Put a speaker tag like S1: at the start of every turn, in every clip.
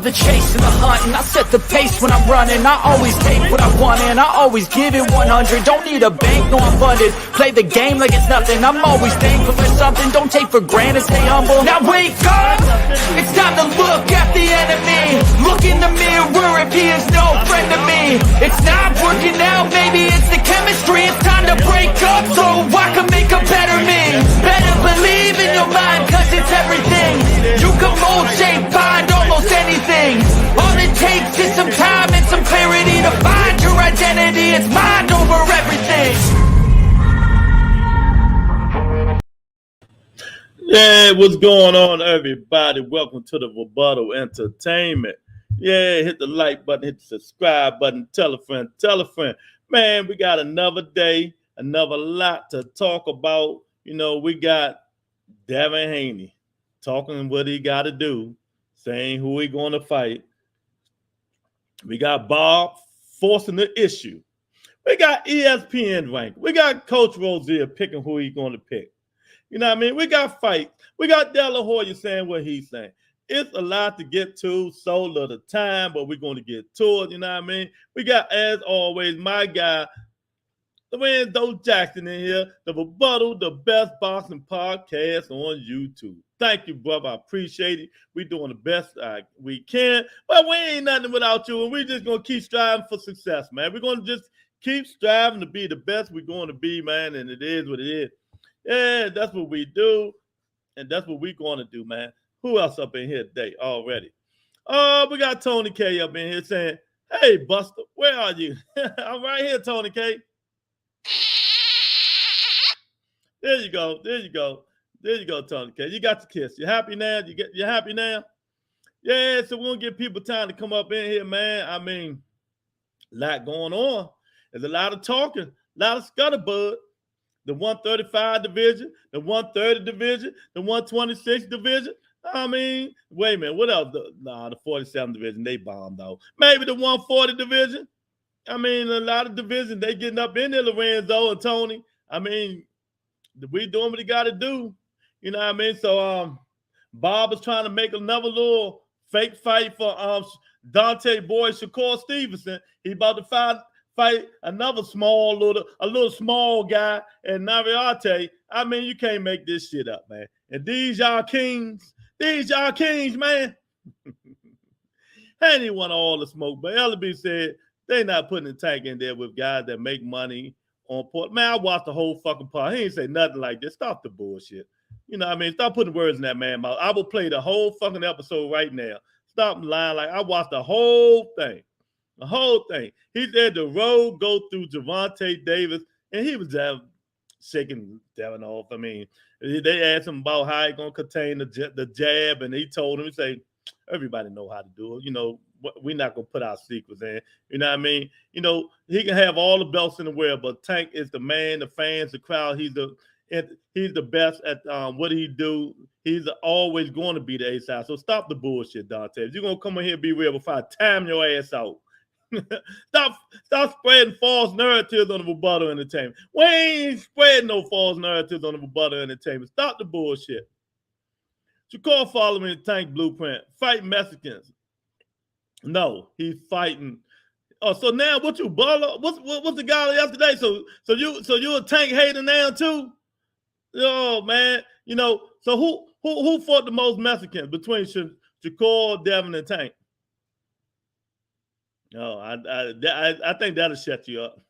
S1: love the chase and the hunting. I set the pace when I'm running. I always take what I want and I always give it 100. Don't need a bank, no I'm funded. Play the game like it's nothing. I'm always thankful for something. Don't take for granted, stay humble. Now wake up, it's time to look at the enemy. Look in the mirror if he is no friend to me. It's not working out, maybe it's the chemistry. It's time to break up so I can make a better me. Better believe in your mind, cause it's everything. You can mold, shape, find almost anything. All it takes is some time and some clarity to find your identity. It's mind over everything.
S2: Yeah, what's going on, everybody? Welcome to the Rebuttal Entertainment. Yeah, hit the like button, hit the subscribe button, tell a friend, tell a friend. Man, we got another day, another lot to talk about. You know, we got Devin Haney talking what he got to do, saying who he going to fight. We got Bob forcing the issue. We got ESPN rank. We got Coach Rozier picking who he's going to pick. You know what I mean? We got fights. We got De La Hoya saying what he's saying. It's a lot to get to, so little time, but we're going to get to it. You know what I mean? We got, as always, my guy, Lorenzo Jackson in here, the Rebuttal, the best boxing podcast on YouTube. Thank you, brother. I appreciate it. We're doing the best we can, but we ain't nothing without you, and we're just going to keep striving for success, man. We're going to just keep striving to be the best we're going to be, man, and it is what it is. Yeah, that's what we do, and that's what we're going to do, man. Who else up in here today already? We got Tony K up in here saying, hey, Buster, where are you? I'm right here, Tony K. There you go. There you go. There you go, Tony K. You got the kiss. You happy now? You happy now? Yeah, so we're going to give people time to come up in here, man. I mean, a lot going on. There's a lot of talking, a lot of scuttlebutt. The 135 division, the 130 division, the 126 division. I mean, wait a minute. What else? The 47 division, they bombed out. Maybe the 140 division. I mean, a lot of divisions, they getting up in there, Lorenzo and Tony. I mean, we doing what he got to do. You know what I mean? So Bob is trying to make another little fake fight for Dante Boy Shakur Stevenson. He about to fight another a little small guy and Navarrete. I mean, you can't make this shit up, man. And these y'all kings, man. Haney want all the smoke, but LB said they not putting the tank in there with guys that make money on port. Man, I watched the whole fucking part. He ain't say nothing like this. Stop the bullshit. You know what I mean? Stop putting words in that man's mouth. I will play the whole fucking episode right now. Stop lying. Like, I watched the whole thing. The whole thing. He said the road go through Gervonta Davis, and he was shaking Devin off. I mean, they asked him about how he going to contain the jab, and he told him, he said, everybody know how to do it. You know, we're not going to put our secrets in. You know what I mean? You know, he can have all the belts in the world, but Tank is the man, the fans, the crowd. He's the best at what he do. He's always going to be the A-side. So stop the bullshit, Dante. If you're going to come in here and be real before I time your ass out. Stop spreading false narratives on the Rebuttal Entertainment. We ain't spreading no false narratives on the Rebuttal Entertainment. Stop the bullshit. Shakur following the Tank blueprint. Fight Mexicans. No, he's fighting. Oh, so now what you baller? What's the guy yesterday? So you a Tank hater now too? Oh man, you know. So who fought the most Mexicans between Shakur, Devin, and Tank? No, I think that'll shut you up.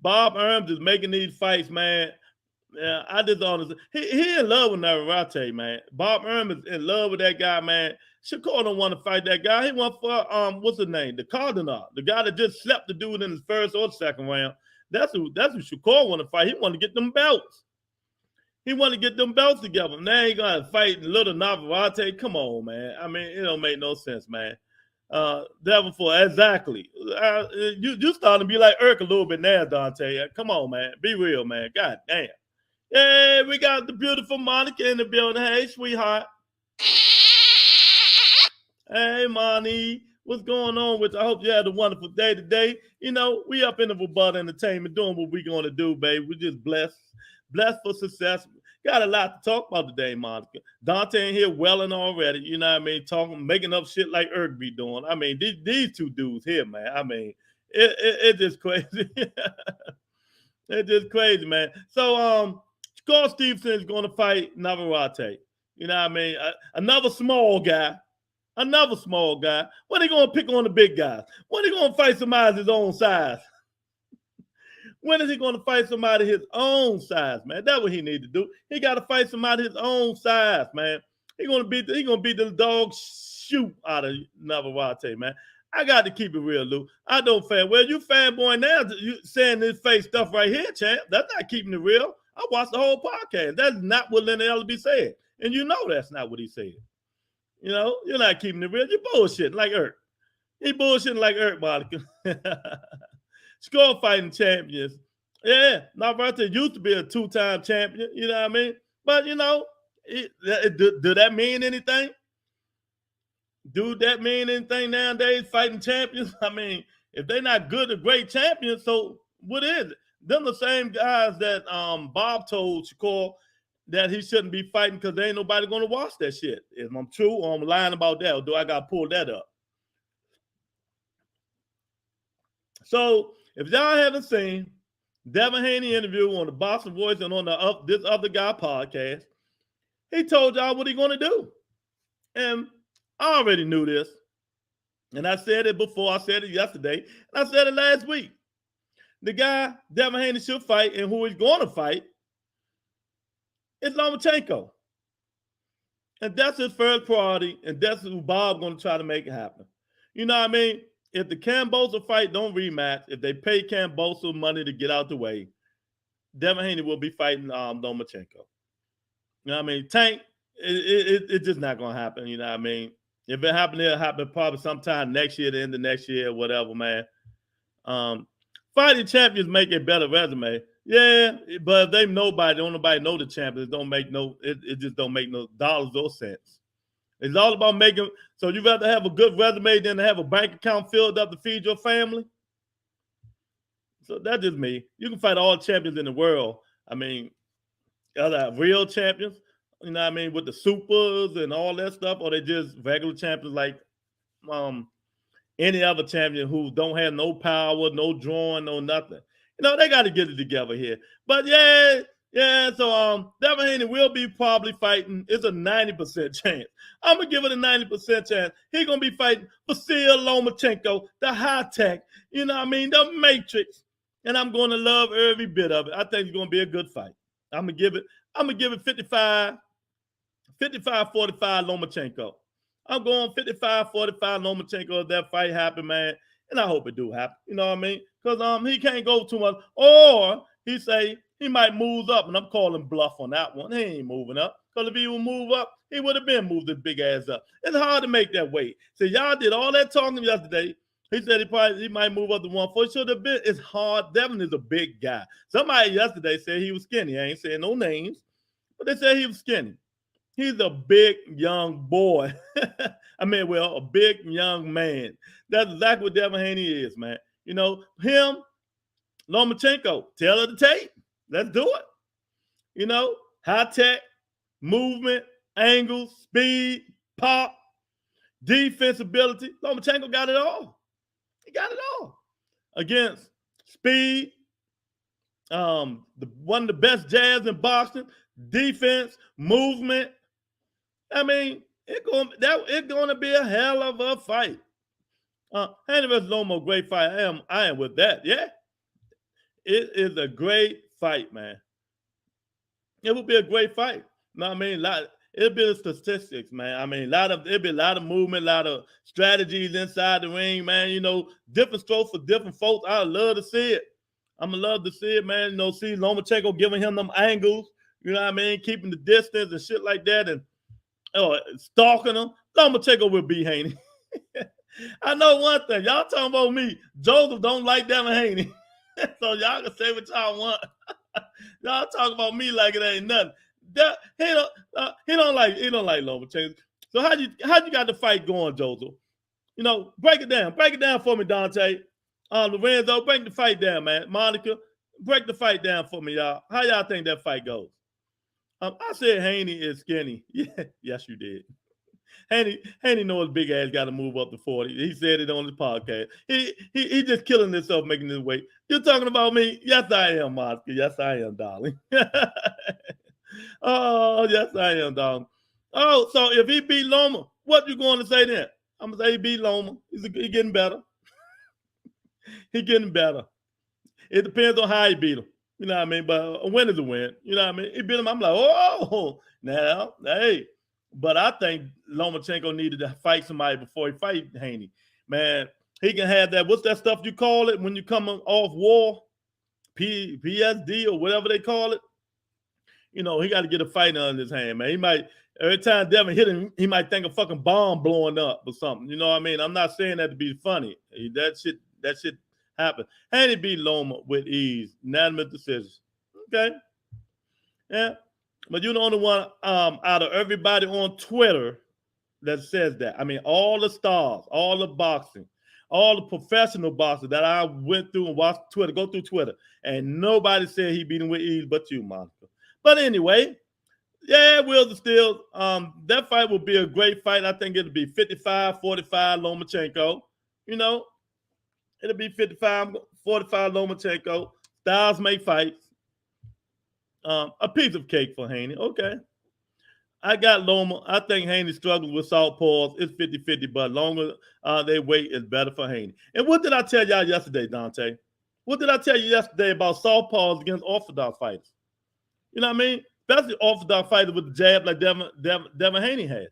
S2: Bob Arms is making these fights, man. Yeah, I just honestly, he in love with Navarrete, man. Bob Arms is in love with that guy, man. Shakur don't want to fight that guy. He want for what's his name? The Cardinal, the guy that just slept the dude in his first or second round. That's who Shakur want to fight. He want to get them belts. He want to get them belts together. Now he gonna fight little Navarrete. Come on, man. I mean, it don't make no sense, man. Devin for exactly. You starting to be like Irk a little bit now, Dante. Come on, man. Be real, man. God damn. Yeah, we got the beautiful Monica in the building. Hey, sweetheart. Hey, Monty. What's going on with you? I hope you had a wonderful day today. You know, we up in the Rebuttal Entertainment doing what we going to do, baby. We're just blessed for success. Got a lot to talk about today, Monica. Dante in here welling already. You know what I mean? Talking, making up shit like Erk be doing. I mean, these two dudes here, man. I mean, it's just crazy. It's just crazy, man. So, Shakur Stevenson is going to fight Navarrete. You know what I mean? Another small guy. Another small guy. When are they going to pick on the big guys? When are they going to fight somebody his own size? When is he going to fight somebody his own size, man? That's what he need to do. He got to fight somebody his own size, man. He gonna beat the dog shoot out of Navarrete, man. I got to keep it real, Lou. I don't well, you fanboy now, you saying this fake stuff right here, champ. That's not keeping it real. I watched the whole podcast. That's not what Leonard Ellerbe said. And you know that's not what he said. You know, you're not keeping it real. You're bullshitting like Erk. He bullshitting like Erk, Monica. Score fighting champions. Yeah, Navarrete used to be a 2-time champion. You know what I mean? But, you know, do that mean anything? Do that mean anything nowadays, fighting champions? I mean, if they're not good or great champions, so what is it? Them the same guys that Bob told Shakur that he shouldn't be fighting because there ain't nobody going to watch that shit. If I'm true or I'm lying about that, or do I got to pull that up? So, if y'all haven't seen Devin Haney interview on the Boston Voice and on this other guy podcast, he told y'all what he's going to do. And I already knew this. And I said it before. I said it yesterday. And I said it last week. The guy Devin Haney should fight and who he's going to fight is Lomachenko. And that's his first priority. And that's who Bob's going to try to make it happen. You know what I mean? If the Kambosos fight don't rematch, if they pay Kambosos money to get out the way, Devin Haney will be fighting Lomachenko. You know what I mean? Tank, it's just not going to happen. You know what I mean? If it happened, it'll happen probably sometime next year, the end of next year, whatever, man. Fighting champions make a better resume. Yeah, but if don't nobody know the champions, it just don't make no dollars or cents. It's all about making, so you'd rather have a good resume than to have a bank account filled up to feed your family? So that's just me. You can fight all champions in the world. I mean, other real champions, you know what I mean, with the supers and all that stuff, or they just regular champions like any other champion who don't have no power, no drawing, no nothing. You know, they got to get it together here. But yeah, so Devin Haney will be probably fighting. It's a 90% chance. I'm going to give it a 90% chance. He's going to be fighting Vasil Lomachenko, the high tech, you know what I mean, the Matrix. And I'm going to love every bit of it. I think it's going to be a good fight. I'm going to give it 55-45 Lomachenko. I'm going 55-45 Lomachenko if that fight happen, man. And I hope it do happen. You know what I mean? Because he can't go too much. Or he say he might move up, and I'm calling bluff on that one. He ain't moving up. Because if he would move up, he would have been moved his big ass up. It's hard to make that weight. So y'all did all that talking yesterday. He said he might move up to 140. Should have been. It's hard. Devin is a big guy. Somebody yesterday said he was skinny. I ain't saying no names, but they said he was skinny. He's a big young boy. I mean, well, a big young man. That's exactly what Devin Haney is, man. You know, him, Lomachenko, tail of the tape. Let's do it. You know, high tech, movement, angles, speed, pop, defensibility. Lomachenko got it all. He got it all. Against speed, one of the best jabs in boxing, defense, movement. I mean, it's going to be a hell of a fight. Haney vs. Loma, great fight. I am with that. Yeah, it is a great fight, man. It will be a great fight. You know what I mean? It'll be the statistics, man. I mean, it'll be a lot of movement, a lot of strategies inside the ring, man. You know, different strokes for different folks. I love to see it. I'm gonna love to see it, man. You know, see Lomachenko giving him them angles. You know what I mean? Keeping the distance and shit like that, and stalking him. Lomachenko will beat Haney. I know one thing. Y'all talking about me. Joseph don't like Devin Haney. So y'all can say what y'all want. Y'all talk about me like it ain't nothing. He don't like Lomachenko. So how you got the fight going, Joseph? You know, break it down. Break it down for me, Dante. Lorenzo, break the fight down, man. Monica, break the fight down for me, y'all. How y'all think that fight goes? I said Haney is skinny. Yeah, yes, you did. Haney knows big ass got to move up to 40. He said it on his podcast. He just killing himself making this weight. You're talking about me? Yes, I am, Monica. Yes, I am, darling. Oh, yes, I am, darling. Oh, so if he beat Loma, what you going to say then? I'm gonna say he beat Loma. He's getting better. He getting better. It depends on how he beat him. You know what I mean? But a win is a win. You know what I mean? He beat him. I'm like, oh, now, hey. But I think Lomachenko needed to fight somebody before he fight Haney. Man, he can have that. What's that stuff you call it when you come off war? PSD or whatever they call it. You know, he got to get a fight under his hand, man. He might, every time Devin hit him, he might think a fucking bomb blowing up or something. You know what I mean? I'm not saying that to be funny. That shit happened. Haney beat Loma with ease. Unanimous decisions. Okay. Yeah. But you're the only one out of everybody on Twitter that says that. I mean, all the stars, all the boxing, all the professional boxers that I went through and watched Twitter, go through Twitter, and nobody said he beat him with ease but you, Monica. But anyway, yeah, Wills still, that fight will be a great fight. I think it'll be 55-45 Lomachenko. You know, it'll be 55-45 Lomachenko. Styles make fights. A piece of cake for Haney. Okay. I got Loma. I think Haney struggles with southpaws. It's 50-50, but longer they wait is better for Haney. And what did I tell y'all yesterday, Dante? What did I tell you yesterday about southpaws against orthodox fighters? You know what I mean? Especially orthodox fighters with the jab like Devin Haney had.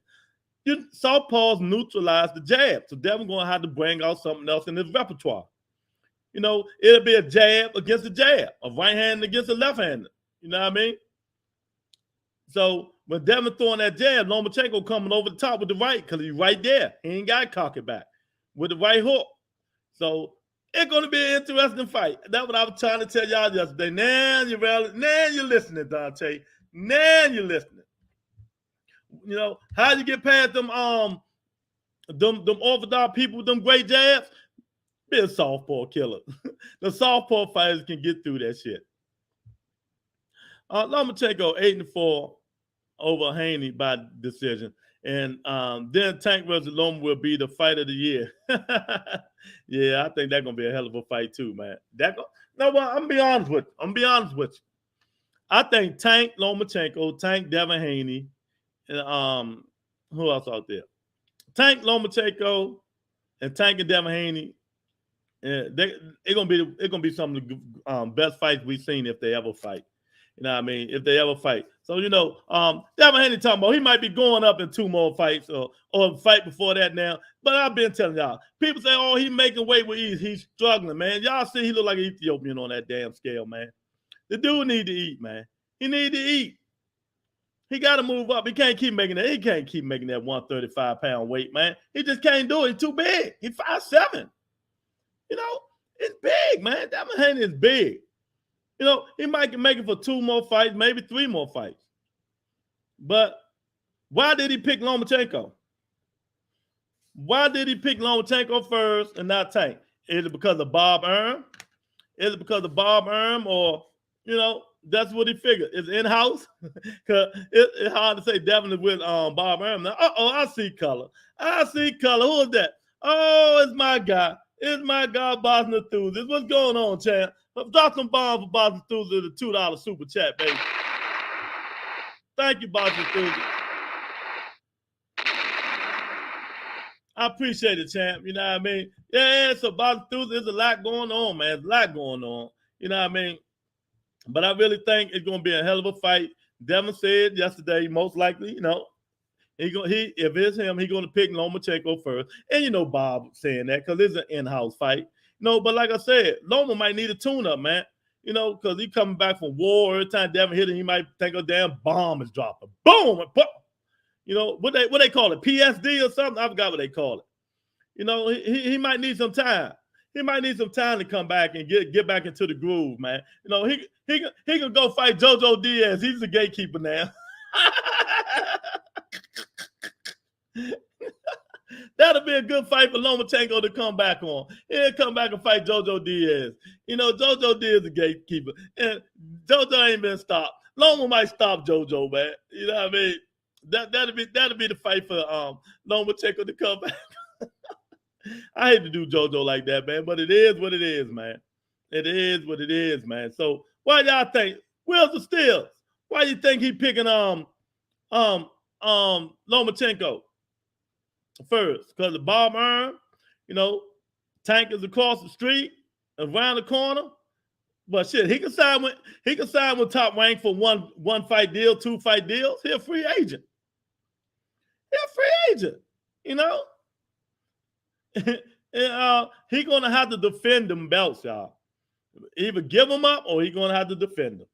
S2: Southpaws neutralize the jab. So Devin going to have to bring out something else in his repertoire. You know, it'll be a jab against a jab, a right hand against a left hand. You know what I mean? So when Devin throwing that jab, Lomachenko coming over the top with the right because he's right there. He ain't got to cock it back with the right hook. So it's going to be an interesting fight. That's what I was trying to tell y'all yesterday. Now you're listening, Dante. Now you're listening. You know, how you get past them orthodox people with them great jabs? Be a softball killer. The softball fighters can get through that shit. Lomachenko 8-4 over Haney by decision. And then Tank versus Loma will be the fight of the year. Yeah, I think that's going to be a hell of a fight too, man. I'm going to be honest with you. I think Tank Lomachenko, Tank Devin Haney, and who else out there? Tank Lomachenko and Tank and Devin Haney. It's gonna be some of the best fights we've seen if they ever fight. You know what I mean? If they ever fight. So, you know, Devin Haney talking about he might be going up in 2 more fights or a fight before that now. But I've been telling y'all, people say, oh, he making weight with ease. He's struggling, man. Y'all see he look like an Ethiopian on that damn scale, man. The dude need to eat, man. He need to eat. He got to move up. He can't keep making that. He can't keep making that 135-pound weight, man. He just can't do it. He's too big. He's 5'7". You know, it's big, man. Devin Haney is big. You know, he might make it for 2 more fights, maybe 3 more fights. But why did he pick Lomachenko? Why did he pick Lomachenko first and not Tank? Is it because of Bob Arum? Is it because of Bob Arum or, you know, that's what he figured. It's in-house. Because it's hard to say Devin is with Bob Arum. Now, I see color. Who is that? Oh, it's my guy. It's my guy, Boston Enthusiast. What's going on, champ? Drop some bombs for Boston Enthusiast, the $2 super chat, baby. Thank you, Boston Enthusiast. I appreciate it, champ. You know what I mean? Yeah, so Boston Enthusiast, there's a lot going on, man. There's a lot going on. You know what I mean? But I really think it's going to be a hell of a fight. Devin said yesterday, most likely, you know, if it's him, he's going to pick Lomachenko first. And you know Bob saying that because it's an in-house fight. No, but like I said, Loma might need a tune-up, man. You know, because he's coming back from war. Every time Devin hit him, he might think a damn bomb is dropping. Boom! You know, what they call it? PSD or something? I forgot what they call it. You know, he might need some time. He might need some time to come back and get back into the groove, man. You know, he can go fight JoJo Diaz. He's the gatekeeper now. That'll be a good fight for Lomachenko to come back on. He'll come back and fight JoJo Diaz. You know, JoJo Diaz is a gatekeeper. And JoJo ain't been stopped. Loma might stop JoJo, man. You know what I mean? That'll be the fight for Lomachenko to come back. I hate to do JoJo like that, man, but it is what it is, man. It is what it is, man. So why y'all think where's the steals? Why you think he picking Lomachenko first? Because the Bob Earn, you know, Tank is across the street, around the corner. But shit, he can sign with Top Rank for one fight deal, 2 fight deals. He's a free agent. You know. He's gonna have to defend them belts, y'all. Either give them up or he's gonna have to defend them.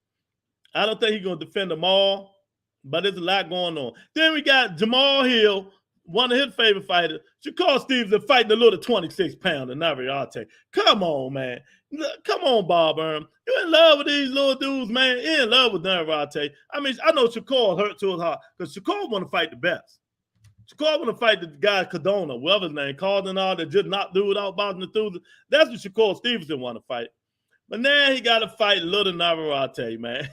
S2: I don't think he's gonna defend them all, but there's a lot going on. Then we got Jamal Hill, one of his favorite fighters. Shakur Stevenson fighting the little 26-pounder, Navarrete. Come on, man. Come on, Bob Earn. You in love with these little dudes, man. You in love with Navarrete. I mean, I know Shakur hurt to his heart because Shakur want to fight the best. Shakur want to fight the guy Cardona, whatever his name, Cardona, that just knocked dude out boxing the dude. That's what Shakur Stevenson want to fight. But now he got to fight little Navarrete, man.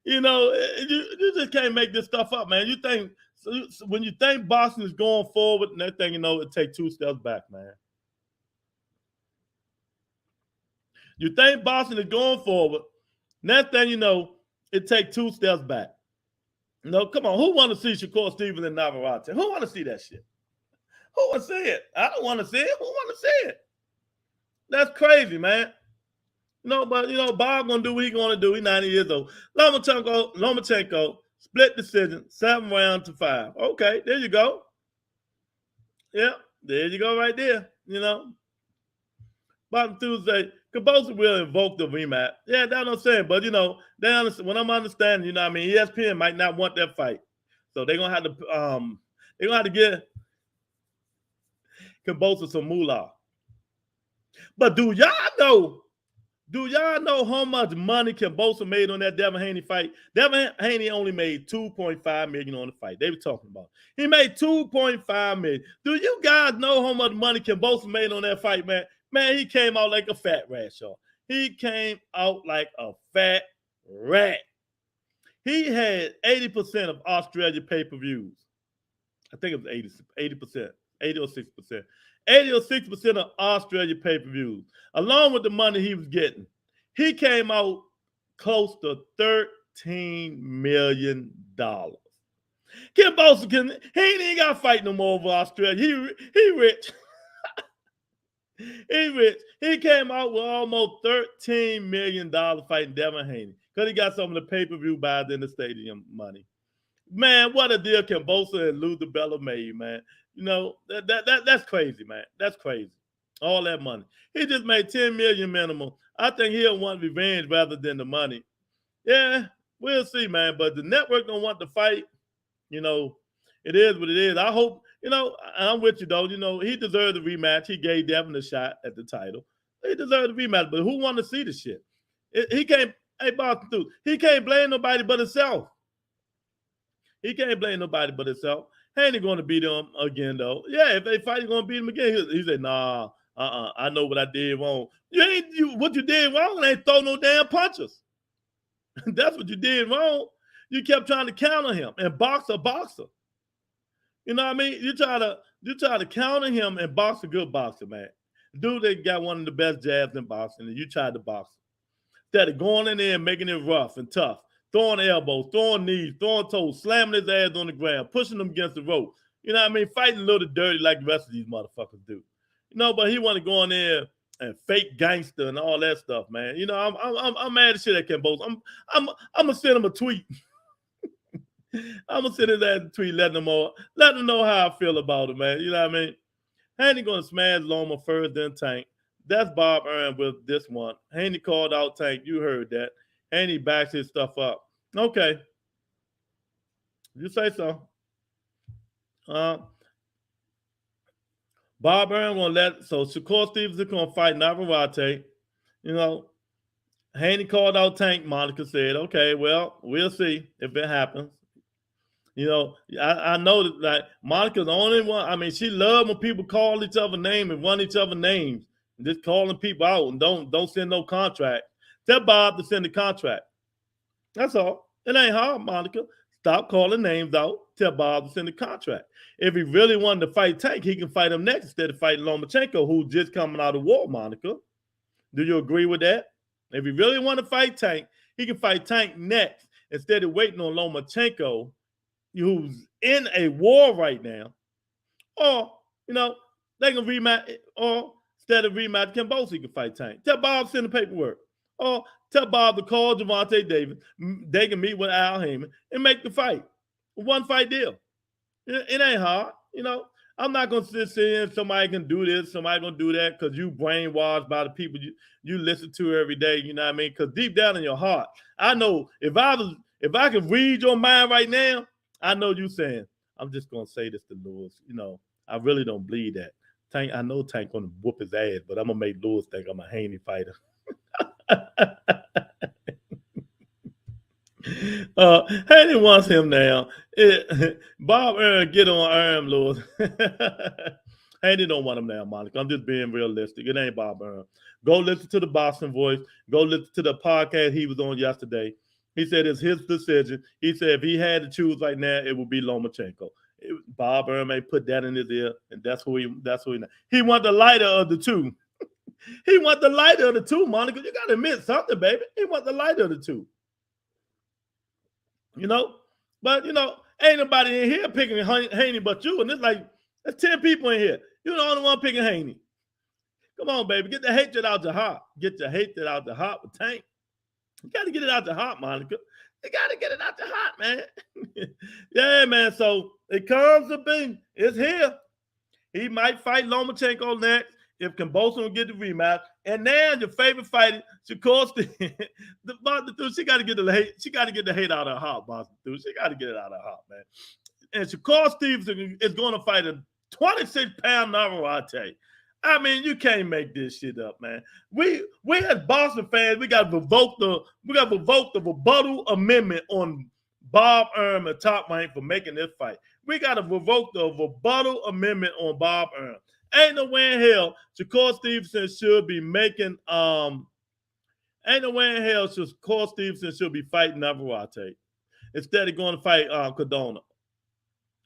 S2: You know, you just can't make this stuff up, man. You think when you think boxing is going forward, next thing you know, it take 2 steps back, man. You think boxing is going forward, next thing you know, it take 2 steps back. No, come on. Who want to see Shakur Stevenson and Navarrete? Who want to see that shit? Who want to see it? I don't want to see it. Who want to see it? That's crazy, man. But Bob gonna do what he gonna do. He's 90 years old. Lomachenko, split decision, 7 rounds to 5. Okay, there you go. Yeah, there you go right there. You know. Bottom Tuesday, Cabosa will invoke the rematch. Yeah, that's what I'm saying. But they understand what I'm understanding, I mean, ESPN might not want that fight. So they're gonna have to get Cabosa some moolah. But do y'all know how much money Cabosa made on that Devin Haney fight? Devin Haney only made $2.5 million on the fight. They were talking about. He made $2.5 million. Do you guys know how much money Cabosa made on that fight, man? Man, he came out like a fat rat, y'all. He came out like a fat rat. He had 80% of Australia pay-per-views. I think it was 80%, 80 or 6%. 80 or 6% of Australia pay-per-views, along with the money he was getting. He came out close to $13 million. Cabosa, he ain't got to fight no more over Australia. He rich. He rich. He came out with almost $13 million fighting Devin Haney because he got some of the pay-per-view buys in the stadium money. Man, what a deal Cabosa and Lou DiBella made, man. That's crazy, man. That's crazy. All that money. He just made $10 million minimum. I think he'll want revenge rather than the money. Yeah, we'll see, man. But the network don't want to fight. It is what it is. I hope, I'm with you, though. He deserved the rematch. He gave Devin a shot at the title. He deserved the rematch. But who want to see the shit? He can't blame nobody but himself. He can't blame nobody but himself. Haney going to beat him again, though. Yeah, if they fight, he's going to beat him again. He said, nah, I know what I did wrong. What you did wrong ain't throw no damn punches. That's what you did wrong. You kept trying to counter him and box a boxer. You know what I mean? You try to counter him and box a good boxer, man. Dude, they got one of the best jabs in boxing, and you tried to box him. Instead of going in there and making it rough and tough, throwing elbows, throwing knees, throwing toes, slamming his ass on the ground, pushing him against the rope. You know what I mean? Fighting a little dirty like the rest of these motherfuckers do. But he want to go in there and fake gangster and all that stuff, man. I'm mad as shit at Cabosa. I'm gonna send him a tweet. I'm gonna send his ass a tweet, letting him know how I feel about it, man. You know what I mean? Haney gonna smash Loma first, then Tank. That's Bob Earn with this one. Haney called out Tank. You heard that. Haney backs his stuff up. Okay. You say so. Bob Earn Shakur Stevenson gonna fight Navarrete. Haney called out Tank. Monica said, okay, well, we'll see if it happens. You know, I know that like Monica's the only one. I mean, she loves when people call each other names and run each other names. Just calling people out and don't send no contract. Tell Bob to send the contract. That's all. It ain't hard, Monica. Stop calling names out. Tell Bob to send the contract. If he really wanted to fight Tank, he can fight him next instead of fighting Lomachenko, who's just coming out of war, Monica. Do you agree with that? If he really want to fight Tank, he can fight Tank next instead of waiting on Lomachenko, who's in a war right now. Or, you know, they can rematch, or instead of rematch, Kim Bosi can fight Tank. Tell Bob to send the paperwork. Or tell Bob to call Gervonta Davis. They can meet with Al Heyman and make the fight. One fight deal. It ain't hard. You know, I'm not going to sit here and somebody can do this, somebody going to do that because you brainwashed by the people you listen to every day. You know what I mean? Because deep down in your heart, I know if I can read your mind right now, I know you saying, I'm just going to say this to Lewis. You know, I really don't believe that. Tank, I know Tank going to whoop his ass, but I'm going to make Lewis think I'm a Haney fighter. Haney wants him now. Bob Aaron, get on Aaron, Lewis. Haney don't want him now, Monica. I'm just being realistic. It ain't Bob Aaron. Go listen to the Boston Voice. Go listen to the podcast he was on yesterday. He said it's his decision. He said if he had to choose right now, it would be Lomachenko. Bob Aaron may put that in his ear, and that's who he want the lighter of the two. He want the lighter of the two, Monica. You got to admit something, baby. He want the lighter of the two. You know, but you know, ain't nobody in here picking Haney but you, and it's like there's 10 people in here. You're the only one picking Haney. Come on, baby, get the hatred out the heart. Get your hatred out the heart with Tank. You got to get it out the heart, Monica. You got to get it out the heart, man. Yeah, man. So it comes to be. It's here. He might fight Lomachenko next if Kambosos will get the rematch. And now your favorite fighter, Shakur Stevenson, she got to get the hate. She got to get the hate out of her heart, Boston dude. She got to get it out of her heart, man. And Shakur Stevenson is going to fight a 26-pound Navarrete. I mean, you can't make this shit up, man. We as Boston fans, we got to revoke the rebuttal amendment on Bob Arum and Top Rank for making this fight. We got to revoke the rebuttal amendment on Bob Arum. Ain't no way in hell Shakur Stevenson should be making ain't no way in hell Shakur Stevenson should be fighting Navarrete instead of going to fight Cardona.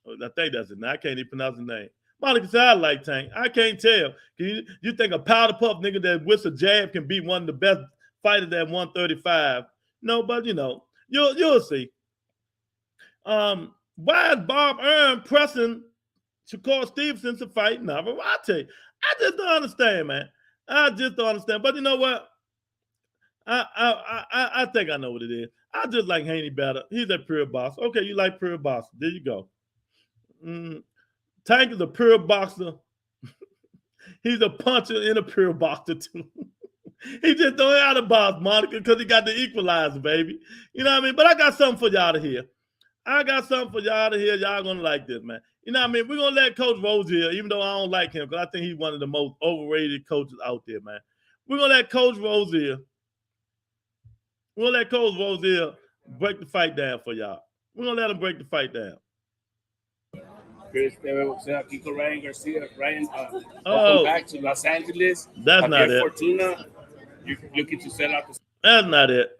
S2: I think that's it. I can't even pronounce the name. Monica said, I like Tank. I can't tell. You think a powder puff nigga that whips a jab can be one of the best fighters at 135? No, but you know, you'll see. Why is Bob Arum pressing Shakur Stevenson to fight Navarrete? I just don't understand, man. I just don't understand. But you know what? I think I know what it is. I just like Haney better. He's a pure boss. Okay, you like pure boss. There you go. Tank is a pure boxer. He's a puncher and a pure boxer too. He just don't know how to box, Monica, because he got the equalizer, baby. You know what I mean? But I got something for y'all to hear. Y'all gonna like this, man. You know what I mean? We're gonna let Coach Rozier, even though I don't like him, because I think he's one of the most overrated coaches out there, man. We're gonna let Coach Rozier break the fight down for y'all. We're gonna let him break the fight down.
S3: BIGLEWSR, Kiko Ryan Garcia. Ryan, welcome back to Los Angeles.
S2: That's not it.
S3: Fortuna, you're looking to sell out the...
S2: That's not it.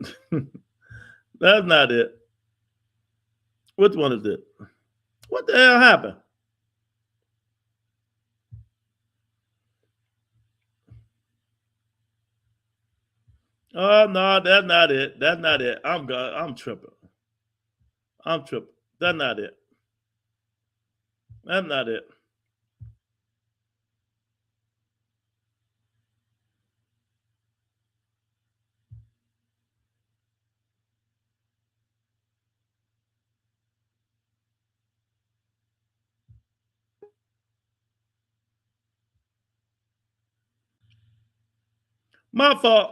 S2: That's not it. Which one is it? What the hell happened? Oh, no, that's not it. That's not it. I'm tripping. That's not it. That's not it. My fault.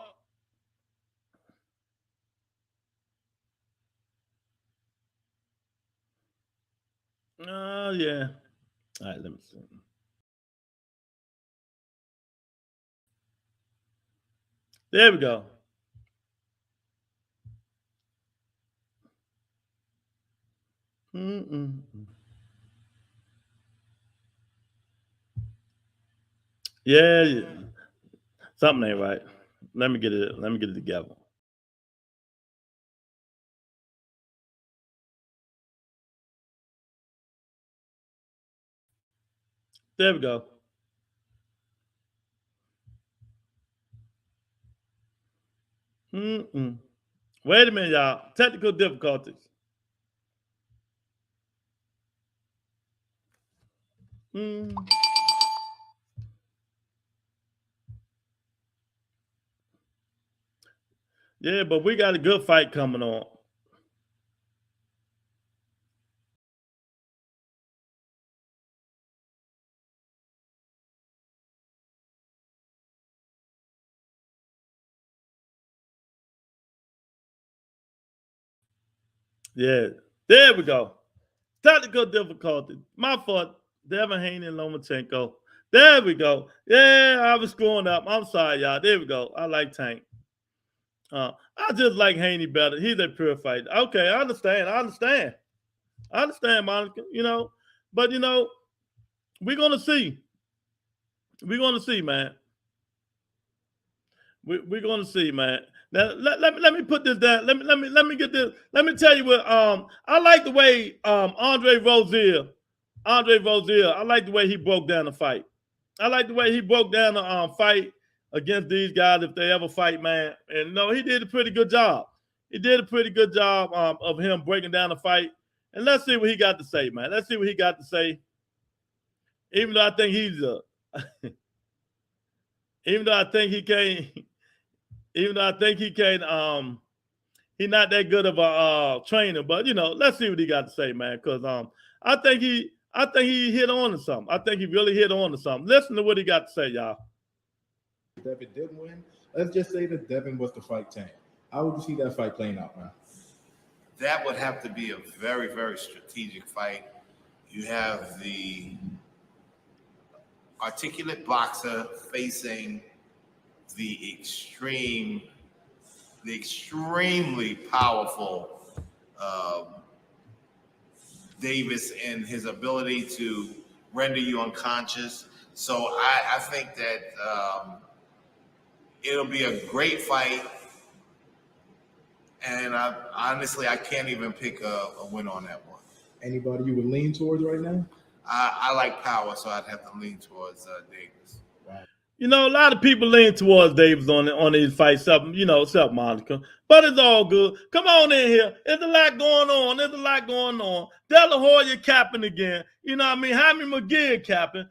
S2: Oh, yeah. All right, let me see. There we go. Mm-mm. Yeah, something ain't right. Let me get it. Let me get it together. There we go. Mm-mm. Wait a minute, y'all. Technical difficulties. Mm. Yeah, but we got a good fight coming on. Yeah, there we go. Technical difficulty. My fault. Devin, Haney, and Lomachenko. There we go. Yeah, I was screwing up. I'm sorry, y'all. There we go. I like Tank. I just like Haney better. He's a pure fighter. Okay, I understand. I understand, Monica. But we're gonna see. We're gonna see, man. We're gonna see, man. Now let me put this down. Let me get this. Let me tell you what. I like the way Andre Rozier. I like the way he broke down the fight. I like the way he broke down the fight against these guys if they ever fight, man. And no, he did a pretty good job. He did a pretty good job of him breaking down the fight. And let's see what he got to say, man. Let's see what he got to say. Even though I think he's even though I think he can't, even though I think he can't, he's not that good of a trainer. But let's see what he got to say, man. Because I think he hit on to something. I think he really hit on to something. Listen to what he got to say, y'all.
S4: Devin did win. Let's just say that Devin was the fight Tank. How would you see that fight playing out, man?
S5: That would have to be a very, very strategic fight. You have the articulate boxer facing the extremely powerful Davis in his ability to render you unconscious. So I think that it'll be a great fight. And honestly, I can't even pick a win on that one.
S4: Anybody you would lean towards right now?
S5: I like power, so I'd have to lean towards Davis.
S4: Wow.
S2: A lot of people lean towards Davis on these fights, except Monica. But it's all good. Come on in here. There's a lot going on. De La Hoya capping again. Jaime McGee capping.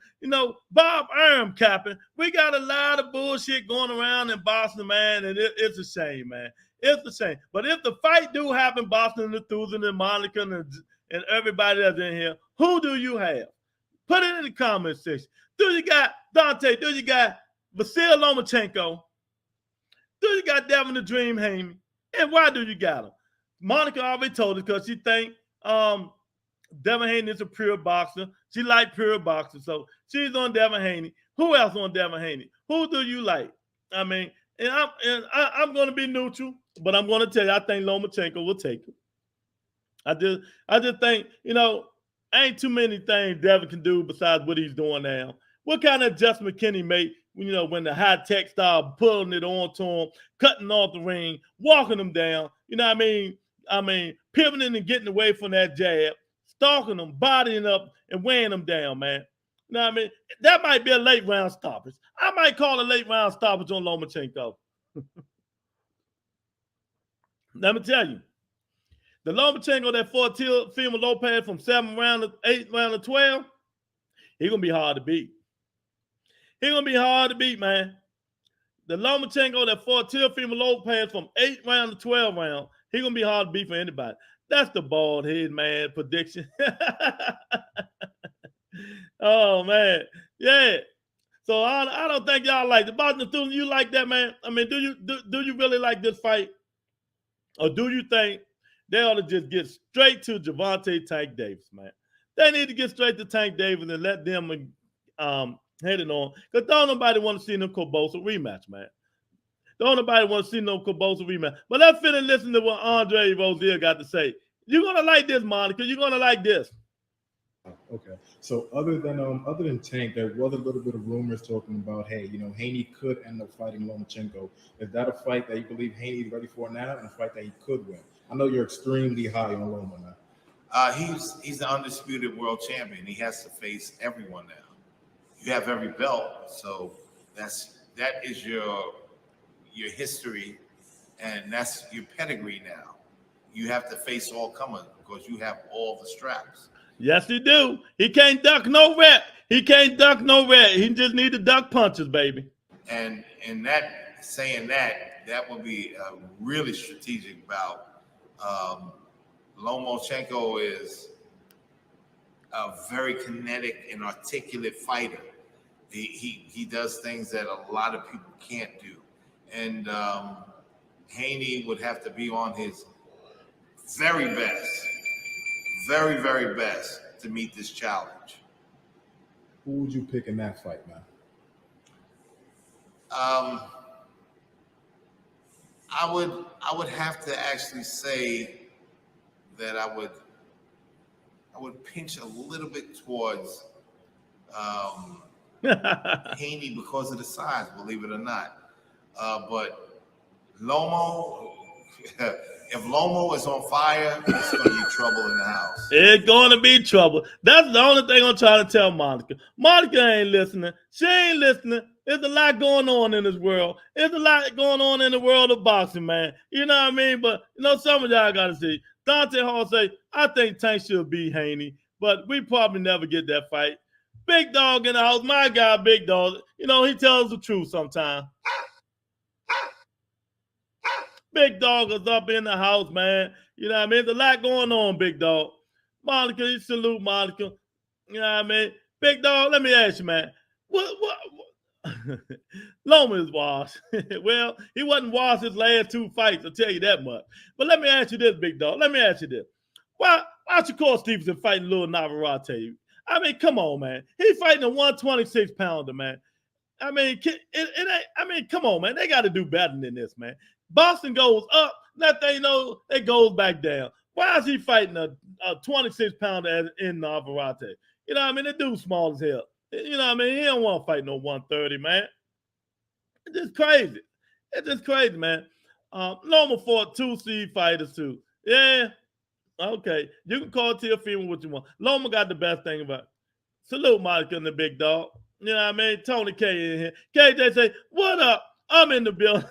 S2: Bob Arum capping. We got a lot of bullshit going around in Boston, man, and it's a shame, man. It's a shame. But if the fight do happen, Boston and Thuzen and Monica and everybody that's in here, who do you have? Put it in the comment section. Do you got Dante? Do you got Vasil Lomachenko? Do you got Devin the Dream Haney? And why do you got him? Monica already told us because she think Devin Haney is a pure boxer. She like pure boxers. So she's on Devin Haney. Who else on Devin Haney? Who do you like? I mean, I'm going to be neutral, but I'm going to tell you, I think Lomachenko will take it. I just think, ain't too many things Devin can do besides what he's doing now. What kind of adjustment can he make, when the high-tech style pulling it onto him, cutting off the ring, walking him down, I mean, pivoting and getting away from that jab, stalking him, bodying up, and weighing him down, man. That might be a late round stoppage. I might call a late round stoppage on Lomachenko. Let me tell you, the Lomachenko that fought Teofimo Lopez from 7th round to 8th round to 12, he's going to be hard to beat. He's going to be hard to beat, man. The Lomachenko that fought Teofimo Lopez from 8th round to 12th round, he's going to be hard to beat for anybody. That's the bald head, man, prediction. Oh, man. Yeah. So I don't think y'all like it. Boston Thuzen, you like that, man? I mean, do you really like this fight? Or do you think they ought to just get straight to Gervonta Tank Davis, man? They need to get straight to Tank Davis and let them head it on. Because don't nobody want to see no Corbosa rematch, man. Don't nobody want to see no Corbosa rematch. But let's finish listening to what Andre Rozier got to say. You're gonna like this, Monica. You're gonna like this.
S4: Okay. So other than Tank, there was a little bit of rumors talking about, hey, Haney could end up fighting Lomachenko. Is that a fight that you believe Haney's ready for now, and a fight that he could win? I know you're extremely high on Loma now.
S5: He's the undisputed world champion. He has to face everyone now. You have every belt, so that is your history, and that's your pedigree now. You have to face all comers because you have all the straps.
S2: Yes, he do. He can't duck no rep. He can't duck no rep. He just need to duck punches, baby.
S5: And that would be a really strategic bout. Lomachenko is a very kinetic and articulate fighter. He does things that a lot of people can't do. And Haney would have to be on his very best, very, very best to meet this challenge.
S4: Who would you pick in that fight, man?
S5: I would have to actually say that I would pinch a little bit towards Haney because of the size, believe it or not. But Loma, if Loma is on fire, it's going to be trouble in the house.
S2: It's going to be trouble. That's the only thing I'm trying to tell Monica. Monica ain't listening. She ain't listening. There's a lot going on in this world. There's a lot going on in the world of boxing, man. You know what I mean? But, some of y'all got to see. Dante Hall say, I think Tank should beat Haney, but we probably never get that fight. Big Dog in the house. My guy, Big Dog. He tells the truth sometimes. Big Dog is up in the house, man. You know what I mean? There's a lot going on, Big Dog. Monica, you salute Monica. You know what I mean? Big Dog, let me ask you, man. What? Loma is washed. Well, he wasn't washed his last two fights, I'll tell you that much. But let me ask you this, Big Dog. Let me ask you this. Why Shakur Stevenson fighting Lil Navarrete? I mean, come on, man. He fighting a 126-pounder, man. I mean, come on, man. They got to do better than this, man. Boston goes up, that thing, it goes back down. Why is he fighting a 26-pounder in Navarrete? You know what I mean? The dude's small as hell. You know what I mean? He don't want to fight no 130, man. It's just crazy. It's just crazy, man. Loma fought 2C fighters, too. Yeah. Okay. You can call Teofimo what you want. Loma got the best thing about it. Salute Monica and the Big Dog. You know what I mean? Tony K in here. KJ say, what up? I'm in the building.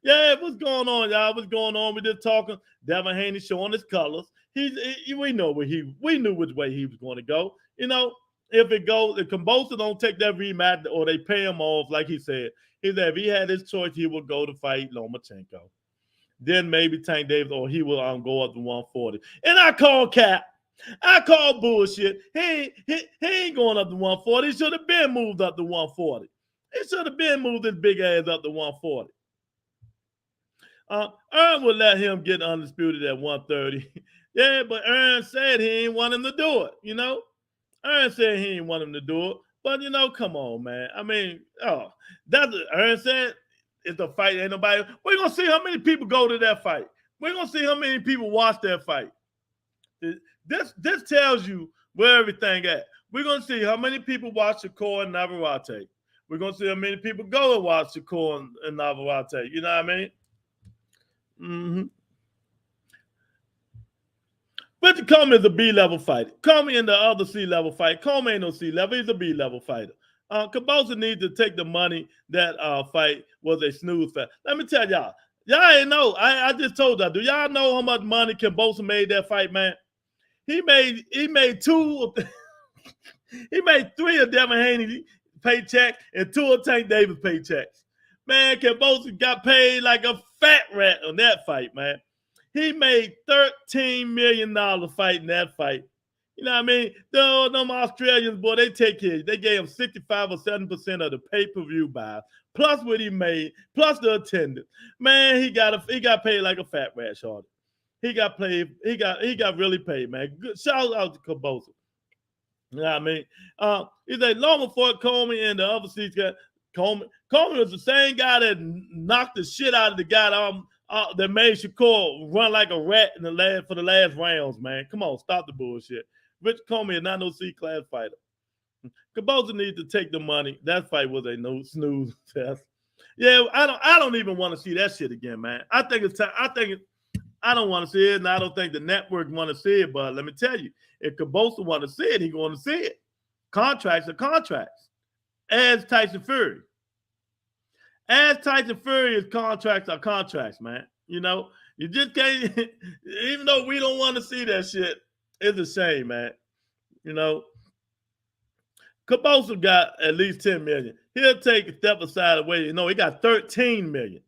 S2: Yeah, what's going on, y'all? What's going on? We just talking. Devin Haney showing his colors. We know we knew which way he was going to go. If Kambosos don't take that rematch or they pay him off, like he said, if he had his choice, he would go to fight Lomachenko. Then maybe Tank Davis, or he will go up to 140. And I call cap. I call bullshit. He ain't going up to 140. He should have been moved up to 140. He should have been moved his big ass up to 140. Ern would let him get undisputed at 130. Yeah, but Ern said he ain't want him to do it, Ern said he ain't want him to do it. But, come on, man. I mean, that's what Ern said. It's a fight. Ain't nobody. We're going to see how many people go to that fight. We're going to see how many people watch that fight. This tells you where everything at. We're going to see how many people watch Shakur and Navarrete. We're going to see how many people go and watch Shakur and Navarrete. You know what I mean? Mm-hmm. But Coleman is a B-level fighter. Coleman in the other C-level fight. Coleman ain't no C-level. He's a B-level fighter. Kambosos needs to take the money. That fight was a snooze fest. Let me tell y'all. Y'all ain't know. I just told y'all. Do y'all know how much money Kambosos made that fight, man? He made two. He made 3 of Devin Haney paychecks and 2 of Tank Davis paychecks. Man, Kambosos got paid like a fat rat on that fight, man. He made $13 million fighting that fight. You know what I mean? Them Australians, boy, they take care. They gave him 65 or 7% of the pay-per-view buy, plus what he made, plus the attendance. Man, he got paid like a fat rat, shorty. He got paid. He got really paid, man. Good, shout out to Kambosos. You know what I mean? He said Loma fought Coleman and the other seats got Coleman. Coleman was the same guy that knocked the shit out of the guy that made Shakur run like a rat in for the last rounds, man. Come on, stop the bullshit. Rich Comey is not no C-class fighter. Cabosa needs to take the money. That fight was a no snooze test. Yeah, I don't even want to see that shit again, man. I think it's time. I don't want to see it, and I don't think the network want to see it. But let me tell you, if Cabosa want to see it, he going to see it. Contracts are contracts. As Tyson Fury. As Tyson Fury's contracts are contracts, man. You know, you just can't, even though we don't want to see that shit, it's a shame, man. You know, Cabosa got at least 10 million. He'll take a step aside away. You know, he got 13 million.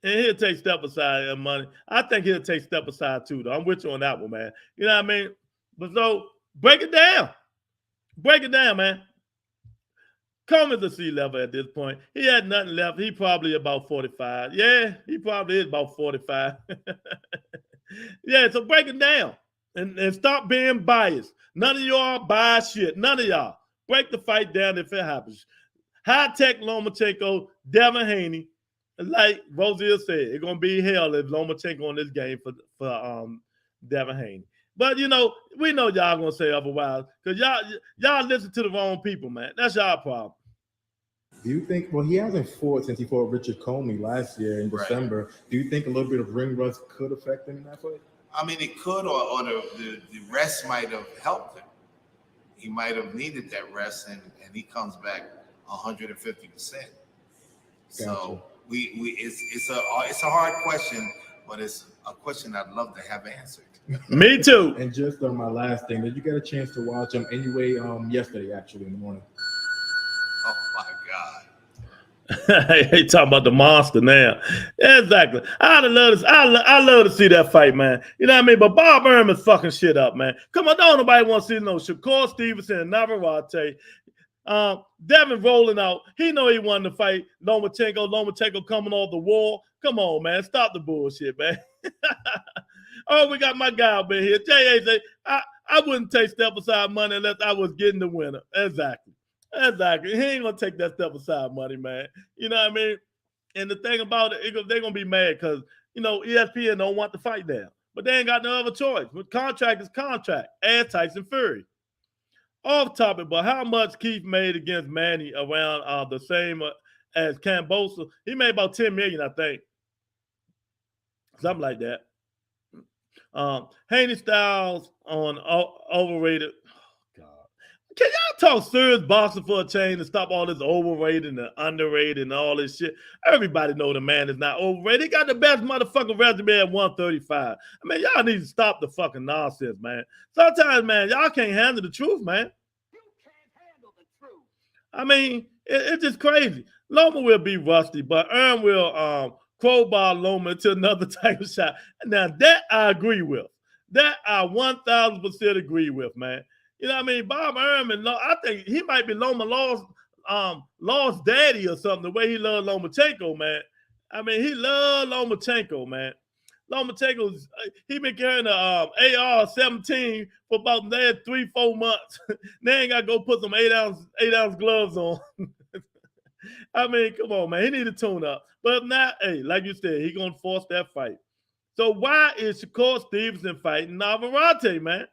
S2: And he'll take step aside of money. I think he'll take step aside too, though. I'm with you on that one, man. You know what I mean? But so break it down. Break it down, man. Come's the C level at this point. He had nothing left. He probably about 45. Yeah, he probably is about 45. Yeah, so break it down and stop being biased. None of y'all buy shit. None of y'all. Break the fight down if it happens. High-tech Lomachenko, Devin Haney. Like Rosier said, it's going to be hell if Lomachenko on this game for Devin Haney. But, you know, we know y'all going to say otherwise because y'all listen to the wrong people, man. That's y'all problem.
S4: Do you think, well, he hasn't fought since he fought Richard Comey last year in December. Right. Do you think a little bit of ring rust could affect him in that fight?
S5: I mean, it could, or the rest might have helped him. He might have needed that rest, and he comes back 150%. So it's a hard question, but it's a question I'd love to have answered.
S2: Me too.
S4: And just on my last thing, did you get a chance to watch him anyway? Yesterday, actually, in the morning.
S5: Oh my God!
S2: He talking about the monster now. Yeah, exactly. I love to see that fight, man. You know what I mean? But Bob Arum is fucking shit up, man. Come on, don't nobody want to see no Shakur Stevenson and Navarrete. Devin rolling out. He know he won the fight. Lomachenko coming off the wall. Come on, man. Stop the bullshit, man. Oh, we got my guy over here. J.A. say, I wouldn't take step aside money unless I was getting the winner. Exactly. He ain't going to take that step aside money, man. You know what I mean? And the thing about it, they're going to be mad because, you know, ESPN don't want the fight down. But they ain't got no other choice. But contract is contract. As Tyson Fury. Off topic, but how much Keith made against Manny around the same as Cabosa? He made about 10 million, I think. Something like that. Haney Styles on overrated. Oh, God. Can y'all talk serious boxing for a change and stop all this overrated and underrated and all this shit? Everybody know the man is not overrated. He got the best motherfucking resume at 135. I mean, y'all need to stop the fucking nonsense, man. Sometimes, man, y'all can't handle the truth, man. You can't handle the truth. I mean, it's just crazy. Loma will be rusty, but Ern will crowbar Loma into another title shot. Now, that I agree with. That I 1,000% agree with, man. You know what I mean? Bob Arum, I think he might be Loma lost daddy or something, the way he loved Lomachenko, man. I mean, he loved Lomachenko, man. Lomachenko's, he been carrying a AR-17 for about 3-4 months. They ain't got to go put some 8-ounce gloves on. I mean, come on, man. He need to tune up. But now, hey, like you said, he going to force that fight. So why is Shakur Stevenson fighting Navarrete, man?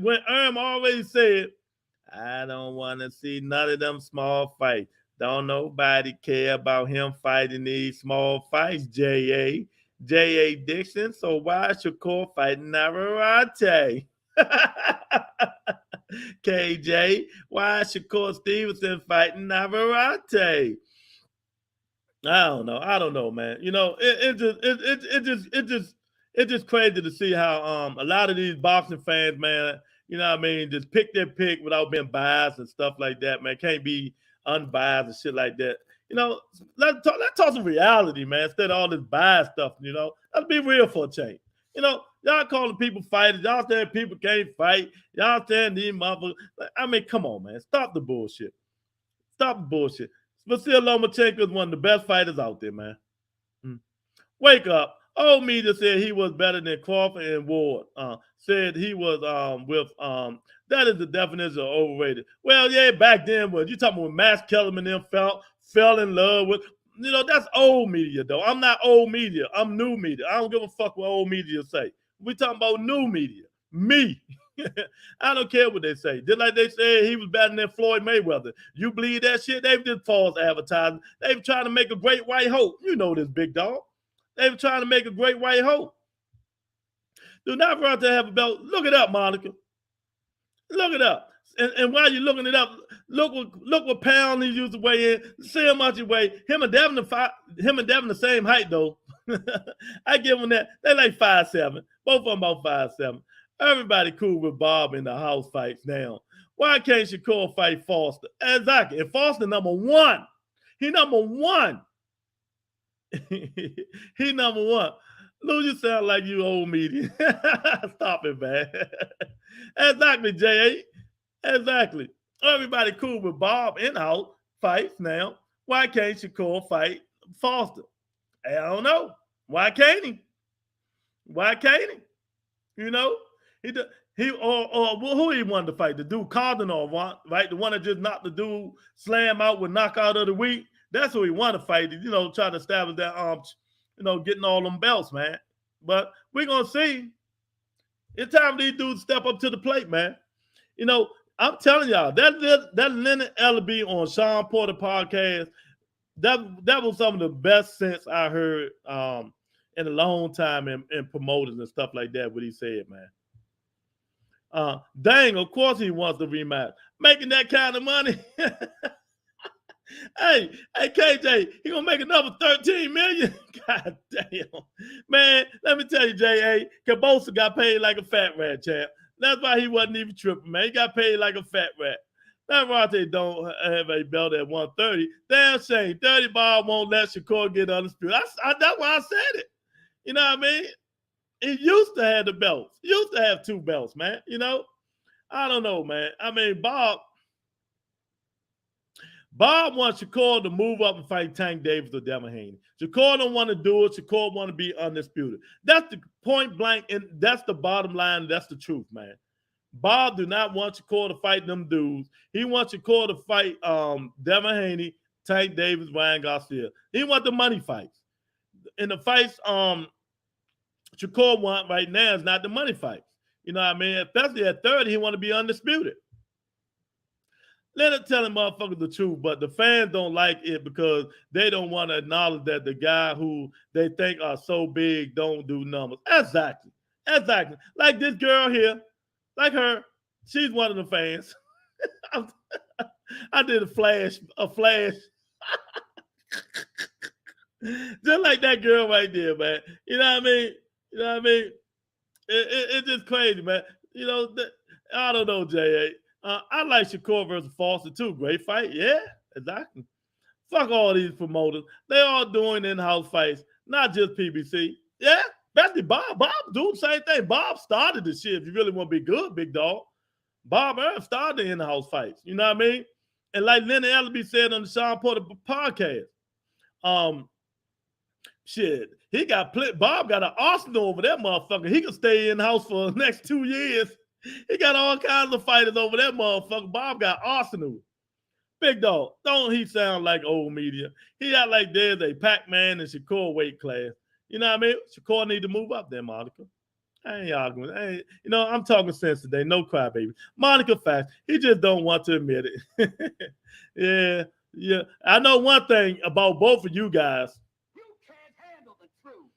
S2: When Arum always said, I don't want to see none of them small fights. Don't nobody care about him fighting these small fights, J.A. Dixon. So why is Shakur fighting Navarrete? KJ, why is Shakur Stevenson fighting Navarrete? I don't know, man. You know, it's just crazy to see how a lot of these boxing fans, man, you know what I mean, just pick their pick without being biased and stuff like that, man. Can't be unbiased and shit like that. You know, let's talk some reality, man, instead of all this bias stuff, you know. Let's be real for a change. You know, y'all calling people fighters. Y'all saying people can't fight. Y'all saying these motherfuckers. I mean, come on, man. Stop the bullshit. Stop the bullshit. But still, Lomachenko is one of the best fighters out there, man. Wake up. Old media said he was better than Crawford and Ward. Said he was that is the definition of overrated. Well, yeah, back then, you talking about Max Kellerman and them fell in love with You know, that's old media, though. I'm not old media. I'm new media. I don't give a fuck what old media say. We talking about new media. Me. I don't care what they say. Just like they said he was better than Floyd Mayweather. You believe that shit? They've just false advertising. They've trying to make a great white hope. You know this, big dog. They've trying to make a great white hope. Do not run to have a belt. Look it up, Monica. Look it up. And while you're looking it up, look what pound he used to weigh in. See how much he weigh. Him and Devin the same height though. I give them that. They like 5'7". Both of them about 5'7". Everybody cool with Bob in the house fights now. Why can't Shakur fight Foster? Exactly. And Foster number one. He number one. He number one. Lou, you sound like you old media. Stop it, man. Exactly, J.A. Exactly. Everybody cool with Bob in-house fights now. Why can't Shakur fight Foster? I don't know. Why can't he? Why can't he? You know? Who he wanted to fight? The dude Cardinal, right? The one that just knocked the dude slam out with knockout of the week. That's who he wanted to fight. You know, trying to establish that getting all them belts, man. But we're gonna see. It's time these dudes step up to the plate, man. You know, I'm telling y'all, that Leonard Ellaby on Sean Porter podcast, that was some of the best sense I heard in a long time in promoters and stuff like that, what he said, man. Dang, of course he wants to rematch. Making that kind of money. Hey, KJ, he gonna make another 13 million? God damn. Man, let me tell you, J.A., Cabosa got paid like a fat rat, champ. That's why he wasn't even tripping, man. He got paid like a fat rat. That Rante don't have a belt at 130. Damn shame. 30 Bob won't let Shakur get undisputed. That's why I said it. You know what I mean? He used to have the belts. He used to have 2 belts, man. You know? I don't know, man. I mean, Bob wants Shakur to move up and fight Tank Davis or Devin Haney. Shakur don't want to do it. Shakur want to be undisputed. That's the point blank, and that's the bottom line. That's the truth, man. Bob do not want Shakur to fight them dudes. He wants Shakur to fight Devin Haney, Tank Davis, Ryan Garcia. He want the money fights. And the fights Shakur want right now is not the money fights. You know what I mean? Especially at 30, he want to be undisputed. Let it tell him motherfuckers the truth, but the fans don't like it because they don't want to acknowledge that the guy who they think are so big don't do numbers. Exactly. Like this girl here, like her, she's one of the fans. I did a flash. Just like that girl right there, man. You know what I mean? It's just crazy, man. You know, I don't know, J.A. I like Shakur versus Foster too. Great fight. Yeah, exactly. Fuck all these promoters. They all doing in-house fights, not just PBC. Yeah, especially Bob. Bob do the same thing. Bob started the shit. If you really want to be good, big dog, Bob Earth started the in-house fights. You know what I mean? And like Leonard Ellaby said on the Sean Porter podcast, shit, Bob got an arsenal over that motherfucker. He can stay in-house for the next 2 years. He got all kinds of fighters over that motherfucker. Bob got arsenal. Big dog, don't he sound like old media? He act like there's a Pac-Man and Shakur weight class. You know what I mean? Shakur need to move up there, Monica. I ain't arguing. I'm talking sense today. No cry, baby. Monica facts. He just don't want to admit it. Yeah. I know one thing about both of you guys.
S6: You can't handle the truth.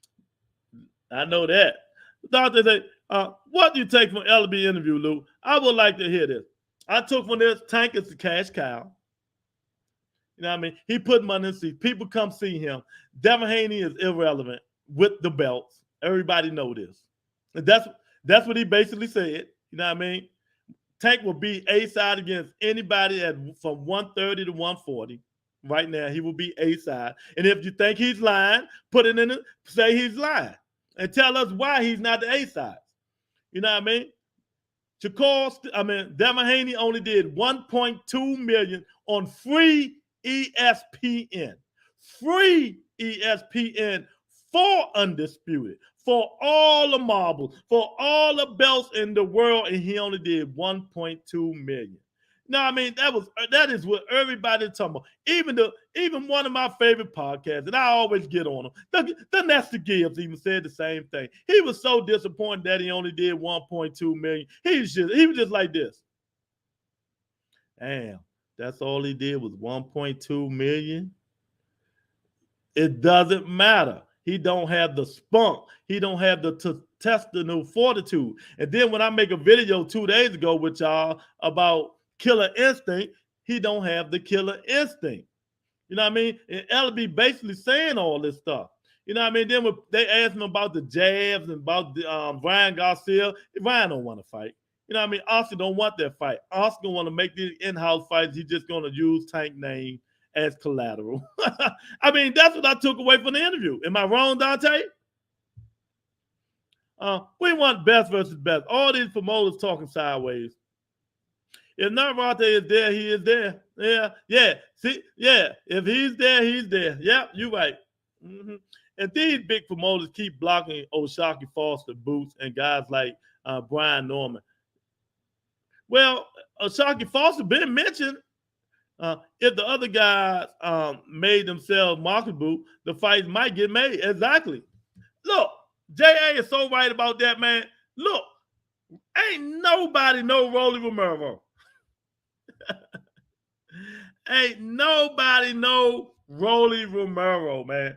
S2: I know that. Doctor say, what do you take from LB interview, Lou? I would like to hear this. I took from this, Tank is the cash cow. You know what I mean? He put money in the seat. People come see him. Devin Haney is irrelevant with the belts. Everybody know this. And that's what he basically said. You know what I mean? Tank will be A-side against anybody from 130 to 140. Right now, he will be A-side. And if you think he's lying, put it in it, say he's lying. And tell us why he's not the A-side. You know what I mean? Devin Haney only did 1.2 million on free ESPN. Free ESPN for Undisputed, for all the marbles, for all the belts in the world, and he only did 1.2 million. No, I mean that is what everybody's talking about. Even one of my favorite podcasts, and I always get on them. The Nestor Gibbs even said the same thing. He was so disappointed that he only did 1.2 million. He was just like this. Damn, that's all he did was 1.2 million. It doesn't matter. He don't have the spunk. He don't have the intestinal fortitude. And then when I make a video 2 days ago with y'all about killer instinct, he don't have the killer instinct. You know what I mean? And LB basically saying all this stuff. You know what I mean? Then when they asked him about the jabs and about the Ryan Garcia, Ryan don't want to fight. You know what I mean? Oscar don't want that fight. Oscar want to make these in-house fights. He's just going to use Tank name as collateral. I mean, that's what I took away from the interview. Am I wrong, Dante? We want best versus best. All these promoters talking sideways. If Navarrete is there, he is there. Yeah. See, yeah. If he's there, he's there. Yeah, you're right. Mm-hmm. And these big promoters keep blocking O'Shaquie Foster, Boots, and guys like Brian Norman. Well, O'Shaquie Foster been mentioned. If the other guys made themselves marketable, the fights might get made. Exactly. Look, J.A. is so right about that, man. Look, ain't nobody know Rolly Romero. Ain't nobody know Rolly Romero, man.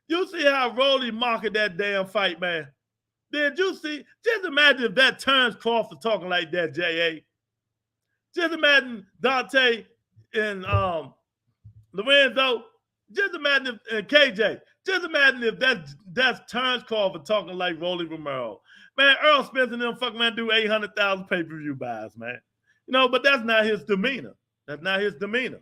S2: You see how Rolly marketed that damn fight, man. Did you see? Just imagine if that turns Crawford talking like that, J.A. Just imagine Dante and Lorenzo. Just imagine if, and KJ. Just imagine if that's Terrence Crawford talking like Rolly Romero. Man, Earl Spence and them fucking man do 800,000 pay-per-view buys, man. You know, but that's not his demeanor. That's not his demeanor.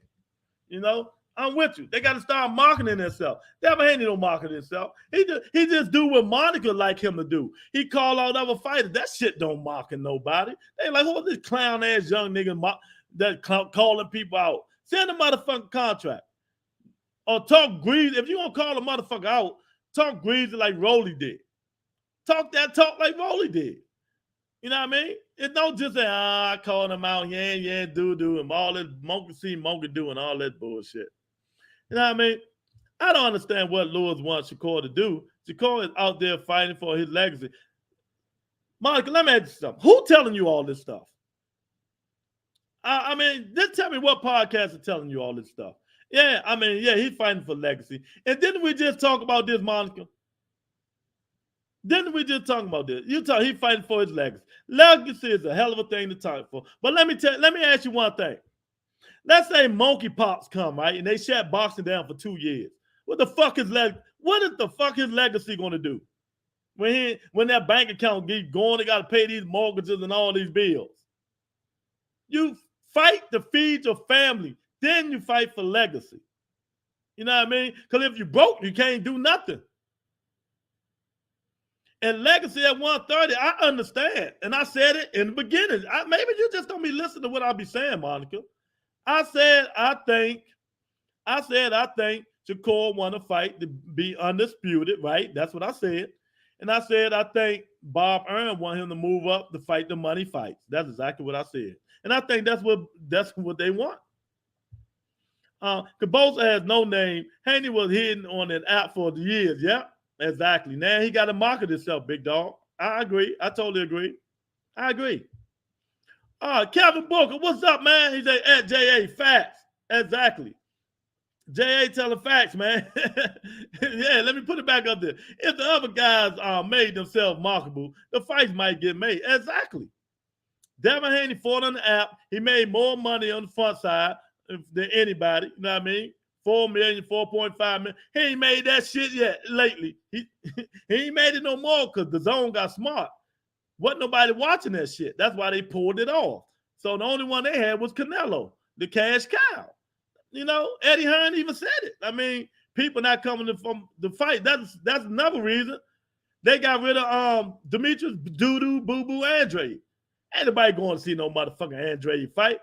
S2: You know, I'm with you. They got to start marketing themselves. Devin Haney don't market himself. He just do what Monica like him to do. He call out other fighters. That shit don't market nobody. They like, who's this clown-ass young nigga that calling people out? Send a motherfucking contract. Or talk greasy. If you want to call a motherfucker out, talk greasy like Rolly did. Talk like Rolly did. You know what I mean? It don't just say, I called him out, yeah, do, and all this monkey do and all that bullshit. You know what I mean? I don't understand what Lewis wants Shakur to do. Shakur is out there fighting for his legacy. Monica, let me ask you something. Who telling you all this stuff? I mean, just tell me what podcast is telling you all this stuff. Yeah, I mean, yeah, he's fighting for legacy. And didn't we just talk about this, Monica? Didn't we just talk about this? You talk, he's fighting for his legacy. Legacy is a hell of a thing to talk for. But let me ask you one thing. Let's say monkeypox come, right? And they shut boxing down for 2 years. What the fuck is his legacy going to do? When that bank account keep going, they got to pay these mortgages and all these bills. You fight to feed your family. Then you fight for legacy. You know what I mean? Because if you broke, you can't do nothing. And legacy at 130, I understand. And I said it in the beginning. Maybe you just don't be listening to what I be saying, Monica. I said I think Shakur want to fight to be undisputed, right? That's what I said. And I said I think Bob Earn want him to move up to fight the money fights. That's exactly what I said. And I think that's what they want. Cabosa has no name. Haney was hidden on an app for years. Yeah, exactly. Now he got to market himself, big dog. I agree. I totally agree. I agree. Kevin Booker, what's up, man? He said at JA facts. Exactly. JA telling facts, man. Yeah, let me put it back up there. If the other guys made themselves marketable, the fights might get made. Exactly. Devin Haney fought on the app. He made more money on the front side than anybody. You know what I mean? 4 million, 4.5 million. He ain't made that shit yet lately. He ain't made it no more because the zone got smart. Wasn't nobody watching that shit. That's why they pulled it off. So the only one they had was Canelo, the cash cow. You know, Eddie Hearn even said it. I mean, people not coming from the fight. That's another reason. They got rid of Demetrius Doo-Doo Boo-Boo Andre. Ain't nobody going to see no motherfucking Andre fight.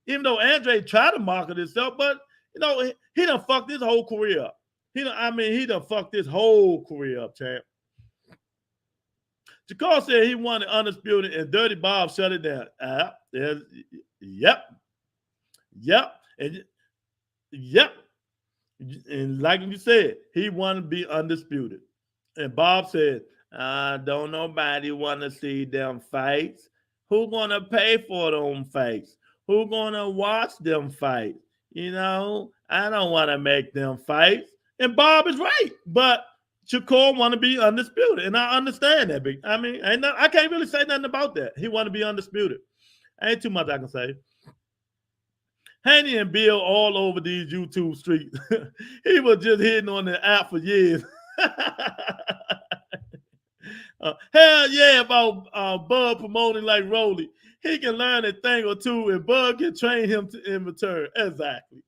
S2: Even though Andre tried to market himself, but you know, he done fucked his whole career up. He done fucked his whole career up, champ. Shakur said he wanted undisputed and Dirty Bob shut it down. Yep. Yep. And yep. And like you said, he wanted to be undisputed. And Bob said, don't nobody want to see them fights. Who gonna pay for them fights? Who gonna watch them fights? You know, I don't want to make them fights. And Bob is right. But Shakur want to be undisputed. And I understand that. I mean, I can't really say nothing about that. He want to be undisputed. Ain't too much I can say. Haney and Bill all over these YouTube streets. He was just hitting on the app for years. Hell yeah, about Bud promoting like Rolly. He can learn a thing or two, and Bud can train him in return. Exactly.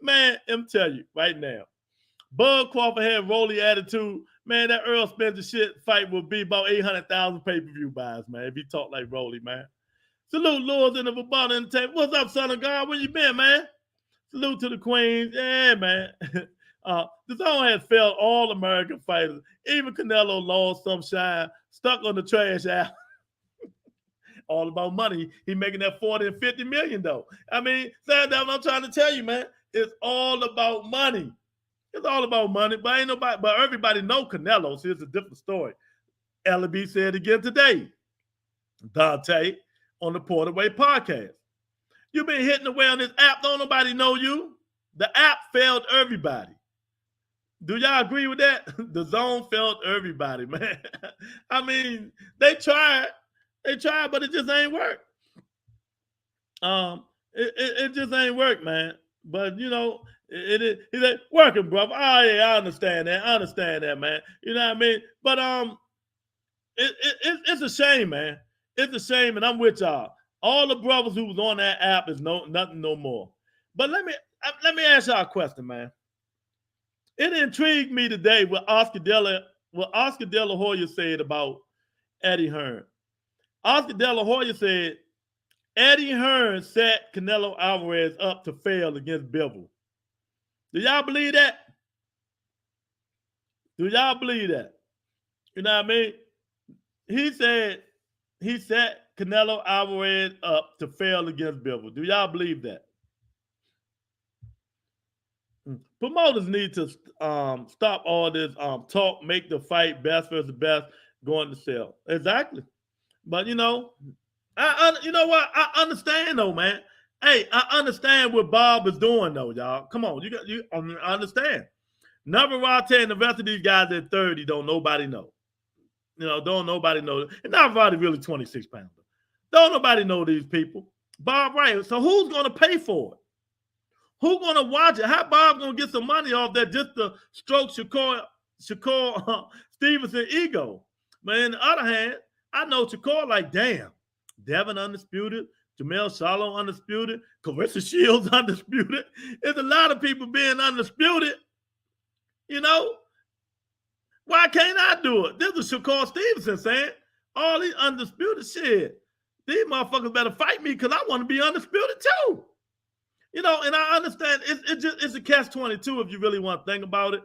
S2: Man, I'm telling you right now, Bud Crawford had Rolly attitude. Man, that Earl Spencer shit fight will be about 800,000 pay-per-view buys, man, if he talk like Rolly, man. Salute Lords in the Verbal Entertainment. What's up, son of God? Where you been, man? Salute to the Queens. Yeah, man. The zone has failed all American fighters. Even Canelo lost some shine, stuck on the trash out. All about money. He making that 40 and 50 million, though. I mean, that's what I'm trying to tell you, man. It's all about money. It's all about money. But ain't nobody, but everybody know Canelo. So it's a different story. LB said again today. Dante on the Porterway podcast. You've been hitting away on this app. Don't nobody know you. The app failed everybody. Do y'all agree with that? The zone failed everybody, man. I mean, they tried, but it just ain't work. It just ain't work, man. But you know, it ain't working, brother. Oh yeah, I understand that, man. You know what I mean? But it's a shame, man. It's a shame, and I'm with y'all. All the brothers who was on that app is nothing no more. But let me ask y'all a question, man. It intrigued me today what Oscar De La Hoya said about Eddie Hearn. Oscar De La Hoya said Eddie Hearn set Canelo Alvarez up to fail against Bivol. Do y'all believe that? Do y'all believe that? You know what I mean? He said he set Canelo Alvarez up to fail against Bivol. Do y'all believe that? Promoters need to stop all this talk, make the fight best versus best, going to sell. Exactly. But you know, you know what? I understand though, man. Hey, I understand what Bob is doing though, y'all. Come on, I understand. Navarrete and the rest of these guys at 30 don't nobody know. You know, don't nobody know. And Navarrete really 26 pounds. Don't nobody know these people. Bob right. So who's going to pay for it? Who's going to watch it? How Bob going to get some money off that just to stroke Shakur Stevenson ego? But on the other hand, I know Shakur like, damn, Devin undisputed, Jamel Shalom undisputed, Clarissa Shields undisputed. There's a lot of people being undisputed. You know? Why can't I do it? This is Shakur Stevenson saying, all these undisputed shit. These motherfuckers better fight me because I want to be undisputed too. You know, and I understand it's a catch-22 if you really want to think about it.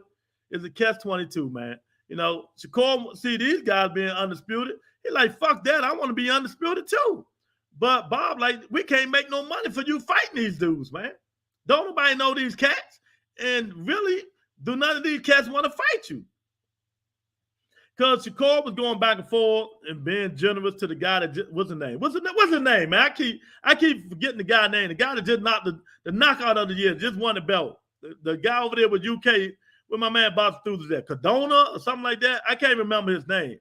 S2: It's a catch-22, man. You know, Shakur see these guys being undisputed. He's like, fuck that. I want to be undisputed too. But Bob, like, we can't make no money for you fighting these dudes, man. Don't nobody know these cats. And really, do none of these cats want to fight you? Because Shakur was going back and forth and being generous to the guy that what's his name? What's his name, man? I keep forgetting the guy's name. The guy that just knocked the knockout of the year, just won the belt. The guy over there with UK, where my man Bob Stoops is at, Cardona or something like that. I can't remember his name.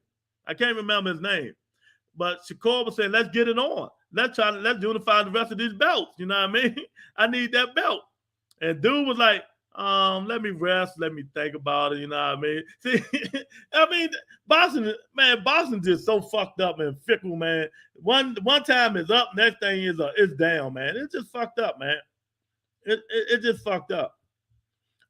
S2: But Shakur was saying, let's get it on. Let's unify the rest of these belts. You know what I mean? I need that belt. And dude was like, let me rest. Let me think about it. You know what I mean? See, I mean, Boston just so fucked up and fickle, man. One time is up, next thing is down, man. It's just fucked up, man. It just fucked up.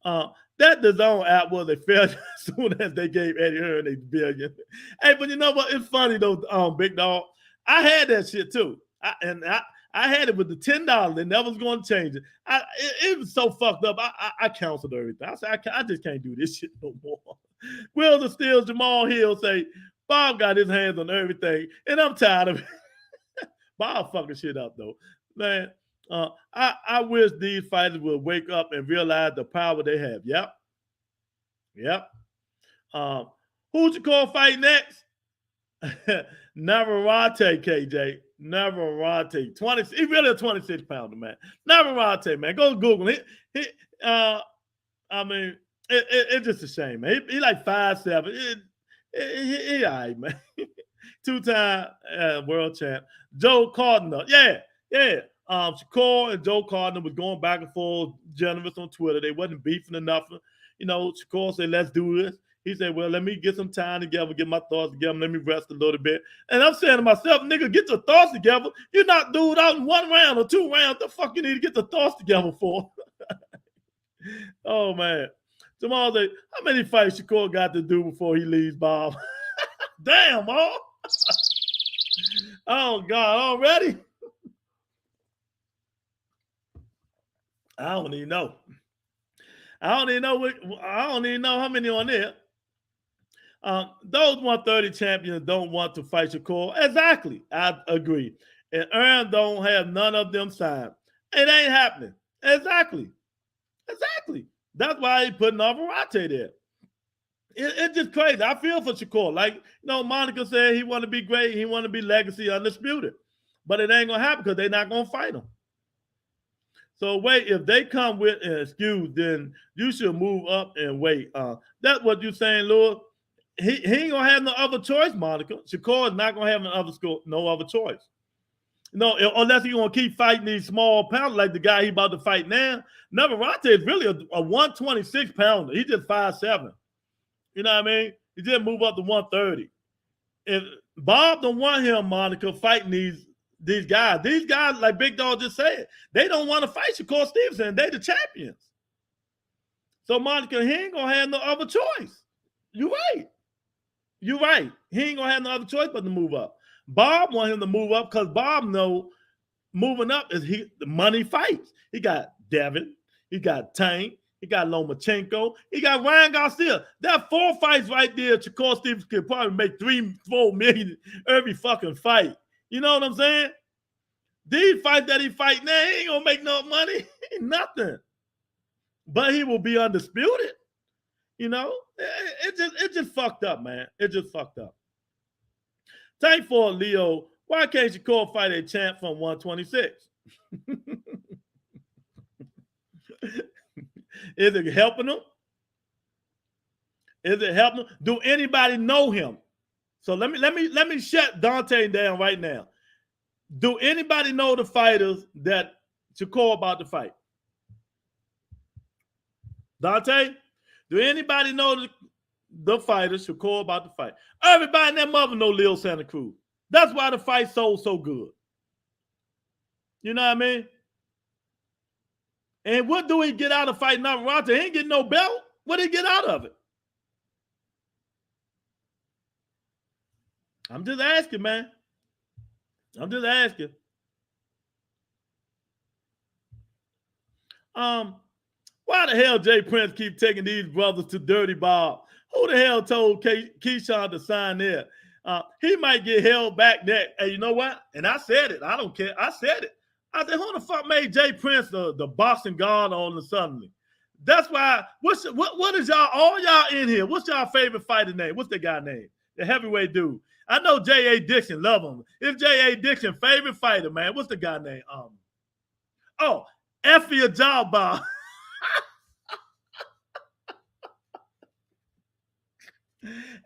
S2: That DAZN app was a failure as soon as they gave Eddie Hearn $1 billion. Hey, but you know what? It's funny though, Big Dog. I had that shit too. I had it with the $10. They never was going to change it. It was so fucked up. I canceled everything. I said, I just can't do this shit no more. Wills and Steels, Jamal Hill say, Bob got his hands on everything, and I'm tired of it. Bob fucking shit up, though. Man, I wish these fighters would wake up and realize the power they have. Yep. Who's you call fight next? Navarrete, KJ. Navarrete. 20. He's really a 26-pounder, man. Navarrete, man. Go Google it. I mean, it's just a shame, man. He like 5'7". He all right, man. 2-time world champ. Joe Cardinal. Yeah. Shakur and Joe Cardinal was going back and forth, generous on Twitter. They wasn't beefing or nothing. You know, Shakur said, let's do this. He said, well, let me get some time together, get my thoughts together, let me rest a little bit. And I'm saying to myself, nigga, get your thoughts together. You knock dude out in 1 round or 2 rounds. The fuck you need to get the thoughts together for? Oh, man. Jamal said, how many fights Shakur got to do before he leaves, Bob? Damn, oh. Oh, God, already? I don't even know. I don't even know how many on there. Those 130 champions don't want to fight Shakur. Exactly. I agree. And Aaron don't have none of them signed. It ain't happening. Exactly. That's why he put Navarrete there. It's just crazy. I feel for Shakur. Like, Monica said he want to be great. He want to be legacy undisputed. But it ain't going to happen because they're not going to fight him. So wait, if they come with an excuse, then you should move up and wait. That's what you're saying, Lord. He ain't gonna have no other choice, Monica. Shakur is not gonna have no other choice. No, unless he's gonna keep fighting these small pounders like the guy he about to fight now. Navarrete is really a 126 pounder. He just 5'7". You know what I mean? He just move up to 130. If Bob don't want him, Monica, fighting these guys. These guys, like Big Dog just said, they don't want to fight Shakur Stevenson. They the champions. So Monica, he ain't gonna have no other choice. You're right. He ain't gonna have no other choice but to move up. Bob want him to move up because Bob know moving up is the money fights. He got Devin, he got Tank, he got Lomachenko, he got Ryan Garcia. That 4 fights right there, Shakur Stevenson could probably make 3-4 million every fucking fight. You know what I'm saying? These fights that he fight now, he ain't gonna make no money, nothing. But he will be undisputed. It just fucked up, man. It just fucked up. Tank for Leo. Why can't Shakur fight a champ from 126? Is it helping him? Do anybody know him? So let me shut Dante down right now. Do anybody know the fighters that Shakur about to fight? Dante? Do anybody know the fighters Shakur about to fight? Everybody in their mother know Leo Santa Cruz. That's why the fight sold so good. You know what I mean? And what do he get out of fighting Navarrete? He ain't getting no belt. What did he get out of it? I'm just asking, man. I'm just asking. Why the hell Jay Prince keep taking these brothers to Dirty Bob? Who the hell told Keyshawn to sign there? He might get held back there. And you know what? And I said it. I don't care. I said it. I said, who the fuck made Jay Prince the boxing god on the suddenly? That's why. What is y'all? All y'all in here? What's y'all favorite fighter name? What's the guy name? The heavyweight dude. I know J.A. Dixon. Love him. It's J.A. Dixon favorite fighter, man. What's the guy name? Effie Ajaba.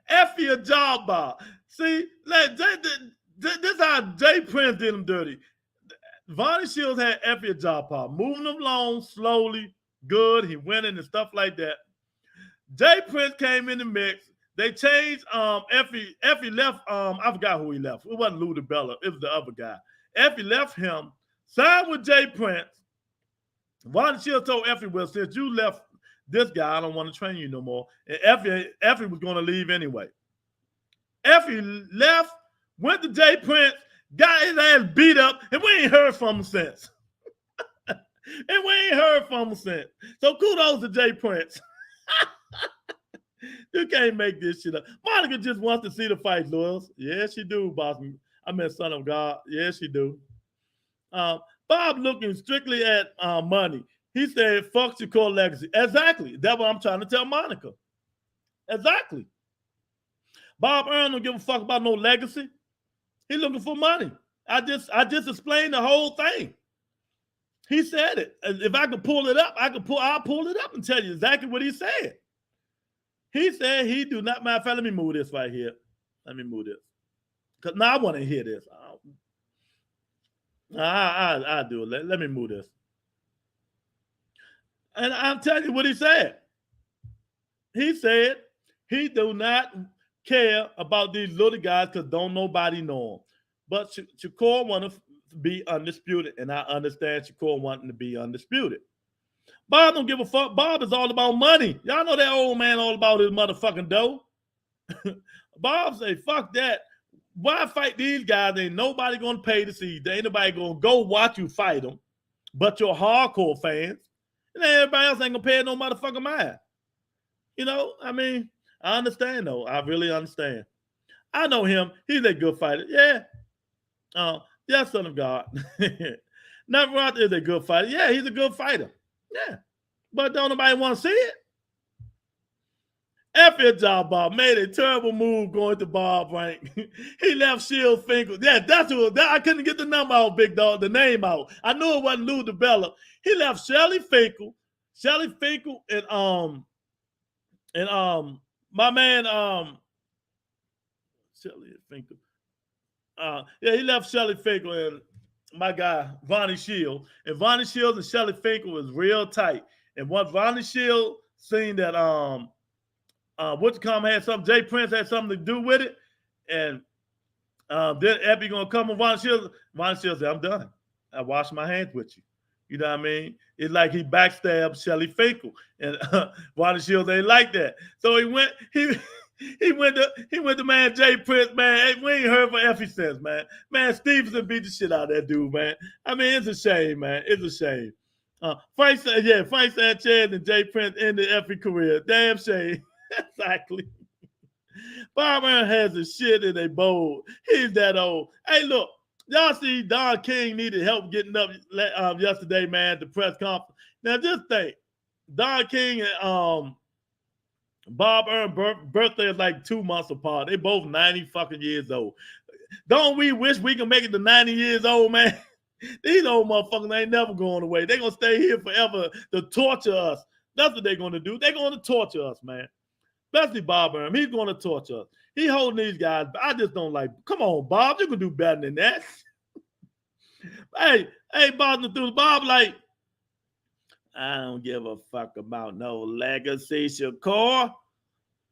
S2: Effie Ajaba. See, this is how Jay Prince did him dirty. Vonnie Shields had Effie Ajaba, moving him along slowly, good. He winning and stuff like that. Jay Prince came in the mix. They changed Effie. Effie left. I forgot who he left. It wasn't Lou DiBella. It was the other guy. Effie left him, signed with Jay Prince. Vonnie Shields told Effie, well, since you left this guy, I don't want to train you no more. And Effie was going to leave anyway. Effie left, went to Jay Prince, got his ass beat up, and we ain't heard from him since. So kudos to Jay Prince. You can't make this shit up. Monica just wants to see the fight, Lewis. Yeah, she do, boss. I mean, son of God. Yeah, she do. Bob looking strictly at money. He said, fuck your core legacy. Exactly. That's what I'm trying to tell Monica. Exactly. Bob Earl don't give a fuck about no legacy. He looking for money. I just explained the whole thing. He said it. If I could pull it up, I'll pull it up and tell you exactly what he said. He said he do not, matter of fact, let me move this right here. Let me move this. Because now I want to hear this. I do it. Let me move this. And I'm telling you what he said. He said he do not care about these little guys because don't nobody know them. But Shakur want to be undisputed, and I understand Shakur wanting to be undisputed. Bob don't give a fuck. Bob is all about money. Y'all know that old man all about his motherfucking dough. Bob say, fuck that. Why fight these guys? Ain't nobody going to pay to see. There ain't nobody going to go watch you fight them, but your hardcore fans. And everybody else ain't going to pay no motherfucking mind. You know, I mean, I understand, though. I really understand. I know him. He's a good fighter. Yeah. Yeah, son of God. Navarrete is a good fighter. Yeah, he's a good fighter. Yeah. But don't nobody want to see it. F your job, Bob. Made a terrible move going to Bob Rank. He left Shield Finkel. Yeah, that's who. I couldn't get the number out, big dog, the name out. I knew it wasn't Lou DeBella. He left Shelly Finkel, and my man, Shelly Finkel. Yeah, he left Shelly Finkel and my guy, Vonnie Shield. And Vonnie Shields and Shelly Finkel was real tight. And once Vonnie Shield seen that had something, Jay Prince had something to do with it, and then Epi gonna come with Vonnie Shields. Vonnie Shields said, I'm done. I wash my hands with you. You know what I mean? It's like he backstabbed Shelly Finkel. And Vonnie Shields ain't like that. So he went to man Jay Prince, man. We ain't heard from Effie since, man. Man, Stevenson beat the shit out of that dude, man. I mean, it's a shame, man. It's a shame. Frank Sanchez and Jay Prince ended Effie career. Damn shame. Exactly. Bob Earl has a shit in a bowl. He's that old. Hey, look, y'all see Don King needed help getting up yesterday, man, at the press conference. Now, just think, Don King and Bob Earl birthday is like 2 months apart. They both 90 fucking years old. Don't we wish we can make it to 90 years old, man? These old motherfuckers ain't never going away. They're going to stay here forever to torture us. That's what they're going to do. They're going to torture us, man. Especially Bob Earl. He's going to torture us. He holding these guys. I just don't like. Come on, Bob. You can do better than that. hey, Bob, like, I don't give a fuck about no legacy, Shakur.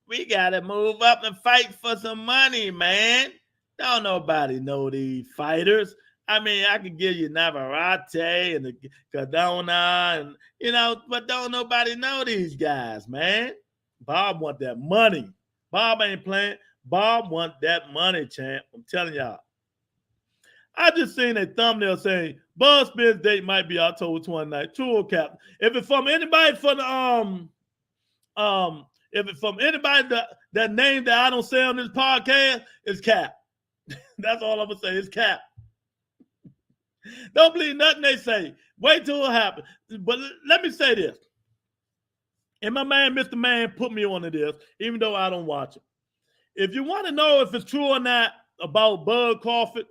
S2: We got to move up and fight for some money, man. Don't nobody know these fighters. I mean, I could give you Navarrete and the Cardona, and but don't nobody know these guys, man. Bob want that money. Bob ain't playing. Bob want that money, champ. I'm telling y'all. I just seen a thumbnail saying Buzz Spence date might be October 29th. True or cap? If it's from anybody if it's from anybody that name that I don't say on this podcast, it's cap. That's all I'm gonna say. It's cap. Don't believe nothing they say. Wait till it happens. But let me say this. And my man, Mr. Man, put me onto this, even though I don't watch it. If you want to know if it's true or not about Bud Crawford,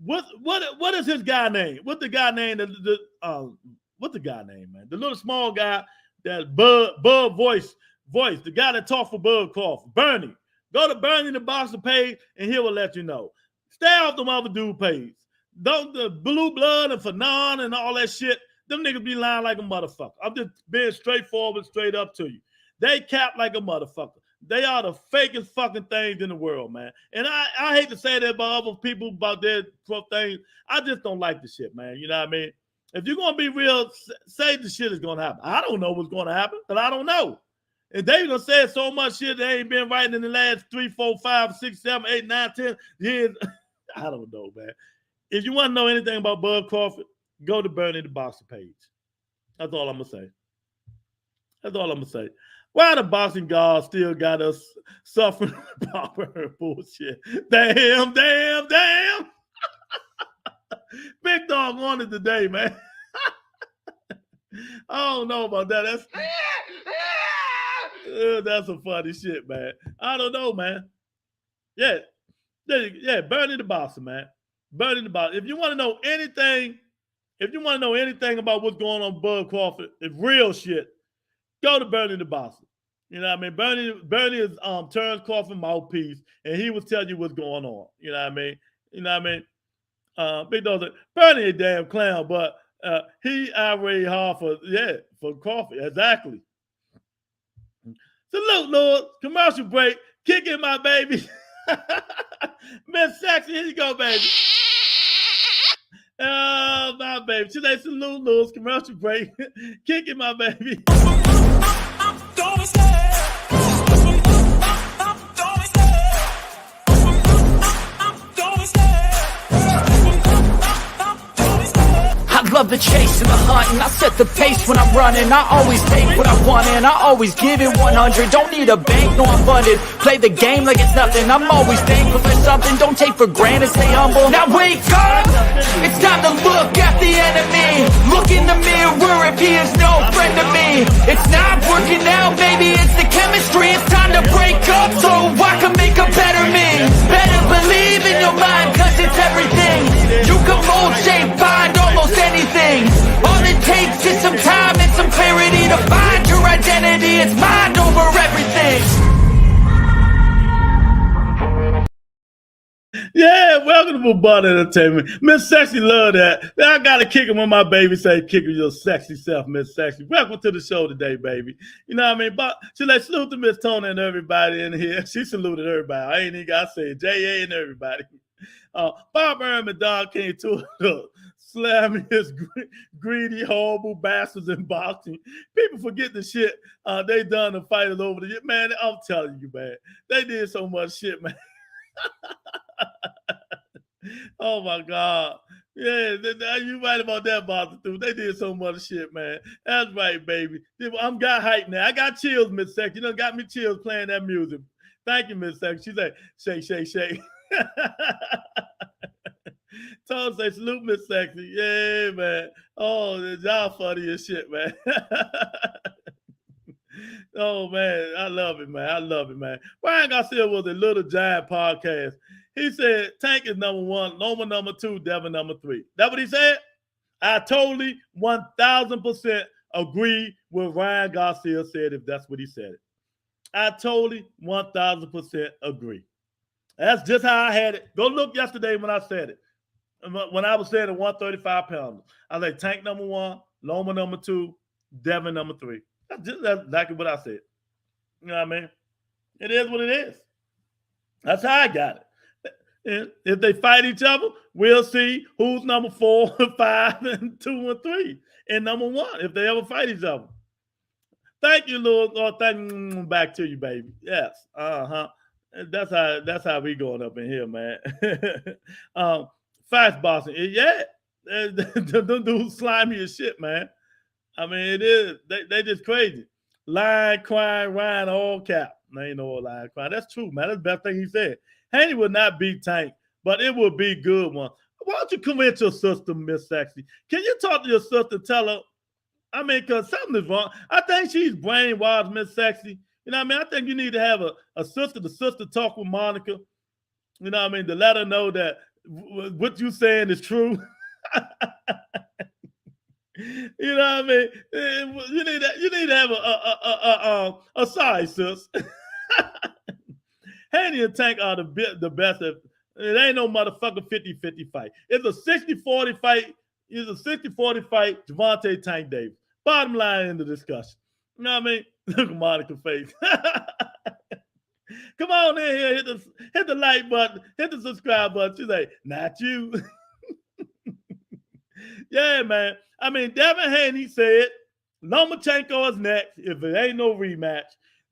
S2: what is his guy name? What's the guy name? What's the guy name, man? The little small guy that Bud voice, the guy that talked for Bud Crawford, Bernie. Go to Bernie the Boxer page, and he will let you know. Stay off them other dude page. Don't the Blue Blood and Fanon and all that shit. Them niggas be lying like a motherfucker. I'm just being straightforward, straight up to you. They cap like a motherfucker. They are the fakest fucking things in the world, man. And I hate to say that about other people about their things. I just don't like the shit, man. You know what I mean? If you're going to be real, say the shit is going to happen. I don't know what's going to happen, but I don't know. And they going to say so much shit they ain't been writing in the last 3, 4, 5, 6, 7, 8, 9, 10 years. I don't know, man. If you want to know anything about Bud Crawford, go to Bernie the Boxer page. That's all I'm going to say. That's all I'm going to say. Why the boxing gods still got us suffering bullshit? Damn. Big Dog won it today, man. I don't know about that. That's some funny shit, man. I don't know, man. Yeah, Bernie the Boxer, man. Bernie the Boxer. If you want to know anything about what's going on with Bud Crawford, it's real shit, go to Bernie the Boxer. You know what I mean? Bernie is Terrence Crawford mouthpiece, and he will tell you what's going on. You know what I mean? You know what I mean? Big Dog said, Bernie a damn clown, but he irate hard for Crawford. Exactly. Salute, Lord. Commercial break. Kick in my baby. Miss Sexy, here you go, baby. Oh, my baby. Today, salute, Lord. Commercial break. Kick in my baby.
S1: I love the chase and the hunt, and I set the pace when I'm running. I always take what I want and I always give it 100. Don't need a bank, no I'm funded. Play the game like it's nothing. I'm always thankful for something. Don't take for granted, stay humble. Now wake up, it's time to look at the enemy. Look in the mirror if he is no friend to me. It's not working out, maybe it's the chemistry. It's time to break up so I can make a better me. Better believe in your mind, cause it's everything. You can mold, shape, find almost anything. All it takes is some time and some clarity to find your identity. It's mind over everything.
S2: Yeah, welcome to Bud Entertainment. Miss Sexy love that. Now I gotta kick him when my baby say, kick your sexy self, Miss Sexy. Welcome to the show today, baby. You know what I mean? But she like salute to Miss Tony and everybody in here. She saluted everybody. I ain't even gotta say it. J.A. and everybody. Bob Ehrman and Don King too. Slamming his greedy, horrible bastards in boxing. People forget the shit they done to fight it over the year. Man, I'm telling you, man. They did so much shit, man. Oh my God. Yeah, you right about that, boxer too. They did so much shit, man. That's right, baby. I'm got hyped now. I got chills, Miss Sexy. You know, got me chills playing that music. Thank you, Miss Sexy. She's like, shake, shake, shake. Tom say, salute, Miss Sexy. Yeah, man. Oh, y'all funny as shit, man. Oh, man. I love it, man. I love it, man. Ryan Garcia was a Little Giant podcast. He said, Tank is number 1, Loma number 2, Devin number 3. That what he said? I totally 1,000% agree with Ryan Garcia said if that's what he said. I totally 1,000% agree. That's just how I had it. Go look yesterday when I said it. When I was saying a 135 pounder, I was like Tank number 1, Loma number 2, Devin number 3. That's exactly what I said. You know what I mean? It is what it is. That's how I got it. And if they fight each other, we'll see who's number 4, 5, and 2, and 3, and number 1 if they ever fight each other. Thank you, Lord. Oh, thank you. Back to you, baby. Yes. That's how we going up in here, man. Fast boxing. Yeah. Them dudes slimy as shit, man. I mean, it is. They just crazy. Lying, crying, Ryan, all cap. There ain't no lying, crying. That's true, man. That's the best thing he said. Haney would not beat Tank, but it would be a good one. Why don't you convince your sister, Miss Sexy? Can you talk to your sister, tell her? I mean, because something is wrong. I think she's brainwashed, Miss Sexy. You know what I mean? I think you need to have a sister talk with Monica. You know what I mean? To let her know that what you saying is true. You know what I mean? You need to have a side, sis. Haney and Tank are the best. It ain't no motherfucking 50-50 fight. It's a 60-40 fight. It's a 60-40 fight. Javante Tank Davis. Bottom line in the discussion. You know what I mean? Look at Monica's face. Come on in here. Hit the like button. Hit the subscribe button. She's like, not you. Yeah, man. I mean, Devin Haney said Lomachenko is next if it ain't no rematch.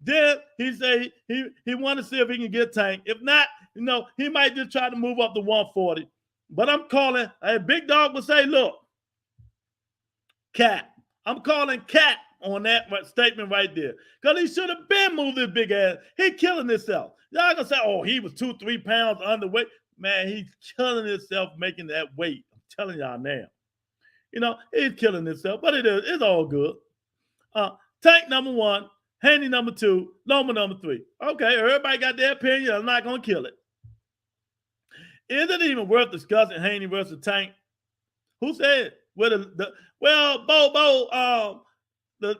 S2: Then he say he want to see if he can get Tank. If not, you know, he might just try to move up to 140. But I'm calling, Big Dog would say, look, Cat. I'm calling Cat on that statement right there. Because he should have been moved his big ass. He killing himself. Y'all gonna say, oh, he was 2-3 pounds underweight. Man, he's killing himself making that weight. I'm telling y'all now. You know, he's killing himself, but it's all good. Tank number 1, Haney number 2, Loma number 3. Okay, everybody got their opinion. I'm not gonna kill it. Is it even worth discussing Haney versus Tank? Who said? The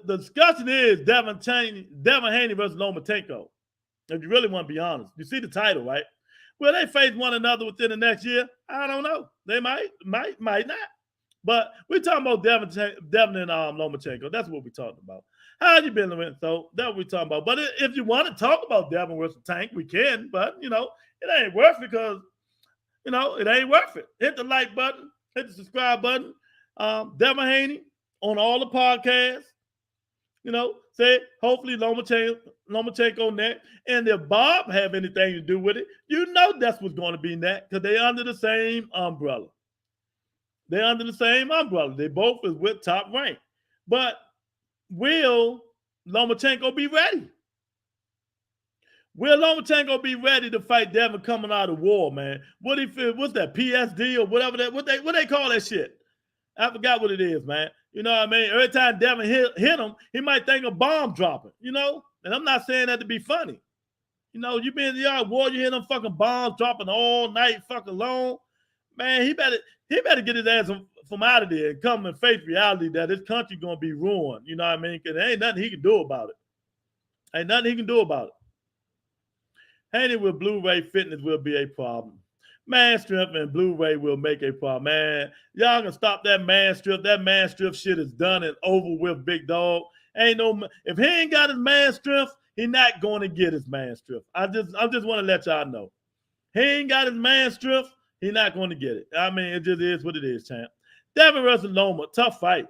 S2: discussion is Devin Haney versus Lomachenko. If you really want to be honest, you see the title, right? Will they face one another within the next year? I don't know. They might not. But we're talking about Devin and Lomachenko. That's what we're talking about. How you been, Lewin? So that's what we're talking about. But if you want to talk about Devin versus Tank, we can. But, you know, it ain't worth it because, you know, it ain't worth it. Hit the like button. Hit the subscribe button. Devin Haney on all the podcasts. You know, say hopefully Lomachenko next. And if Bob have anything to do with it, you know that's what's going to be next because they're under the same umbrella. They're under the same umbrella. They both is with Top Rank. But will Lomachenko be ready? Will Lomachenko be ready to fight Devin coming out of war, man? What he feel? What's that, PSD or whatever that? What they call that shit? I forgot what it is, man. You know what I mean? Every time Devin hit him, he might think a bomb dropping, you know? And I'm not saying that to be funny. You know, you been in the yard war, you hear them fucking bombs dropping all night fucking long. Man, he better get his ass from out of there and come and face reality that this country gonna be ruined. You know what I mean? Because there ain't nothing he can do about it. Ain't nothing he can do about it. Haney with Blu-ray fitness will be a problem. Man strength and Blu-ray will make a problem. Man, y'all can stop that man strength. That man strength shit is done and over with, big dog. Ain't no, if he ain't got his man strength, he not going to get his man strength. I just want to let y'all know. He ain't got his man strength, he not going to get it. I mean, it just is what it is, champ. Devin versus Loma, tough fight.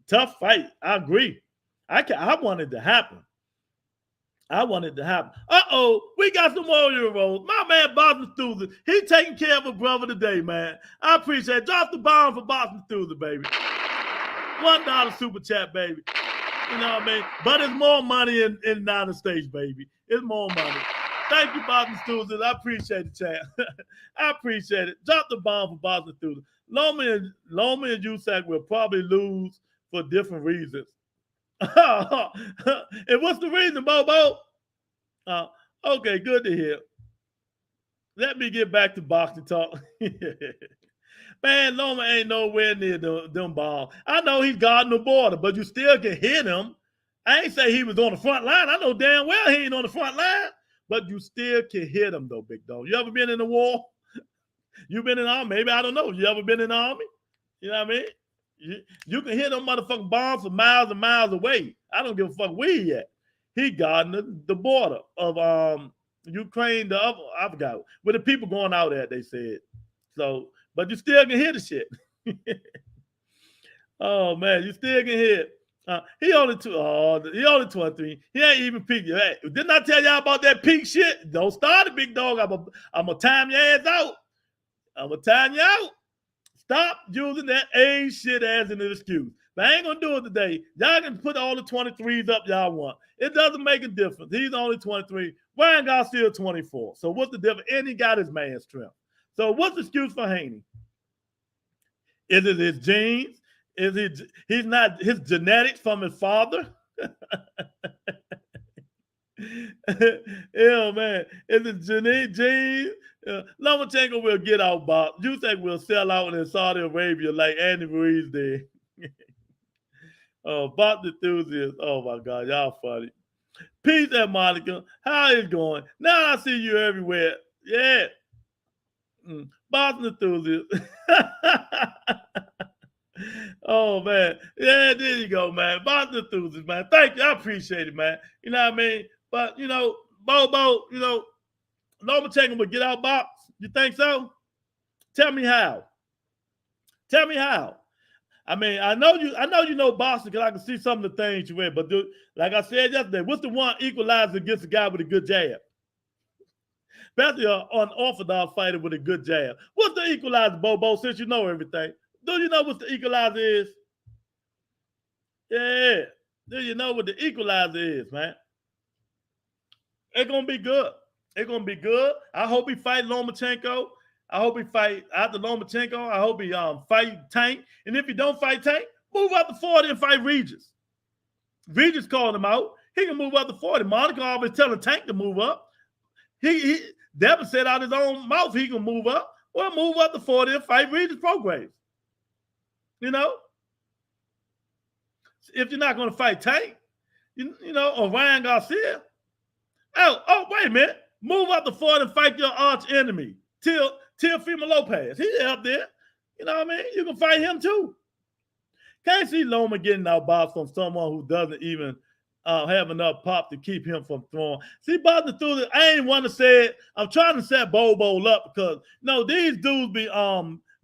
S2: Tough fight. I agree. I want it to happen. I want it to happen. We got some Oreo rolls. My man Boston Thursday, he taking care of a brother today, man. I appreciate it. Drop the bomb for Boston Thursday, baby. $1 super chat, baby. You know what I mean? But it's more money in the United States, baby. It's more money. Thank you, Boston Thursday. I appreciate it, champ. I appreciate it. Drop the bomb for Boston Thursday. Loma and USAC will probably lose for different reasons. And what's the reason, Bobo? Okay, good to hear. Let me get back to boxing talk. Man, Loma ain't nowhere near them balls. I know he's guarding the border, but you still can hit him. I ain't say he was on the front line. I know damn well he ain't on the front line, but you still can hit him, though, big dog. You ever been in the war? You been in the army? Maybe, I don't know. You ever been in the army? You know what I mean? You can hit them motherfucking bombs from miles and miles away. I don't give a fuck where he at. He guarding the border of Ukraine, I forgot, where the people going out at, they said. So, but you still can hit the shit. Oh man, you still can hit. He only 23. He ain't even peaked. Hey, didn't I tell y'all about that peak shit? Don't start it, big dog. I'm gonna time your ass out. I'm gonna time you out. Stop using that age shit as an excuse. But I ain't gonna do it today. Y'all can put all the 23s up y'all want. It doesn't make a difference. He's only 23. Ryan Garcia 24. So what's the difference? And he got his man strength. So what's the excuse for Haney? Is it his genes? Is he's not his genetics from his father? Yeah, man. Is it genes? Lomachenko will get out, Bob. You think we'll sell out in Saudi Arabia like Andy Ruiz did? Oh, Bob the enthusiast. Oh my God, y'all funny. Peace and Monica. How is it going? Now I see you everywhere. Yeah. Boston enthusiast. Oh man. Yeah, there you go, man. Boston enthusiast, man. Thank you. I appreciate it, man. You know what I mean? But you know, Bobo, you know, Lomachenko will get out box. You think so? Tell me how. Tell me how. I mean, I know you know boxing because I can see some of the things you read, but like I said yesterday, what's the one equalizer against a guy with a good jab? Especially an unorthodox fighter with a good jab. What's the equalizer, Bobo, since you know everything? Do you know what the equalizer is? Yeah. Do you know what the equalizer is, man? It's going to be good. It's going to be good. I hope he fight Lomachenko. I hope he fight after Lomachenko. I hope he fight Tank. And if he don't fight Tank, move up to 40 and fight Regis. Regis called him out. He can move up to 40. Monica always telling Tank to move up. Devin said out his own mouth he can move up. Well, move up to 40 and fight Regis Prograis. You know? If you're not going to fight Tank, you know, or Ryan Garcia. Oh, wait a minute. Move up to 40 and fight your arch enemy, Teofimo Lopez. He's up there. You know what I mean? You can fight him too. Can't see Loma getting outboxed from someone who doesn't even have enough pop to keep him from throwing. See, Boston through this, I ain't want to say it. I'm trying to set Bobo up because these dudes be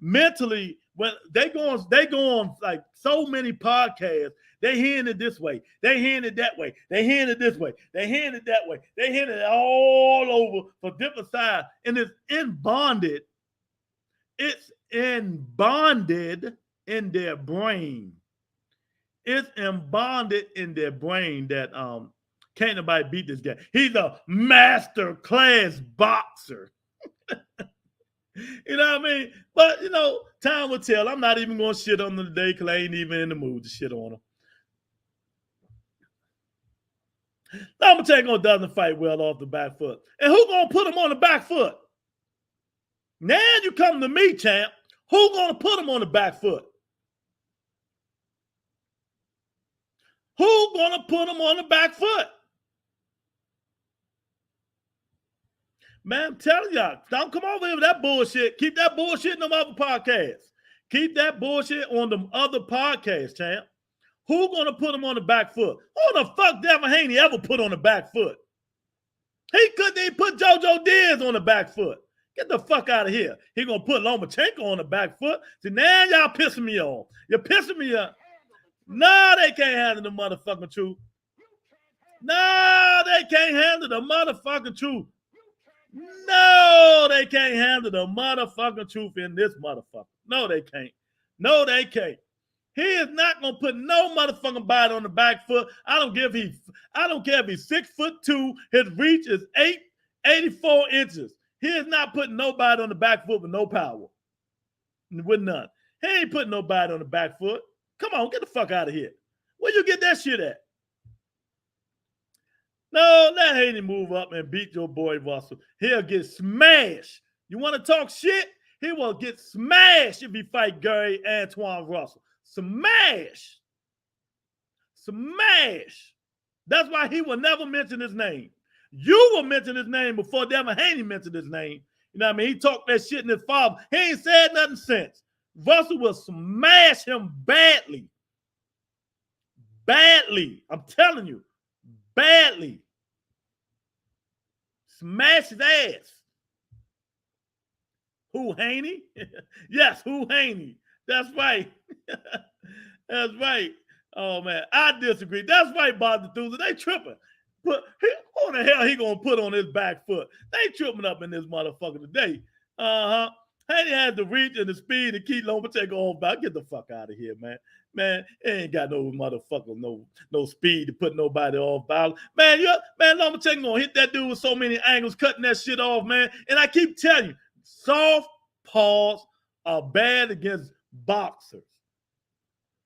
S2: mentally when they go on like so many podcasts. They hearing it this way. They hearing it that way. They hearing it this way. They hearing it that way. They hearing it all over for different sides. And it's bonded. It's bonded in their brain. It's bonded in their brain that can't nobody beat this guy. He's a master class boxer. You know what I mean? But, time will tell. I'm not even going to shit on him today because I ain't even in the mood to shit on him. Lomachenko doesn't fight well off the back foot. And who going to put him on the back foot? Now you come to me, champ. Who going to put him on the back foot? Who going to put him on the back foot? Man, I'm telling y'all, don't come over here with that bullshit. Keep that bullshit in them other podcasts. Keep that bullshit on them other podcasts, champ. Who gonna put him on the back foot? Who the fuck Devin Haney ever put on the back foot? He couldn't even put JoJo Diaz on the back foot. Get the fuck out of here. He gonna put Lomachenko on the back foot. See, now y'all pissing me off. You're pissing me off. No, they can't handle the motherfucking truth. No, they can't handle the motherfucking truth. No, they can't handle the motherfucking truth in this motherfucker. No, they can't. No, they can't. He is not gonna put no motherfucking body on the back foot. I don't care if he's 6'2", his reach is 84 inches. He is not putting nobody on the back foot with no power. With none. He ain't putting nobody on the back foot. Come on, get the fuck out of here. Where you get that shit at? No, let Haney move up and beat your boy Russell. He'll get smashed. You want to talk shit? He will get smashed if he fight Gary Antoine Russell. Smash. Smash. That's why he will never mention his name. You will mention his name before Devin Haney mentioned his name. You know what I mean? He talked that shit in his father. He ain't said nothing since. Russell will smash him badly. Badly. I'm telling you. Badly. Smash his ass. Who, Haney? Yes, who, Haney? That's right. That's right. Oh, man. I disagree. That's right, Bob the Thuzer. They tripping. But who the hell he going to put on his back foot? They tripping up in this motherfucker today. Haney has the reach and the speed to keep Lomachenko off back. Get the fuck out of here, man. Man, he ain't got no motherfucker, no speed to put nobody off balance. Man, Lomachenko gonna hit that dude with so many angles, cutting that shit off, man. And I keep telling you, soft paws are bad against boxers.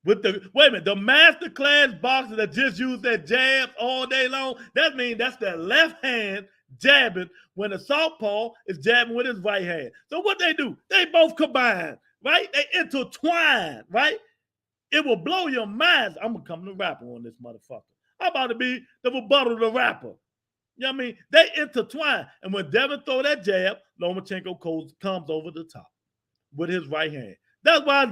S2: Wait a minute, the master class boxers that just use their jabs all day long, that means that's their left hand jabbing when the southpaw is jabbing with his right hand. So what they do? They both combine, right? They intertwine, right? It will blow your minds. I'm going to come to rapper on this motherfucker. I'm about to be the rebuttal of the rapper. You know what I mean? They intertwine. And when Devin throw that jab, Lomachenko comes over the top with his right hand. That's why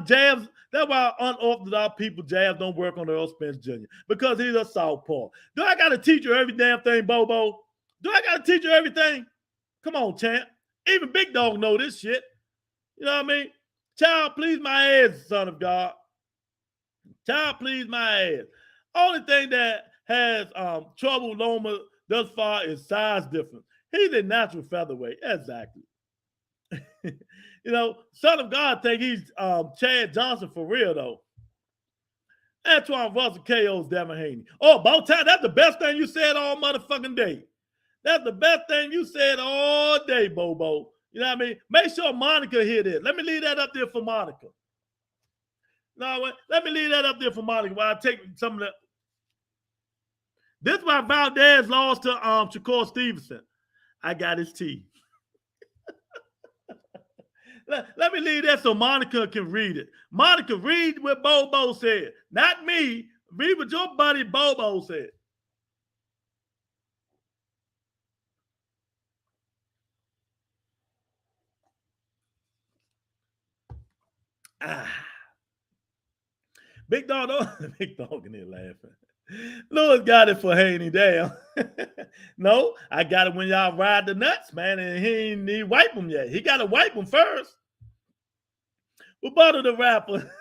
S2: unorthodox people jabs don't work on Earl Spence Jr. Because he's a southpaw. Do I got to teach you every damn thing, Bobo? Do I got to teach you everything? Come on, champ. Even Big Dog know this shit. You know what I mean? Child, please my ass, son of God. Child, please my ass. Only thing that has trouble Loma thus far is size difference. He's a natural featherweight. Exactly. Son of God think he's Chad Johnson for real, though. Antoine Russell KO's Devin Haney. Oh, about time. That's the best thing you said all motherfucking day. That's the best thing you said all day, Bobo. You know what I mean? Make sure Monica hear this. Let me leave that up there for Monica. No, let me leave that up there for Monica while I take some of the. This is why Valdez lost to Shakur Stevenson. I got his tea. Let me leave that so Monica can read it. Monica, read what Bobo said. Not me. Read what your buddy Bobo said. Big dog, big dog in there laughing. Lewis got it for Haney. Damn. No, I got it when y'all ride the nuts, man, and he ain't wipe them yet. He got to wipe them first. Butter the rapper.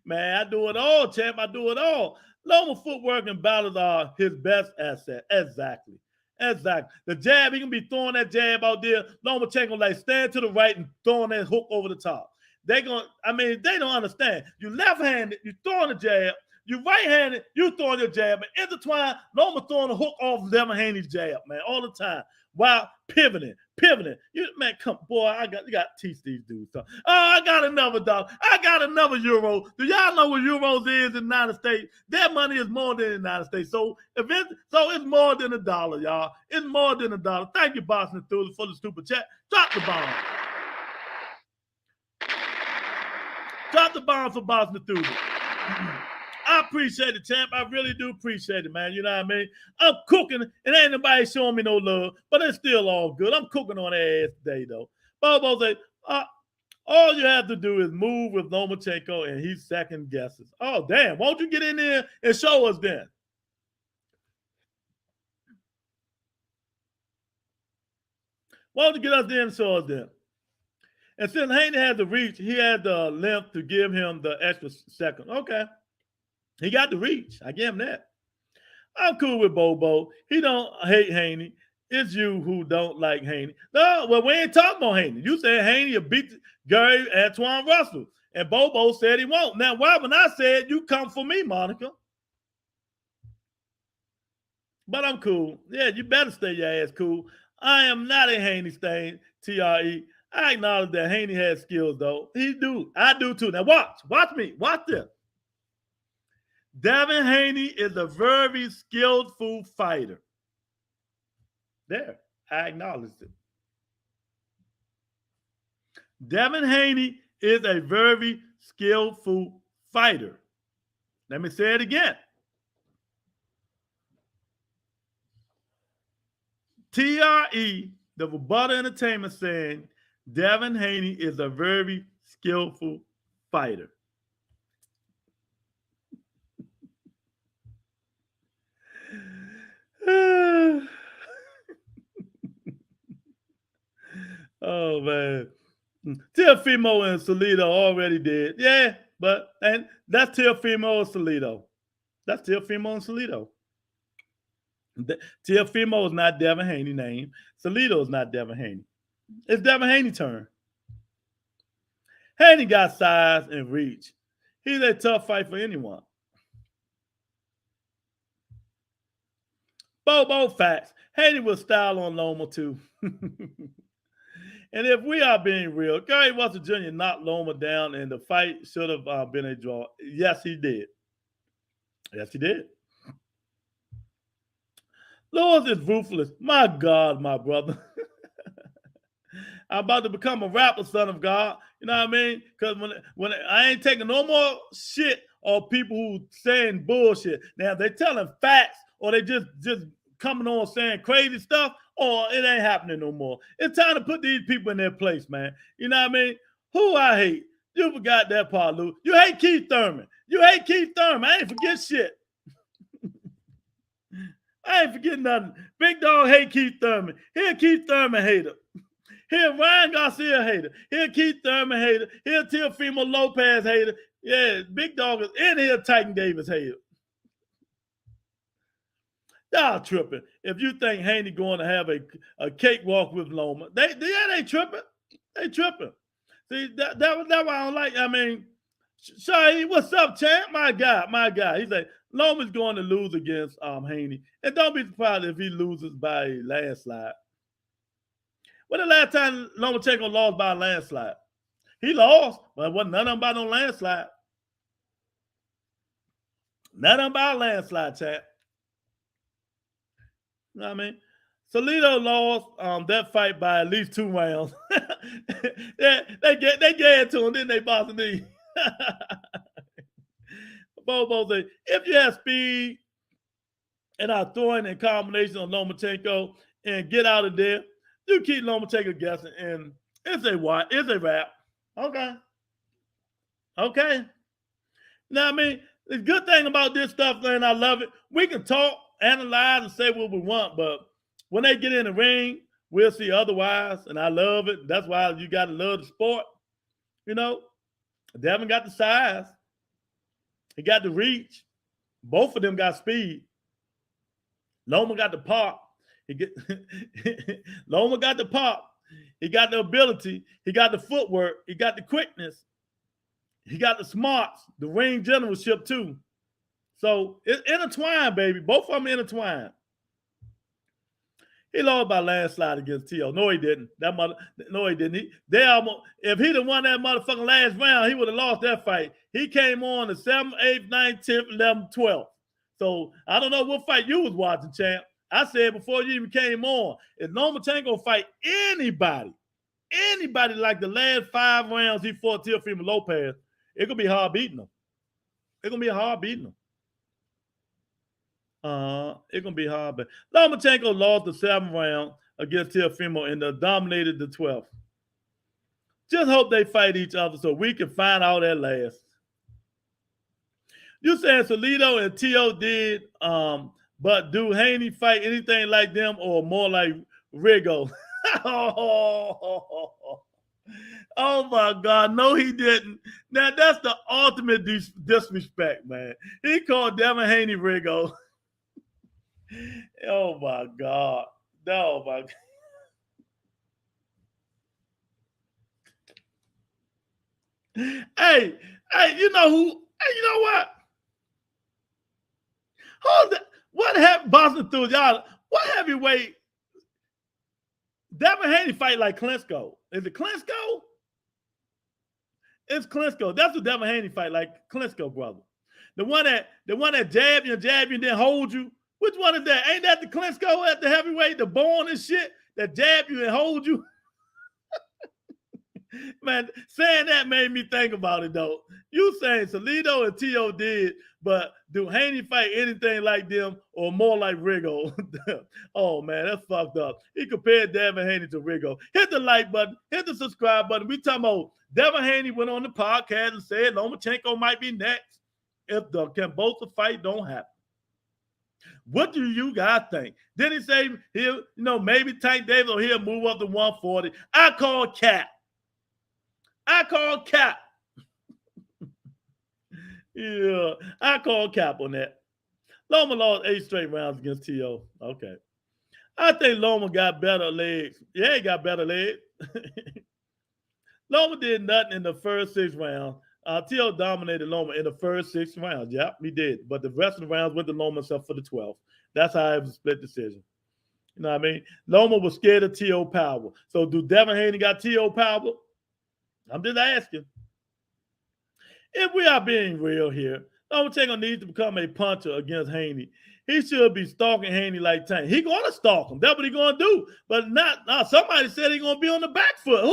S2: Man, I do it all, champ. I do it all. Loma footwork and battles are his best asset. Exactly. The jab, he can be throwing that jab out there. Lomachenko like stand to the right and throwing that hook over the top. They don't understand. You left-handed, you throwing the jab. You right-handed, you throwing your jab. And intertwine, Loma throwing the hook off of Devin Haney's jab, man, all the time. While pivoting. You come, boy, you got to teach these dudes something. Oh, I got another dollar. I got another euro. Do y'all know what euros is in the United States? That money is more than the United States. So it's more than $1, y'all. It's more than $1. Thank you, Boston Thule, for the stupid chat. Drop the bomb. Drop the bomb for Boston Thule. I appreciate it, champ. I really do appreciate it, man. You know what I mean? I'm cooking, and ain't nobody showing me no love, but it's still all good. I'm cooking on their ass today, though. Bobo say, all you have to do is move with Lomachenko, and he second guesses. Oh, damn. Won't you get in there and show us then? Why don't you get us there and show us then? And since Haney had the reach, he had the length to give him the extra second. Okay. He got the reach. I give him that. I'm cool with Bobo. He don't hate Haney. It's you who don't like Haney. No, well, we ain't talking about Haney. You said Haney will beat Gary Antoine Russell. And Bobo said he won't. Now, why when I said you come for me, Monica? But I'm cool. Yeah, you better stay your ass cool. I am not a Haney stain, TRE. I acknowledge that Haney has skills, though. He do. I do, too. Now, watch me. Watch this. Devin Haney is a very skillful fighter. There, I acknowledged it. Devin Haney is a very skillful fighter. Let me say it again. TRE, the Rebuttal Entertainment, saying Devin Haney is a very skillful fighter. Oh, man. Teofimo and Salido already did. Yeah, and that's Teofimo and Salido. That's Teofimo and Salido. Teofimo is not Devin Haney's name. Salido is not Devin Haney. It's Devin Haney's turn. Haney got size and reach. He's a tough fight for anyone. Bobo facts. Haney will style on Loma too. And if we are being real, Gary Russell Jr. knocked Loma down and the fight should have been a draw. Yes, he did. Yes, he did. Lewis is ruthless. My God, my brother. I'm about to become a rapper, son of God. You know what I mean? Because when I ain't taking no more shit or people who saying bullshit. Now, if they telling facts or they just coming on saying crazy stuff, or it ain't happening no more. It's time to put these people in their place, man. You know what I mean? Who I hate? You forgot that part, Lou. You hate Keith Thurman. I ain't forget shit. I ain't forgetting nothing. Big dog hate Keith Thurman. Here Keith Thurman hater. Here Ryan Garcia hater. Here Keith Thurman hater. Here Teofimo Lopez hater. Yeah, Big dog is in here Titan Davis hater. Y'all tripping. If you think Haney going to have a cakewalk with Loma, they tripping. They tripping. See, that's why I don't like. I mean, Shahi, what's up, champ? My guy. He's like, Loma's going to lose against Haney. And don't be surprised if he loses by a landslide. When the last time Lomachenko lost by a landslide? He lost, but it wasn't none of them by no landslide. None of them by a landslide, chat. You know what I mean? Salido lost that fight by at least 2 rounds. they gave it to him, didn't they, Boston? Bobo said, if you have speed and are throwing in combination on Lomachenko and get out of there, you keep Lomachenko guessing, and it's a wrap. Okay. Now, I mean, the good thing about this stuff, and I love it, we can talk, analyze, and say what we want, but when they get in the ring, we'll see otherwise, and I love it. That's why you got to love the sport. You know, Devin got the size. He got the reach. Both of them got speed. Loma got the pop. Loma got the pop. He got the ability. He got the footwork. He got the quickness. He got the smarts, the ring generalship too. So it's intertwined, baby. Both of them intertwined. He lost by landslide against T.O. No, he didn't. No, he didn't. If he'd have won that motherfucking last round, he would have lost that fight. He came on the 7th, 8th, 9th, 10th, 11th, 12th. So I don't know what fight you was watching, champ. I said before you even came on, if Lomachenko fight anybody like the last 5 rounds he fought Teofimo Lopez, it's going to be hard beating him. It's going to be hard beating him. It's going to be hard. But Lomachenko lost the 7th round against Teofimo and dominated the 12th. Just hope they fight each other so we can find out at last. You saying Salido and T.O. did, but do Haney fight anything like them or more like Rigo? Oh my God, no, he didn't. Now that's the ultimate disrespect, man. He called Devin Haney Rigo. Oh my God. No, my God. Hey, you know who? Hey, you know what? Hold that. What happened, Boston through y'all? What heavyweight? Devin Haney fight like Klitschko. Is it Klitschko? It's Klitschko. That's what Devin Haney fight like, Klitschko, brother. The one that jab you and then hold you. Which one is that? Ain't that the Klitschko at the heavyweight, the bone and shit that jab you and hold you? Man, saying that made me think about it though. You saying Salido and T.O. did, but do Haney fight anything like them or more like Rigo? Oh man, that's fucked up. He compared Devin Haney to Rigo. Hit the like button, hit the subscribe button. We talking about Devin Haney went on the podcast and said Lomachenko might be next if the Kambosos fight don't happen. What do you guys think? Did he say he'll, maybe Tank Davis or he'll move up to 140? I call cap. Yeah, I call cap on that. Loma lost 8 straight rounds against T.O. Okay. I think Loma got better legs. Yeah, he got better legs. Loma did nothing in the first 6 rounds. T.O. dominated Loma in the first 6 rounds. Yep, he did. But the rest of the rounds went to Loma except for the 12th. That's how it was a split decision. You know what I mean? Loma was scared of T.O. power. So do Devin Haney got T.O. power? I'm just asking. If we are being real here, Lomachenko needs to become a puncher against Haney. He should be stalking Haney like Tank. He's going to stalk him. That's what he's going to do. But not somebody said he's going to be on the back foot. Who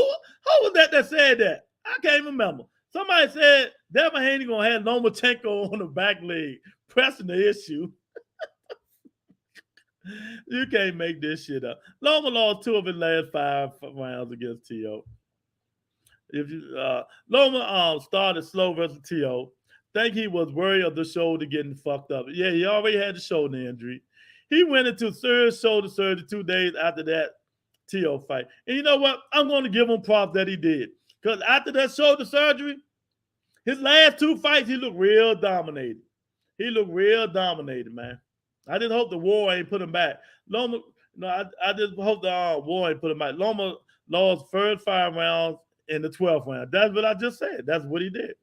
S2: was that said that? I can't remember. Somebody said Devin Haney going to have Lomachenko on the back leg, pressing the issue. You can't make this shit up. Loma lost 2 of his last 5 rounds against T.O. Loma started slow versus T.O. Think he was worried of the shoulder getting fucked up. Yeah, he already had the shoulder injury. He went into serious shoulder surgery 2 days after that T.O. fight. And you know what? I'm going to give him props that he did. Because after that shoulder surgery, his last 2 fights, he looked real dominated. Man. I just hope the war ain't put him back. Loma, I just hope the war ain't put him back. Loma lost first 5 rounds in the 12th round. That's what I just said. That's what he did.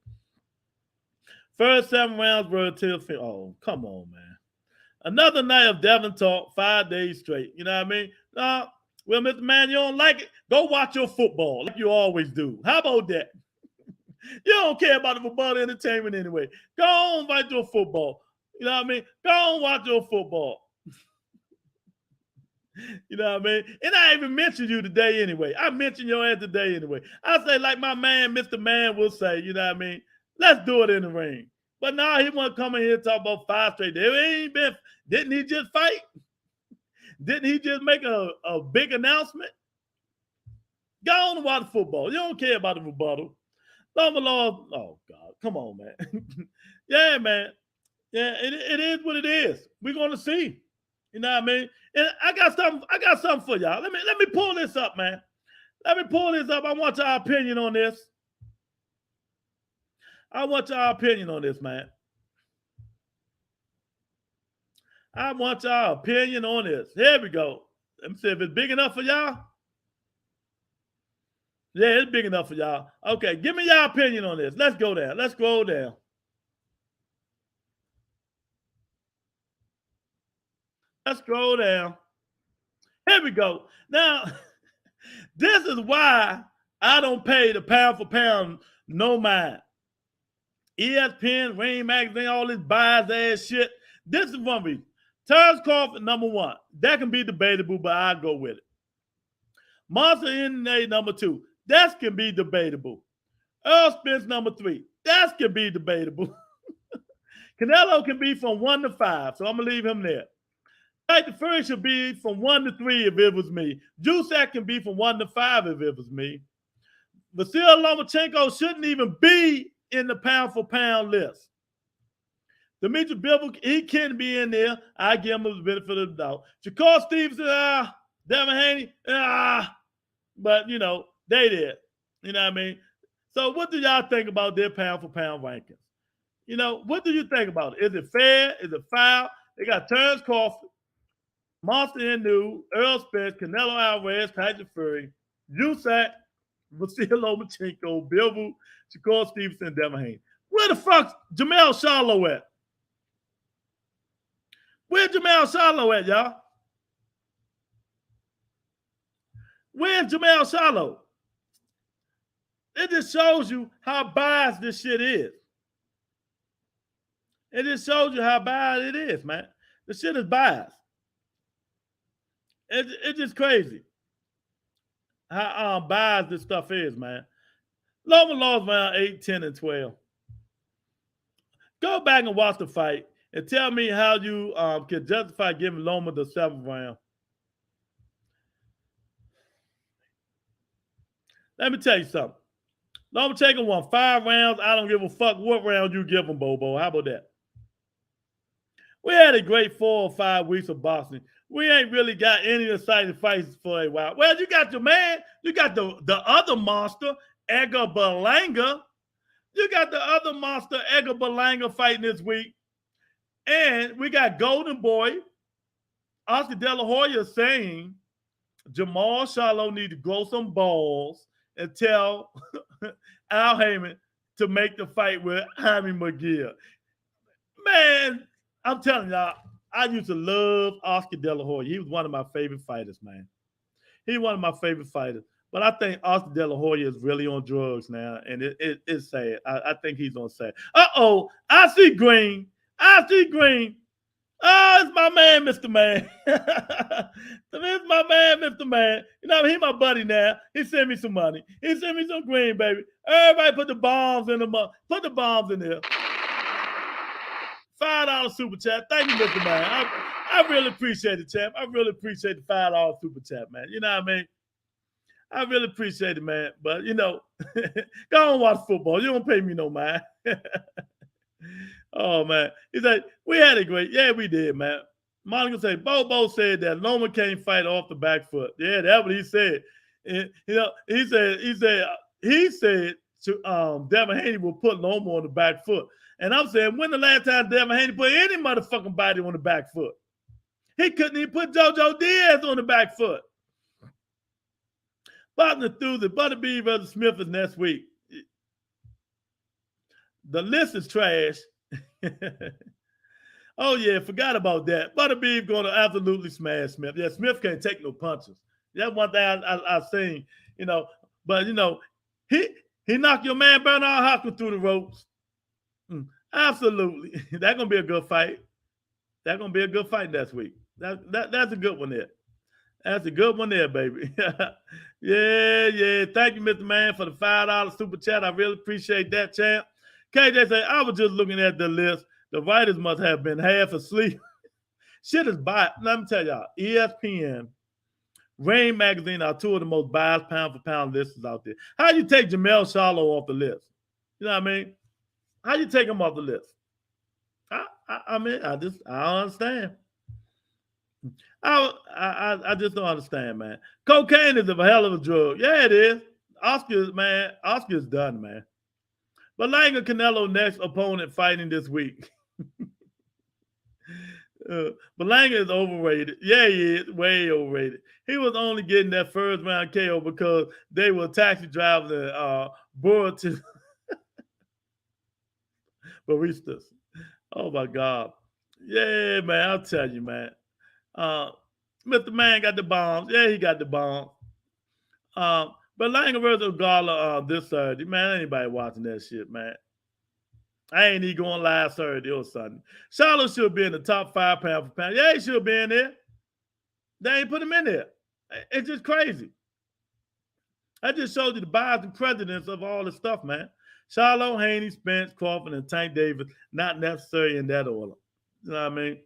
S2: First 7 rounds were till oh, come on, man. Another night of Devin talk, 5 days straight. You know what I mean? Well, Mr. Man, you don't like it? Go watch your football like you always do. How about that? You don't care about the football entertainment anyway. Go on, watch your football. You know what I mean? Go on, watch your football. You know what I mean? And I even mentioned you today anyway. I mentioned your ass today anyway. I say, like my man, Mr. Man will say, you know what I mean? Let's do it in the ring. But now he want to come in here and talk about 5 straight days. Didn't he just fight? Didn't he just make a big announcement? Go on and watch football. You don't care about the rebuttal. Loma, oh God, come on, man. Yeah, man. Yeah, it is what it is. We're gonna see. You know what I mean? And I got something for y'all. Let me pull this up, man. Let me pull this up. I want y'all opinion on this. I want y'all opinion on this, man. I want y'all opinion on this. Here we go. Let me see if it's big enough for y'all. Yeah, it's big enough for y'all. Okay, give me your opinion on this. Let's go down. Let's scroll down. Let's scroll down. Here we go. Now, this is why I don't pay the pound for pound no mind. ESPN, Rain Magazine, all this biased ass shit. This is one reason. Terrence Crawford, number 1. That can be debatable, but I'll go with it. Monster NA, number 2. That can be debatable. Earl Spence, number 3. That can be debatable. Canelo can be from 1 to 5, so I'm going to leave him there. The Fury should be from 1 to 3 if it was me. Juicesack can be from 1 to 5 if it was me. Vasil Lomachenko shouldn't even be in the pound for pound list. Dimitri Bivol, he can be in there. I give him the benefit of the doubt. Shakur Stevenson, Devin Haney, but you know, they did. You know what I mean? So what do y'all think about their pound for pound rankings? You know, what do you think about it? Is it fair? Is it foul? They got Terrence Crawford, Monster Inu, Earl Spence, Canelo Alvarez, Tyson Fury, Juicesack, Vasil Lomachenko, Bivol, Shakur Stevenson, Devin Haney. Where the fuck's Jamel Charlo at? Where's Jamel Charlo at, y'all? Where's Jamel Charlo? It just shows you how biased this shit is. It just shows you how biased it is, man. The shit is biased. It's just crazy how biased this stuff is, man. Loma lost around 8, 10, and 12. Go back and watch the fight and tell me how you can justify giving Loma the 7th round. Let me tell you something. Lomachenko won 5 rounds. I don't give a fuck what round you give him, Bobo. How about that? We had a great 4 or 5 weeks of boxing. We ain't really got any exciting fights for a while. Well, you got your man. You got the other monster, Edgar Berlanga. You got the other monster, Edgar Berlanga, fighting this week. And we got Golden Boy, Oscar De La Hoya, saying Jamal Charlo need to grow some balls and tell Al Heyman to make the fight with Jaime McGill. Man, I'm telling y'all, I used to love Oscar De La Hoya. He was one of my favorite fighters, man. He's one of my favorite fighters. But I think Oscar De La Hoya is really on drugs now, and it's sad. I think he's on sad. Uh-oh, I see green. I see green. Oh, it's my man, Mr. Man. It's my man, Mr. Man. You know, he's my buddy now. He sent me some money. He sent me some green, baby. Everybody put the bombs in them. Put the bombs in there. $5 super chat. Thank you, Mr. Man. I really appreciate it, champ. I really appreciate the $5 super chat, man. You know what I mean? I really appreciate it, man. But, you know, go on watch football. You don't pay me no mind. Oh, man. He said, we had it great. Yeah, we did, man. Monica said, Bobo said that Loma can't fight off the back foot. Yeah, that's what he said. And, you know, he said to Devin Haney will put Loma on the back foot. And I'm saying, when the last time Devin Haney put any motherfucking body on the back foot? He couldn't even put JoJo Diaz on the back foot. Boxing through the Butterbean versus Smith is next week. The list is trash. Oh, yeah, forgot about that. Butterbean going to absolutely smash Smith. Yeah, Smith can't take no punches. That's one thing I seen, you know. But you know, he knocked your man Bernard Hopkins through the ropes. Absolutely. That's gonna be a good fight. That's gonna be a good fight next week. That's a good one there. That's a good one there, baby. yeah. Thank you, Mr. Man, for the $5 super chat. I really appreciate that, champ. KJ said, I was just looking at the list. The writers must have been half asleep. Shit is biased. Let me tell y'all, ESPN, Rain Magazine are two of the most biased pound for pound lists out there. How you take Jamel Charlo off the list? You know what I mean? How you take him off the list? I mean, I don't understand. I just don't understand, man. Cocaine is a hell of a drug. Yeah, it is. Oscar's done, man. But Berlanga Canelo next opponent fighting this week. Berlanga is overrated. Yeah, he is. Way overrated. He was only getting that first round KO because they were taxi drivers and Burrito baristas. Oh, my God. Yeah, man, I'll tell you, man. Mr. Man got the bombs. Yeah, he got the bombs. But Berlanga versus Gala this Saturday, man, anybody watching that shit, man. I ain't even going live Saturday or Sunday. Charlotte should be in the top 5 pound for pound. Yeah, he should be in there. They ain't put him in there. It's just crazy. I just showed you the bias and presidents of all this stuff, man. Charlo, Haney, Spence, Crawford, and Tank Davis, not necessarily in that order. You know what I mean?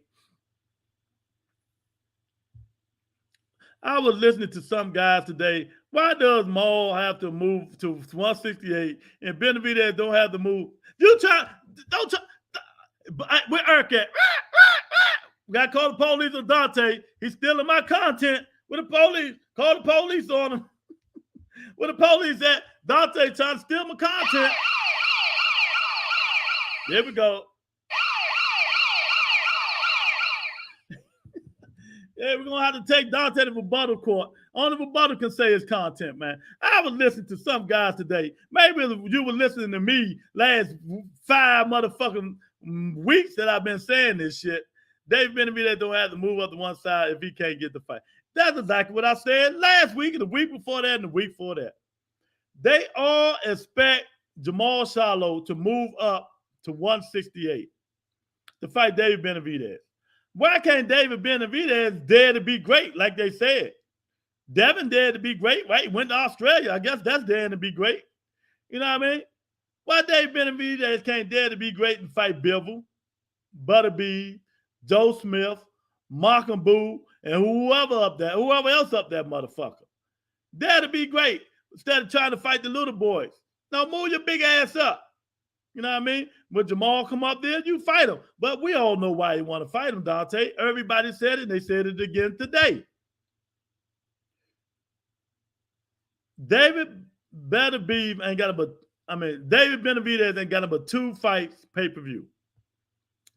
S2: I was listening to some guys today. Why does Maul have to move to 168 and Benavidez don't have to move? Don't try. Where Eric at? We got to call the police on Dante. He's stealing my content. Where the police? Call the police on him. Where the police at? Dante trying to steal my content. There we go. Yeah, we're going to have to take Dante to rebuttal court. Only rebuttal can say his content, man. I was listening to some guys today. Maybe you were listening to me last 5 motherfucking weeks that I've been saying this shit. David Benavidez don't have to move up to one side if he can't get the fight. That's exactly what I said last week and the week before that and the week before that. They all expect Jamal Charlo to move up to 168 to fight David Benavidez. Why can't David Benavidez dare to be great like they said? Devin dared to be great, right? He went to Australia. I guess that's daring to be great. You know what I mean? Why David Benavidez can't dare to be great and fight Bivol, Butterbean, Joe Smith, Malcolm Boo, and whoever else up that motherfucker. Dare to be great instead of trying to fight the little boys. Now move your big ass up. You know what I mean? When Jamal come up there, you fight him. But we all know why you want to fight him, Dante. Everybody said it, and they said it again today. David Benavidez ain't got David Benavidez ain't got but 2 fights pay-per-view.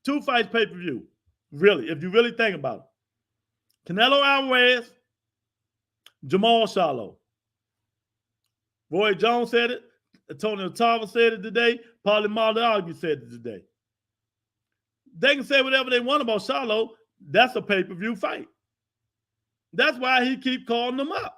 S2: 2 fights pay-per-view. Really, if you really think about it. Canelo Alvarez, Jamal Charlo. Roy Jones said it. Antonio Tarver said it today. Paulie Maldonado said it today. They can say whatever they want about Charlo. That's a pay-per-view fight. That's why he keep calling them up.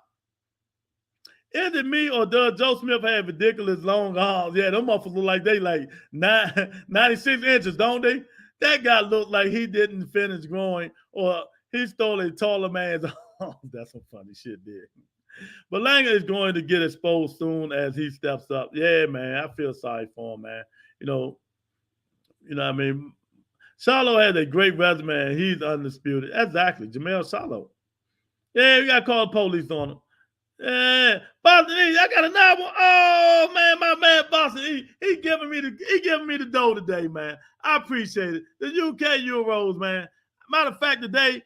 S2: Is it me or does Joe Smith have ridiculous long arms? Yeah, them motherfuckers look like they like 96 inches, don't they? That guy looked like he didn't finish growing or he stole a taller man's arms. That's some funny shit there. But Berlanga is going to get exposed soon as he steps up. Yeah, man, I feel sorry for him, man. You know what I mean? Charlo has a great resume, and he's undisputed. Exactly, Jamel Charlo. Yeah, we got to call the police on him. Yeah, Boston E, I got a 9-1. Oh man, my man Boston E, he giving me the dough today, man. I appreciate it. The UK Euros, man. Matter of fact, today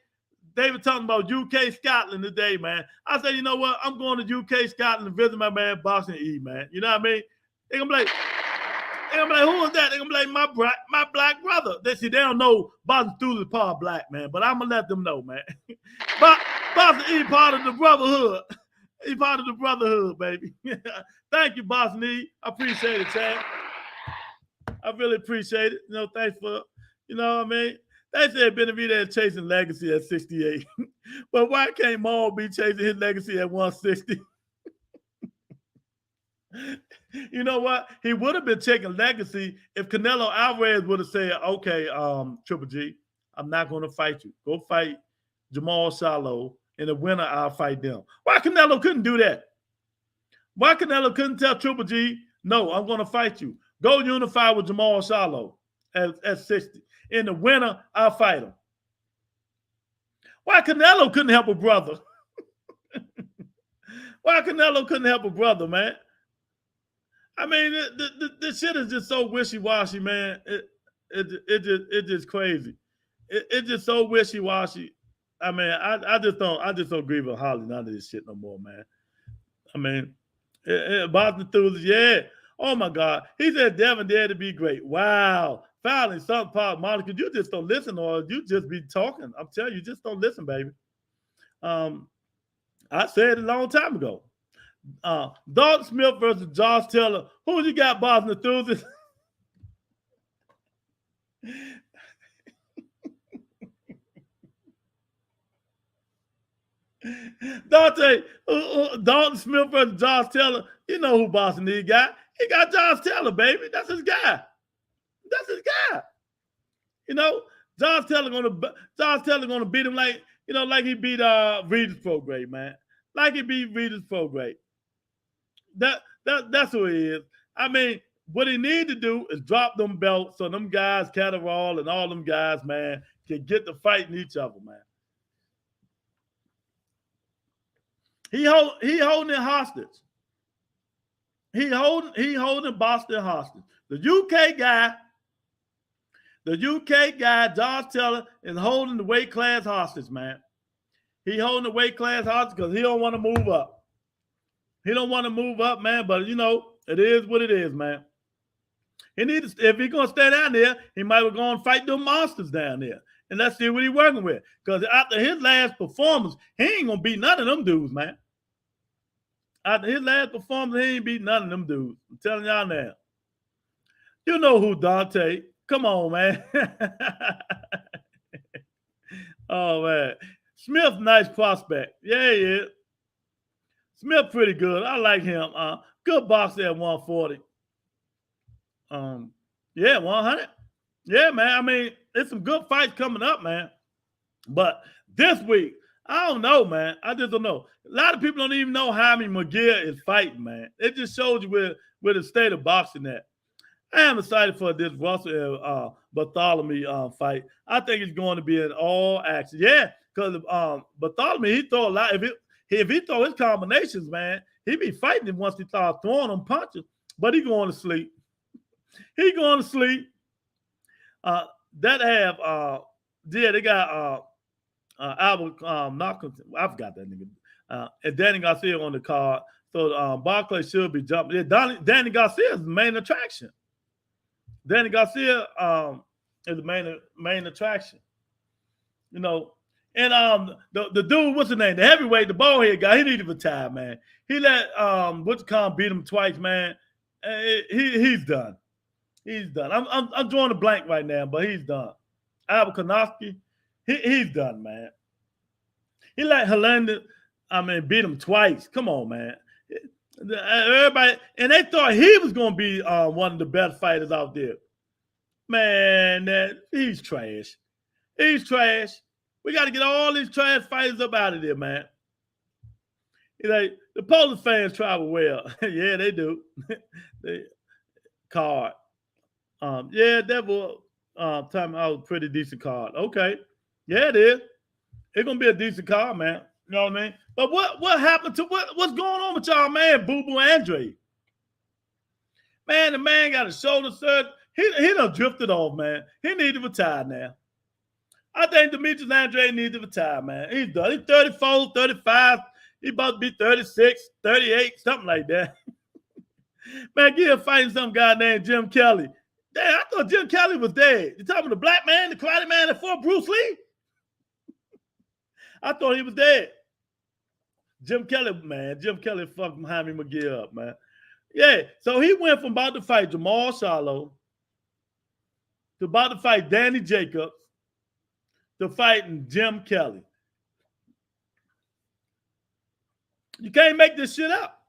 S2: they were talking about UK Scotland today, man. I said, you know what? I'm going to UK Scotland to visit my man Boston E, man. You know what I mean? They're gonna be like, who is that? They're gonna be like my black brother. They don't know Boston Stewart is part black, man. But I'm gonna let them know, man. But Boston E part of the brotherhood. He's part of the brotherhood, baby. Thank you, Boston E. I appreciate it, Chad. I really appreciate it. You know, thanks for, you know what I mean? They said Benavidez is chasing legacy at 68. But why can't Maul be chasing his legacy at 160? You know what? He would have been checking legacy if Canelo Alvarez would have said, okay, Triple G, I'm not going to fight you. Go fight Jamal Charlo. In the winner, I'll fight them. Why Canelo couldn't do that? Why Canelo couldn't tell Triple G, no, I'm going to fight you. Go unify with Jamal Charlo at 60. In the winner, I'll fight him. Why Canelo couldn't help a brother? Why Canelo couldn't help a brother, man? I mean, the shit is just so wishy-washy, man. It's just crazy. It's just so wishy-washy. I mean, I just don't agree with Holly none of this shit no more, man. I mean, Boston enthusiast, yeah. Oh my God, he said Devin dared to be great. Wow, finally something pop, Monica. You just don't listen, or you just be talking. I'm telling you, just don't listen, baby. I said it a long time ago. Dalton Smith versus Josh Taylor. Who you got, Boston enthusiast? Dalton Smith versus Josh Taylor. You know who Boston he got. He got Josh Taylor, baby. That's his guy. That's his guy. You know, Josh Taylor gonna beat him like he beat Regis Prograde, man. Like he beat Regis Prograde. That's who he is. I mean, what he need to do is drop them belts so them guys, Catterall and all them guys, man, can get to fighting each other, man. He holding it hostage. He holding Boston hostage. The UK guy, Josh Taylor, is holding the weight class hostage, man. He holding the weight class hostage because he don't want to move up. He don't want to move up, man, but you know, it is what it is, man. If he's gonna stay down there, he might go and fight them monsters down there. And let's see what he's working with. Because after his last performance, he ain't gonna beat none of them dudes, man. After his last performance, he ain't beat none of them dudes. I'm telling y'all now. You know who, Dante. Come on, man. Oh, man. Smith, nice prospect. Yeah, he is. Smith pretty good. I like him. Good boxer at 140. Yeah, 100. Yeah, man. I mean, there's some good fights coming up, man. But this week, I don't know, man. I just don't know. A lot of people don't even know how Haney McGill is fighting, man. It just shows you where the state of boxing at. I am excited for this Russell Bartholomew fight. I think it's going to be an all action. Yeah, because Bartholomew, he throw a lot. If he throw his combinations, man, he be fighting him once he starts throwing them punches. But he going to sleep. He going to sleep. They got Albert Malcolm. I forgot that nigga. And Danny Garcia on the card. So Barclay should be jumping. Yeah, Danny Garcia is the main attraction. Danny Garcia is the main attraction. You know. And the dude, what's his name? The heavyweight, the bald-head guy, he need to retire, man. He let beat him twice, man. He's done. He's done. I'm drawing a blank right now, but he's done. Albert Konoski, he's done, man. He let Hernandez, beat him twice. Come on, man. Everybody, and they thought he was going to be one of the best fighters out there. Man, he's trash. He's trash. We got to get all these trash fighters up out of there, man. Like, the Polish fans travel well. Yeah, they do. Card. Yeah, that was time out a pretty decent card. Okay. Yeah, it is. It's gonna be a decent card, man. You know what I mean? But what happened to what's going on with y'all, man? Boo Boo Andre. Man, the man got a shoulder surgery. He done drifted off, man. He need to retire now. I think Demetrius Andre needs to retire, man. He's done. He's 34, 35. He about to be 36, 38, something like that. Man, give fighting some guy named Jim Kelly. Damn, I thought Jim Kelly was dead. You talking about the black man, the karate man that fought Bruce Lee? I thought he was dead. Jim Kelly, man. Jim Kelly fucked Haney McGill up, man. Yeah, so he went from about to fight Jamal Charlo to about to fight Danny Jacobs to fighting Jim Kelly. You can't make this shit up.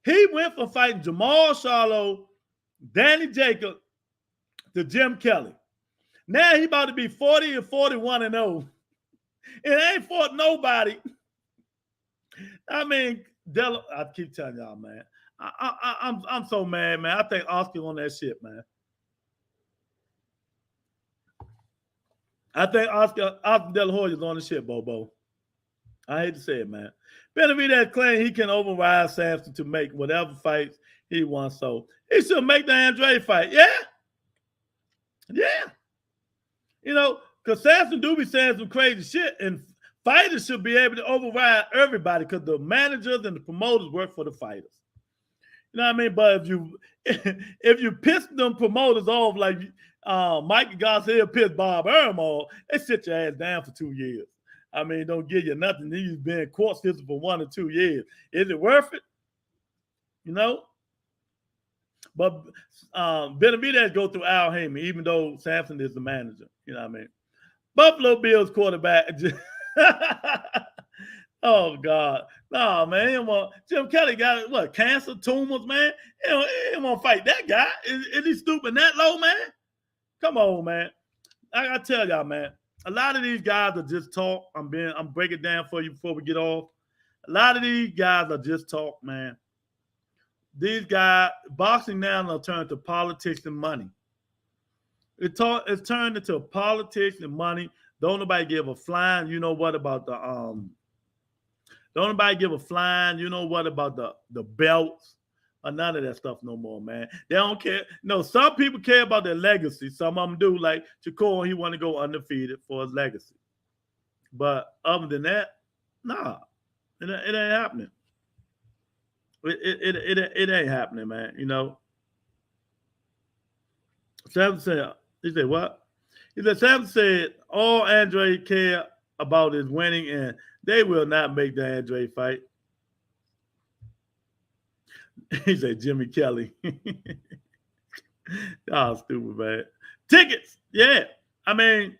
S2: He went from fighting Jamal Charlo, Danny Jacobs, to Jim Kelly. Now he about to be 40 and 41-0. And ain't fought nobody. I mean, I keep telling y'all, man. I'm so mad, man. I think Oscar on that shit, man. I think Oscar De La Hoya's on the shit, Bobo. I hate to say it, man. Benavidez claims he can override Sampson to make whatever fights he wants. So he should make the Andrade fight. Yeah. You know, because Sampson do be saying some crazy shit, and fighters should be able to override everybody because the managers and the promoters work for the fighters. You know what I mean? But if you piss them promoters off like Mike Garcia pissed Bob Arum off, they sit your ass down for 2 years. I mean, don't give you nothing. You've been in court system for 1 or 2 years. Is it worth it? You know? But Benavidez go through Al Haney, even though Sampson is the manager. You know what I mean? Buffalo Bills quarterback. Oh, God. No, man. Jim Kelly got, what, cancer, tumors, man? He don't want to fight that guy. Is he stupid that low, man? Come on, man. I got to tell y'all, man. A lot of these guys are just talk. I'm breaking it down for you before we get off. A lot of these guys are just talk, man. These guys, boxing now will turn to politics and money. It's turned into politics and money. Don't nobody give a flying, you know what, about the don't nobody give a flying, you know what, about the belts or none of that stuff no more, man. They don't care. No, some people care about their legacy. Some of them do, like Shakur, he want to go undefeated for his legacy. But other than that, nah, it ain't happening. It ain't happening, man. You know. Sam said, he said, what? He said, Sam said, all Andre care about is winning, and they will not make the Andre fight. He said, Jimmy Kelly. Oh, stupid, man. Tickets. Yeah. I mean,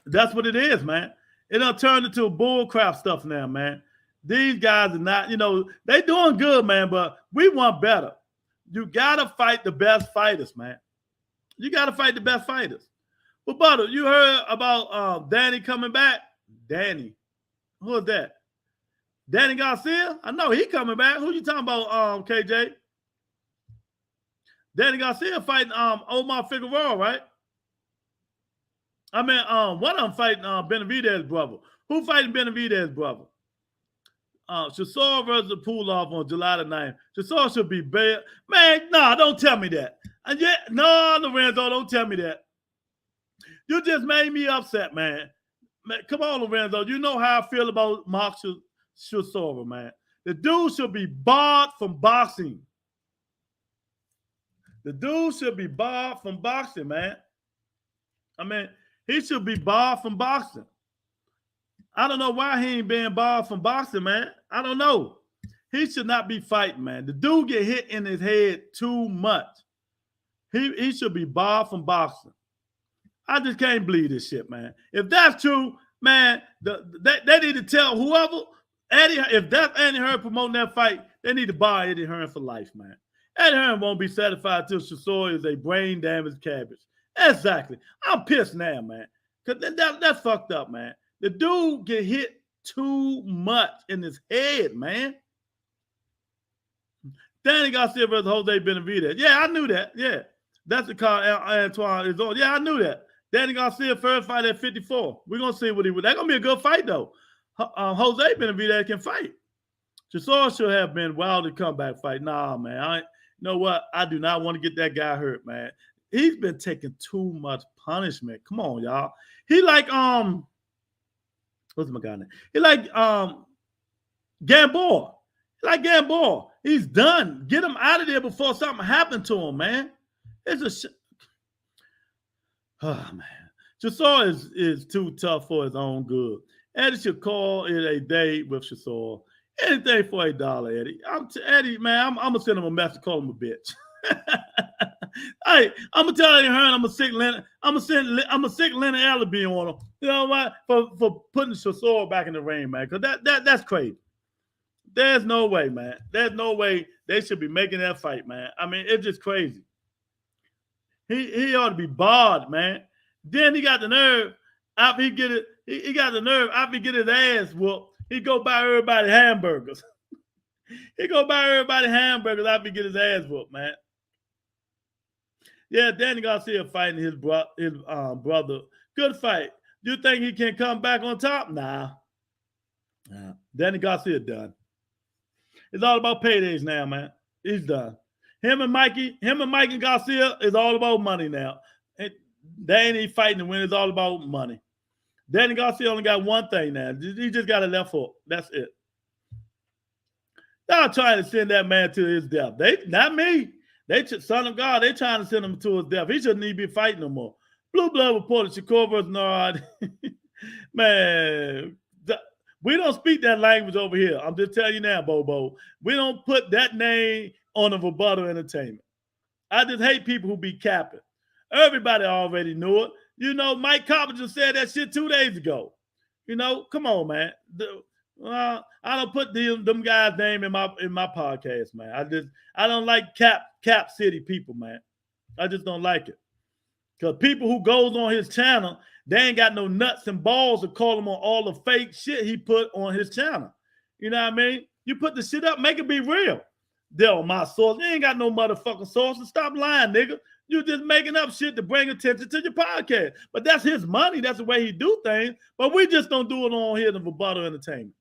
S2: that's what it is, man. It done turned into bull crap stuff now, man. These guys are not, you know, they doing good, man, but we want better. You got to fight the best fighters, man. You got to fight the best fighters. But, Butter, you heard about Danny coming back? Danny. Who is that? Danny Garcia? I know he coming back. Who you talking about, KJ? Danny Garcia fighting Omar Figueroa, right? I mean, one of them fighting Benavidez's brother. Who fighting Benavidez's brother? Chisora versus Puloff on July the 9th. Chisora should be bad. Man, nah, don't tell me that. And yet, no, Lorenzo, don't tell me that. You just made me upset, man. Come on, Lorenzo. You know how I feel about Mark Chisora, man. The dude should be barred from boxing. The dude should be barred from boxing, man. I mean, he should be barred from boxing. I don't know why he ain't being barred from boxing, man. I don't know. He should not be fighting, man. The dude get hit in his head too much. He should be barred from boxing. I just can't believe this shit, man. If that's true, man, they need to tell whoever, Eddie, if that's Eddie Hearn promoting that fight, they need to bar Eddie Hearn for life, man. Eddie Hearn won't be satisfied till Chisora is a brain-damaged cabbage. Exactly. I'm pissed now, man. Because that's fucked up, man. The dude get hit too much in his head, man. Danny Garcia versus Jose Benavidez. Yeah, I knew that. Yeah. That's the card Antoine is on. Yeah, I knew that. Danny Garcia first fight at 54. We're going to see what he would. That's going to be a good fight, though. Jose Benavidez can fight. Chisora should have been wild to comeback fight. Nah, man. You know what? I do not want to get that guy hurt, man. He's been taking too much punishment. Come on, y'all. He like, what's my guy name? He like Gamboa. He like Gamboa. He's done. Get him out of there before something happened to him, man. It's a oh, man. Chisora is too tough for his own good. Eddie should call it a day with Chisora. Anything for $1, Eddie. Eddie, man, I'm going to send him a message, call him a bitch. Hey, I'm gonna tell you, Hearn, I'm gonna sick Leonard Allaby on him. You know what? For putting Chisora back in the ring, man. Cause that's crazy. There's no way, man. There's no way they should be making that fight, man. I mean, it's just crazy. He ought to be barred, man. Then he got the nerve after he get it. He got the nerve after he get his ass whooped. He go buy everybody hamburgers. He go buy everybody hamburgers after he get his ass whooped, man. Yeah, Danny Garcia fighting his brother. Good fight. You think he can come back on top? Nah. Danny Garcia done. It's all about paydays now, man. He's done. Him and Mikey Garcia is all about money now. They ain't fighting to win. It's all about money. Danny Garcia only got one thing now. He just got a left hook. That's it. Y'all trying to send that man to his death. Not me. Son of God, they trying to send him to his death. He shouldn't even be fighting no more. Blue Blood reported Shakur versus Nard. Man, we don't speak that language over here. I'm just telling you now, Bobo. We don't put that name on a Rebuttal Entertainment. I just hate people who be capping. Everybody already knew it. You know, Mike Carpenter said that shit 2 days ago. You know, come on, man. I don't put them guys' name in my podcast, man. I don't like Cap City people, man. I just don't like it. Because people who goes on his channel, they ain't got no nuts and balls to call him on all the fake shit he put on his channel. You know what I mean? You put the shit up, make it be real. They're on my source. You ain't got no motherfucking sources. Stop lying, nigga. You just making up shit to bring attention to your podcast. But that's his money. That's the way he do things. But we just don't do it on here in Rebuttal Entertainment.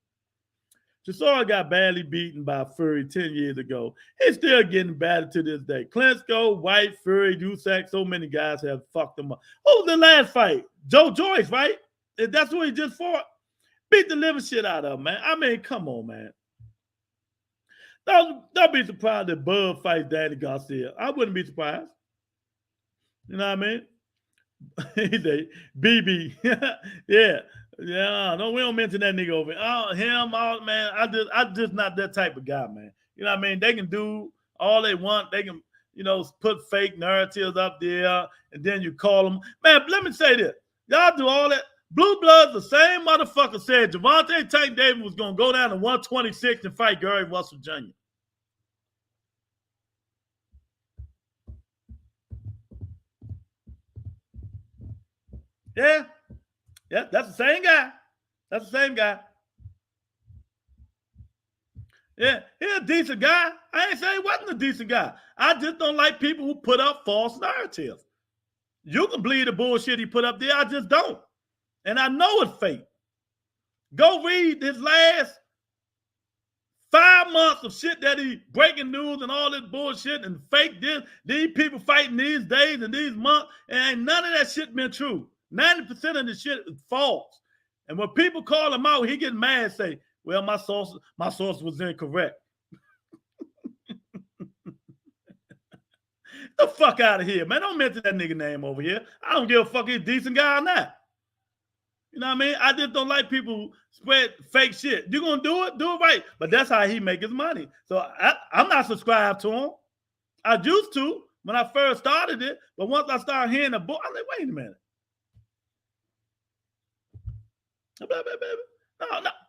S2: Chisora got badly beaten by Fury 10 years ago. He's still getting battered to this day. Klitschko, White, Fury, Usyk, so many guys have fucked him up. Who was the last fight? Joe Joyce, right? That's who he just fought. Beat the living shit out of him, man. I mean, come on, man. Don't be surprised that Bud fights Danny Garcia. I wouldn't be surprised. You know what I mean? He's a BB. Yeah. Yeah, no, we don't mention that nigga over man. I just not that type of guy, man. You know what I mean? They can do all they want. They can, put fake narratives up there, and then you call them. Man, let me say this. Y'all do all that. Blue Bloods, the same motherfucker said Gervonta Tank Davis was going to go down to 126 and fight Gary Russell Jr. Yeah. Yeah, that's the same guy. That's the same guy. Yeah, he's a decent guy. I ain't saying he wasn't a decent guy. I just don't like people who put up false narratives. You can believe the bullshit he put up there. I just don't. And I know it's fake. Go read his last 5 months of shit that he breaking news and all this bullshit and fake this. These people fighting these days and these months. And ain't none of that shit been true. 90% of the shit is false. And when people call him out, he get mad and say, well, my source was incorrect. The fuck out of here, man. Don't mention that nigga name over here. I don't give a fuck if he's a decent guy or not. You know what I mean? I just don't like people who spread fake shit. You're going to do it right. But that's how he make his money. So I'm not subscribed to him. I used to when I first started it. But once I started hearing the book, I'm like, wait a minute. No.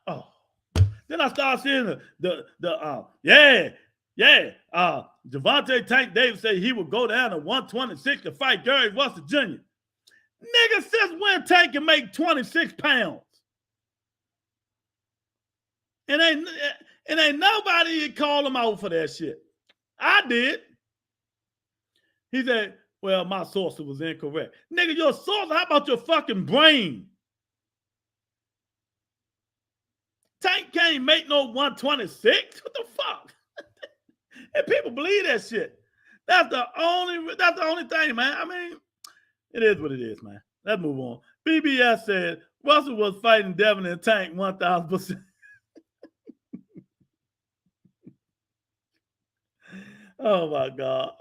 S2: Oh. Then I started seeing Gervonta Tank Davis say he would go down to 126 to fight Gary Russell Jr. Nigga, since when Tank can make 26 pounds? And ain't nobody call him out for that shit. I did. He said, well, my source was incorrect. Nigga, your source, how about your fucking brain? Tank can't make no 126. What the fuck? And people believe that shit. That's the only thing, man. I mean, it is what it is, man. Let's move on. BBS said Russell was fighting Devin and Tank 1,000%. Oh my God.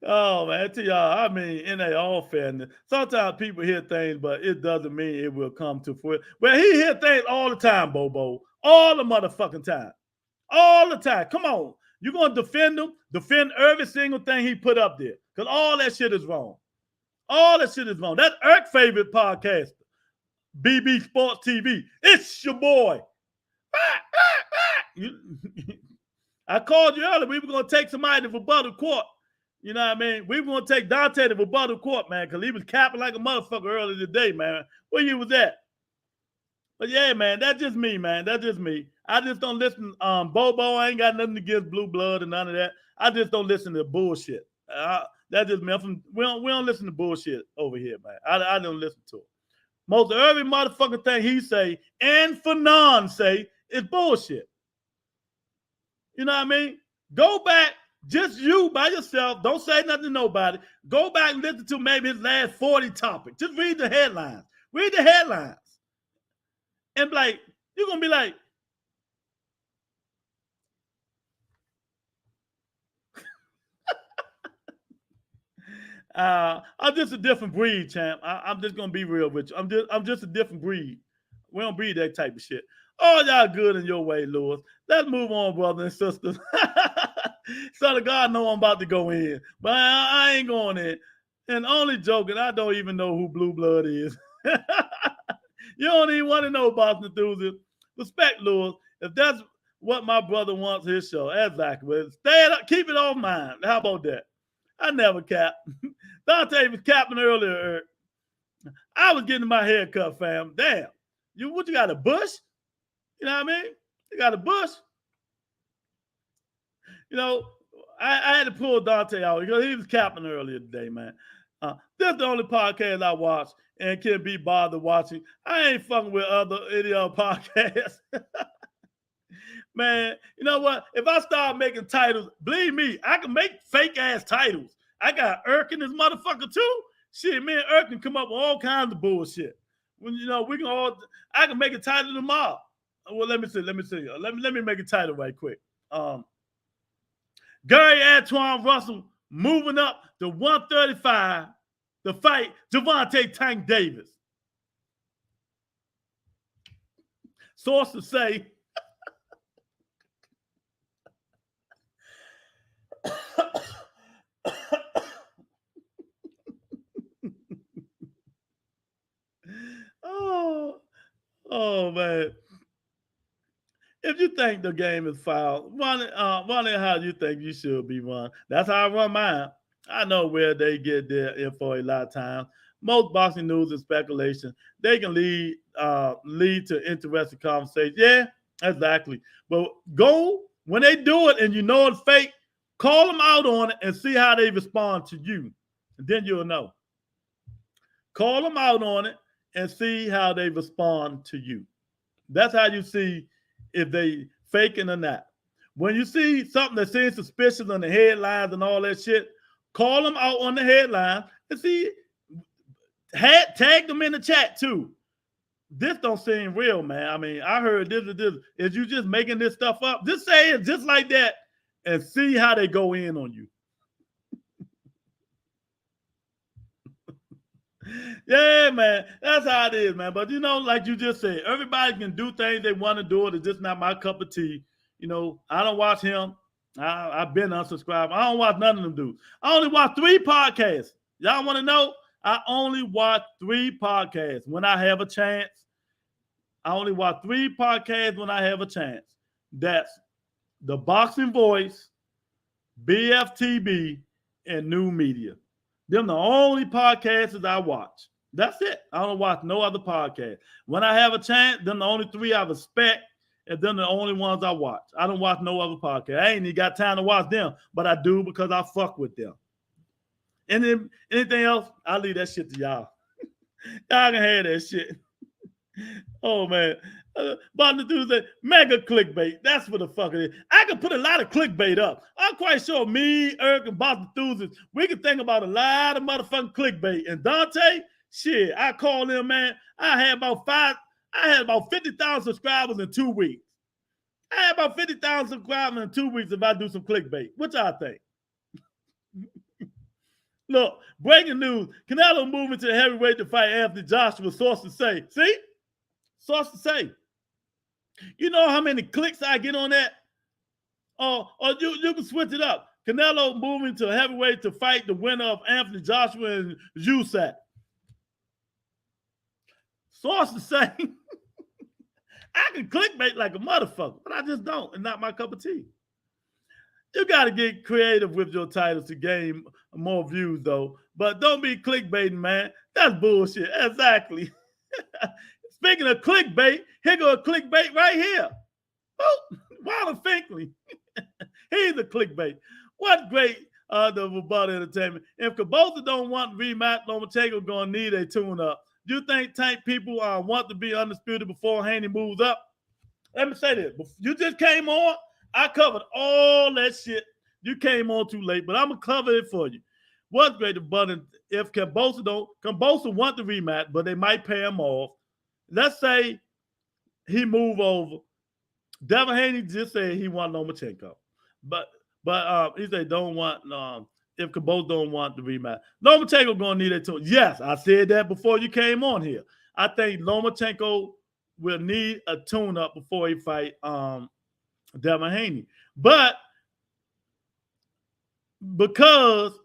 S2: Oh man, to y'all, I mean, in all fairness, sometimes people hear things, but it doesn't mean it will come to fruition. Well, he hear things all the time, Bobo. All the motherfucking time. All the time. Come on. You're going to defend him, defend every single thing he put up there. Because all that shit is wrong. All that shit is wrong. That's Eric's favorite podcast, BB Sports TV. It's your boy. I called you earlier. We were going to take somebody to rebuttal court. You know what I mean? We were going to take Dante to rebuttal court, man, because he was capping like a motherfucker earlier today, man. Where you was at? But yeah, man, that's just me, man. That's just me. I just don't listen. Bobo, I ain't got nothing against Blue Blood and none of that. I just don't listen to bullshit. That's just me. We don't listen to bullshit over here, man. I don't listen to it. Most of every motherfucking thing he say and Fanon say is bullshit. You know what I mean? Go back, just you by yourself. Don't say nothing to nobody. Go back and listen to maybe his last 40 topics. Just read the headlines. Read the headlines. And like, you're going to be like, I'm just a different breed, champ. I'm just going to be real with you. I'm just a different breed. We don't breed that type of shit. All y'all good in your way, Lewis. Let's move on, brothers and sisters. Son of God know I'm about to go in, but I ain't going in. And only joking, I don't even know who Blue Blood is. You don't even want to know Boston enthusiast. Respect, Lewis. If that's what my brother wants his show, exactly. Stay it up, keep it off mine. How about that? I never cap. Dante was capping earlier, Eric. I was getting my hair cut, fam. Damn. You got a bush? You know what I mean? You got a bush? You know, I had to pull Dante out because he was capping earlier today, man. This is the only podcast I watch and can't be bothered watching. I ain't fucking with any other podcasts. Man, you know what? If I start making titles, believe me, I can make fake ass titles. I got Irk in this motherfucker too. Shit, me and Irk can come up with all kinds of bullshit. When I can make a title tomorrow. Well, let me see. Let me make a title right quick. Gary Antoine Russell moving up to 135 to fight Gervonta Tank Davis. Sources say oh man. If you think the game is foul, run it how you think you should be run. That's how I run mine. I know where they get their info a lot of times. Most boxing news and speculation, they can lead to interesting conversation. Yeah, exactly. But go, when they do it and you know it's fake, call them out on it and see how they respond to you. And then you'll know. Call them out on it and see how they respond to you. That's how you see if they faking or not. When you see something that seems suspicious on the headlines and all that shit, call them out on the headline and see. Tag them in the chat too. This don't seem real, man. I mean, I heard this. Is you just making this stuff up? Just say it just like that and see how they go in on you. Yeah, man. That's how it is, man. But you know, like you just said, everybody can do things they want to do. It's just not my cup of tea. You know, I don't watch him. I've been unsubscribed. I don't watch none of them dudes. I only watch 3 podcasts. Y'all want to know? I only watch 3 podcasts when I have a chance. I only watch 3 podcasts when I have a chance. That's The Boxing Voice, BFTB, and New Media. Them the only podcasts I watch. That's it. I don't watch no other podcast. When I have a chance, them the only 3 I respect, and them the only ones I watch. I don't watch no other podcast. I ain't even got time to watch them, but I do because I fuck with them. And then anything else, I'll leave that shit to y'all. Y'all can have that shit. Oh, man. But the dude said, mega clickbait. That's what the fuck it is. I can put a lot of clickbait up. I'm quite sure me, Eric, and Bob Enthusiast, we can think about a lot of motherfucking clickbait. And Dante, shit, I call him, man. I had about 50,000 subscribers in 2 weeks. I had about 50,000 subscribers in 2 weeks if I do some clickbait. What y'all think? Look, breaking news. Canelo moving to the heavyweight to fight Anthony Joshua. Sources say. See? Sources say. You know how many clicks I get on that? Or you can switch it up. Canelo moving to heavyweight to fight the winner of Anthony Joshua and Usyk. Sources say I can clickbait like a motherfucker, but I just don't. It's not my cup of tea. You got to get creative with your titles to gain more views, though. But don't be clickbaiting, man. That's bullshit. Exactly. Speaking of clickbait, here go a clickbait right here. Oh, Wilder Finkley. He's a clickbait. What great the about entertainment. If Cabota don't want rematch, Lomachenko gonna need a tune-up. Do you think tank people want to be undisputed before Haney moves up? Let me say this. You just came on. I covered all that shit. You came on too late, but I'm gonna cover it for you. What's great about it if Kambosos want the rematch, but they might pay him off. Let's say he move over. Devin Haney just said he want Lomachenko, but he said don't want if Kambosos don't want the rematch. Lomachenko gonna need it too. Yes, I said that before you came on here. I think Lomachenko will need a tune-up before he fight Devin Haney. But because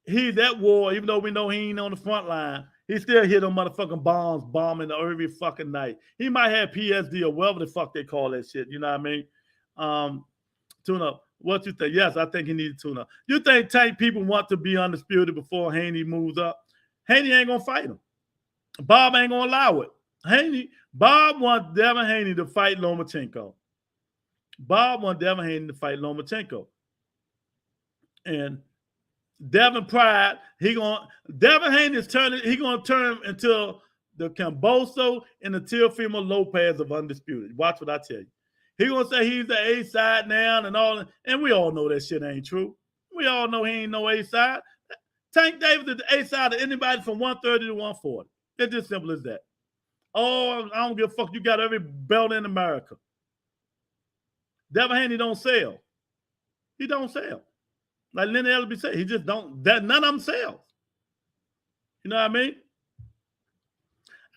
S2: he's at war, even though we know he ain't on the front line, he still hit them motherfucking bombs, bombing every fucking night. He might have PSD or whatever the fuck they call that shit. You know what I mean? Tune up. What you think? Yes, I think he needs to tune up. You think tank people want to be undisputed before Haney moves up? Haney ain't gonna fight him. Bob ain't gonna allow it. Bob wants Devin Haney to fight Lomachenko. Bob wants Devin Haney to fight Lomachenko. And Devin Pride, Devin Haney is turning, he gonna turn into the Kambosos and the Teofimo Lopez of undisputed. Watch what I tell you. He gonna say he's the A side now and all, and we all know that shit ain't true. We all know he ain't no A side. Tank Davis is the A side of anybody from 130 to 140. It's just simple as that. Oh, I don't give a fuck. You got every belt in America. Devin Haney don't sell. He don't sell. Like Lenny Ellerby said, he just don't. None of them sells. You know what I mean?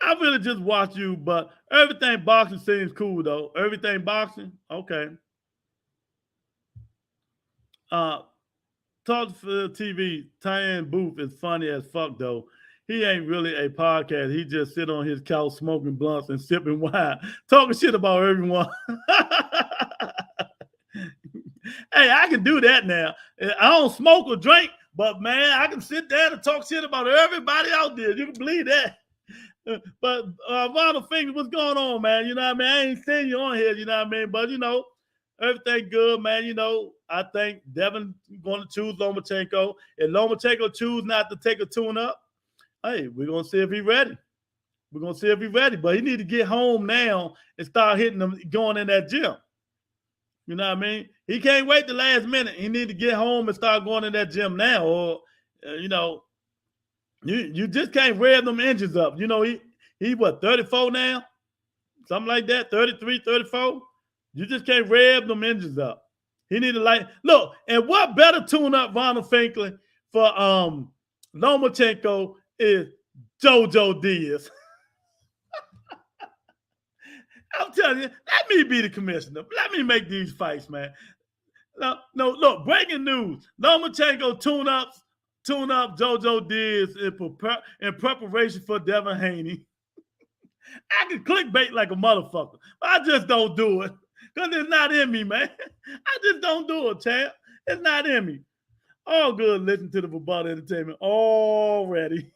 S2: I really just watch you, but everything boxing seems cool though. Everything boxing, okay. Talk for TV, Tyann Booth is funny as fuck though. He ain't really a podcast. He just sit on his couch smoking blunts and sipping wine, talking shit about everyone. Hey, I can do that now. I don't smoke or drink, but man, I can sit there and talk shit about everybody out there. You can believe that. But Wilder Finkley, what's going on, man? You know what I mean? I ain't seen you on here, you know what I mean? But, you know, everything good, man. You know, I think Devin going to choose Lomachenko. If Lomachenko choose not to take a tune-up, hey, we're going to see if he's ready. We're going to see if he's ready. But he need to get home now and start hitting them, going in that gym. You know what I mean? He can't wait the last minute. He need to get home and start going in that gym now. Or, you know, you just can't rev them engines up. You know, he what, 34 now? Something like that, 33, 34. You just can't rev them engines up. He need to look, and what better tune up Wilder Finkley for Lomachenko is JoJo Diaz. I'm telling you, let me be the commissioner. Let me make these fights, man. No, look, breaking news. Lomachenko tune up JoJo Diaz in preparation for Devin Haney. I can clickbait like a motherfucker, but I just don't do it because it's not in me, man. I just don't do it, champ. It's not in me. All good. Listen to the Verbal Entertainment already.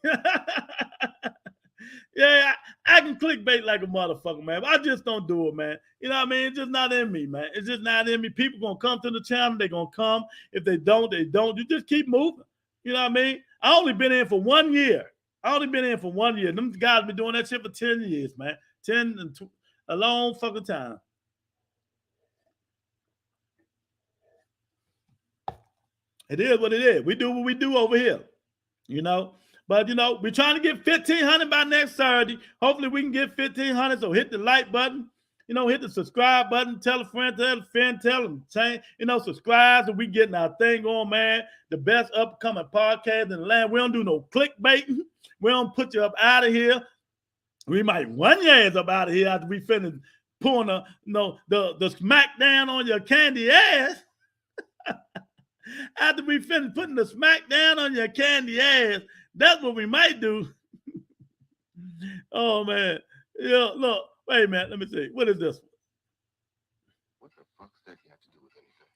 S2: Yeah, I can clickbait like a motherfucker, man. But I just don't do it, man. You know what I mean? It's just not in me, man. It's just not in me. People going to come to the channel. They're going to come. If they don't, they don't. You just keep moving. You know what I mean? I only been in for 1 year. Them guys been doing that shit for 10 years, man. 10 and a long fucking time. It is what it is. We do what we do over here, you know. But, you know, we're trying to get 1,500 by next Saturday. Hopefully we can get 1,500. So hit the like button, you know, hit the subscribe button. Tell a friend, tell them, you know, subscribe so we getting our thing on, man. The best upcoming podcast in the land. We don't do no clickbaiting. We don't put you up out of here. We might run your ass up out of here after we finish pulling the smack down on your candy ass. After we finish putting the smack down on your candy ass, that's what we might do. Oh, man. Yeah, look. Wait a minute. Let me see. What is this?
S7: What the fuck's that have to do with anything?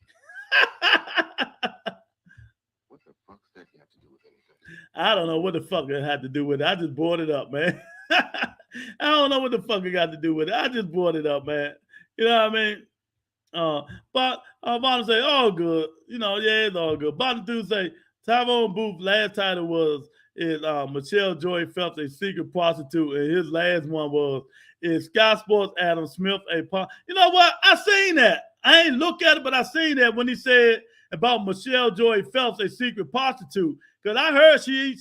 S7: What the fuck's that have to do with anything?
S2: I don't know what the fuck it had to do with it. I just brought it up, man. I don't know what the fuck it got to do with it. I just brought it up, man. You know what I mean? But bottom say, all good. You know, yeah, it's all good. Bottom two say, Tyrone Booth last title is Michelle Joy Phelps, a secret prostitute, and his last one is Sky Sports Adam Smith, you know what? I seen that. I ain't look at it, but I seen that when he said about Michelle Joy Phelps, a secret prostitute. Because I heard she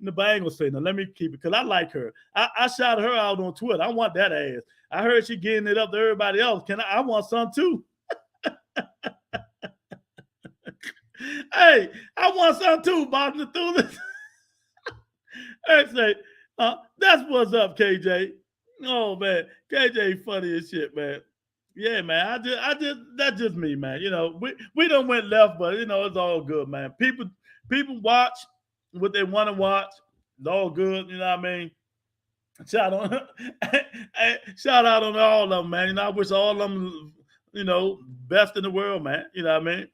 S2: but I ain't gonna say no. Let me keep it because I like her. I shouted her out on Twitter. I want that ass. I heard she getting it up to everybody else. I want some too. Hey, I want some too, Bobby Thulis. Hey, say, that's what's up, KJ. Oh man, KJ funny as shit, man. Yeah, man. That's just me, man. You know, we done went left, but you know, it's all good, man. People watch what they want to watch. It's all good, you know what I mean? Shout out on all of them, man. You know, I wish all of them, you know, best in the world, man. You know what I mean?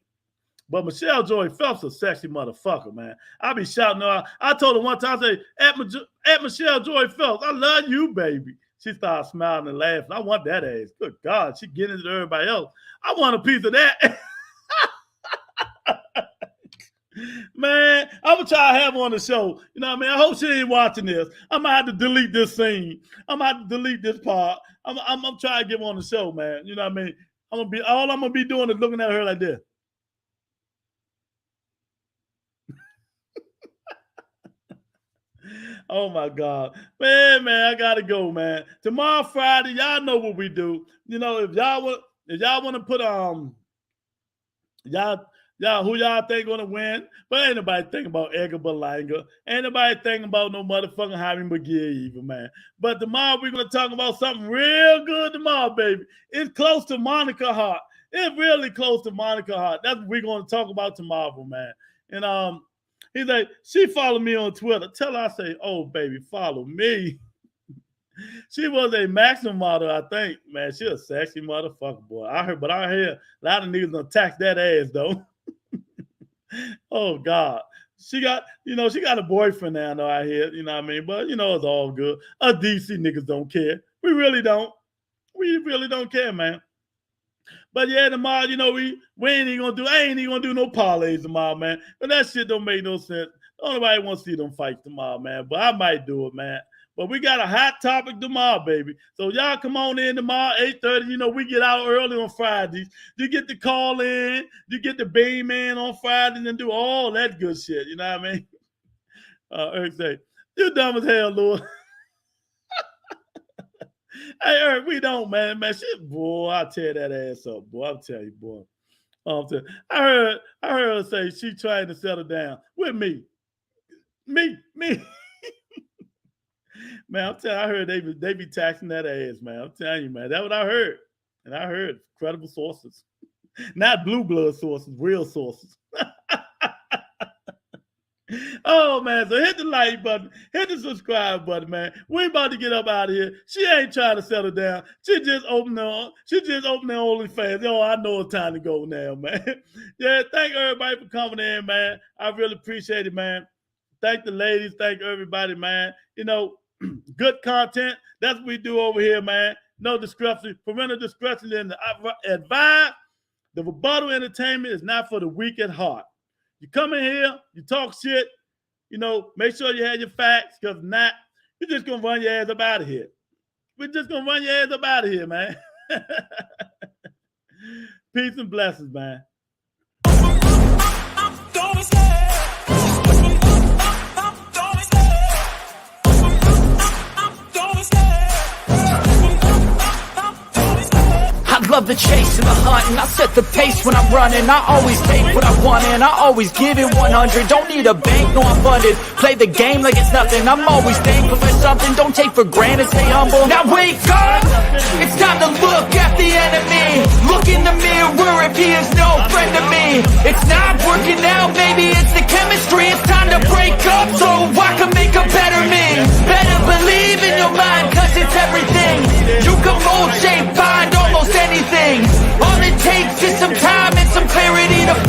S2: But Michelle Joy Phelps a sexy motherfucker, man. I be shouting her out. I told her one time, I say, at Michelle Joy Phelps, I love you, baby. She started smiling and laughing. I want that ass. Good God, she getting it to everybody else. I want a piece of that. Man, I'm gonna try to have her on the show. You know what I mean? I hope she ain't watching this. I'm gonna have to delete this scene. I'm gonna have to delete this part. I'm trying to get her on the show, man. You know what I mean? All I'm gonna be doing is looking at her like this. Oh my God. Man, I gotta go, man. Tomorrow, Friday, y'all know what we do. You know, if y'all want to put y'all who y'all think gonna win, but ain't nobody thinking about Edgar Berlanga. Ain't nobody thinking about no motherfucking Jaime McGill even, man. But tomorrow we're gonna talk about something real good tomorrow, baby. It's close to Monica Hart. It's really close to Monica Hart. That's what we're gonna talk about tomorrow, man. And he's like, she followed me on Twitter. Tell her I say, oh, baby, follow me. She was a Maxim model, I think. Man, she a sexy motherfucker, boy. I heard a lot of niggas gonna tax that ass, though. Oh, God. She got a boyfriend now, though, I hear. You know what I mean? But, you know, it's all good. Us DC niggas don't care. We really don't. We really don't care, man. But yeah, tomorrow, you know, I ain't even gonna do no parlays tomorrow, man. But that shit don't make no sense. Nobody wants to see them fights tomorrow, man. But I might do it, man. But we got a hot topic tomorrow, baby. So y'all come on in tomorrow, 8:30. You know, we get out early on Fridays. You get to call in, you get the beam in on Fridays and do all that good shit. You know what I mean? Eric say, you dumb as hell, Lord. Hey, Eric, we don't, man. Shit, boy, I'll tear that ass up, boy. I'll tell you, boy. I heard her say she trying to settle down with me. Me. Man, I'm telling you, I heard they be taxing that ass, man. I'm telling you, man. That's what I heard. And I heard credible sources. Not blue blood sources, real sources. Oh, man, so hit the like button, hit the subscribe button, man. We about to get up out of here. She ain't trying to settle down. She just opened her OnlyFans. Oh, I know it's time to go now, man. Yeah, thank everybody for coming in, man. I really appreciate it, man. Thank the ladies. Thank everybody, man. You know, good content. That's what we do over here, man. No discrepancy. Parental discretion in the advice. The rebuttal entertainment is not for the weak at heart. You come in here, you talk shit, you know, make sure you have your facts, because if not, you're just going to run your ass up out of here. We're just going to run your ass up out of here, man. Peace and blessings, man.
S1: I love the chase and the hunt, and I set the pace when I'm running. I always take what I want and I always give it 100. Don't need a bank, no, I'm funded. Play the game like it's nothing. I'm always thankful for something. Don't take for granted, stay humble. Now wake up, it's time to look at the enemy. Look in the mirror if he is no friend to me. It's it's not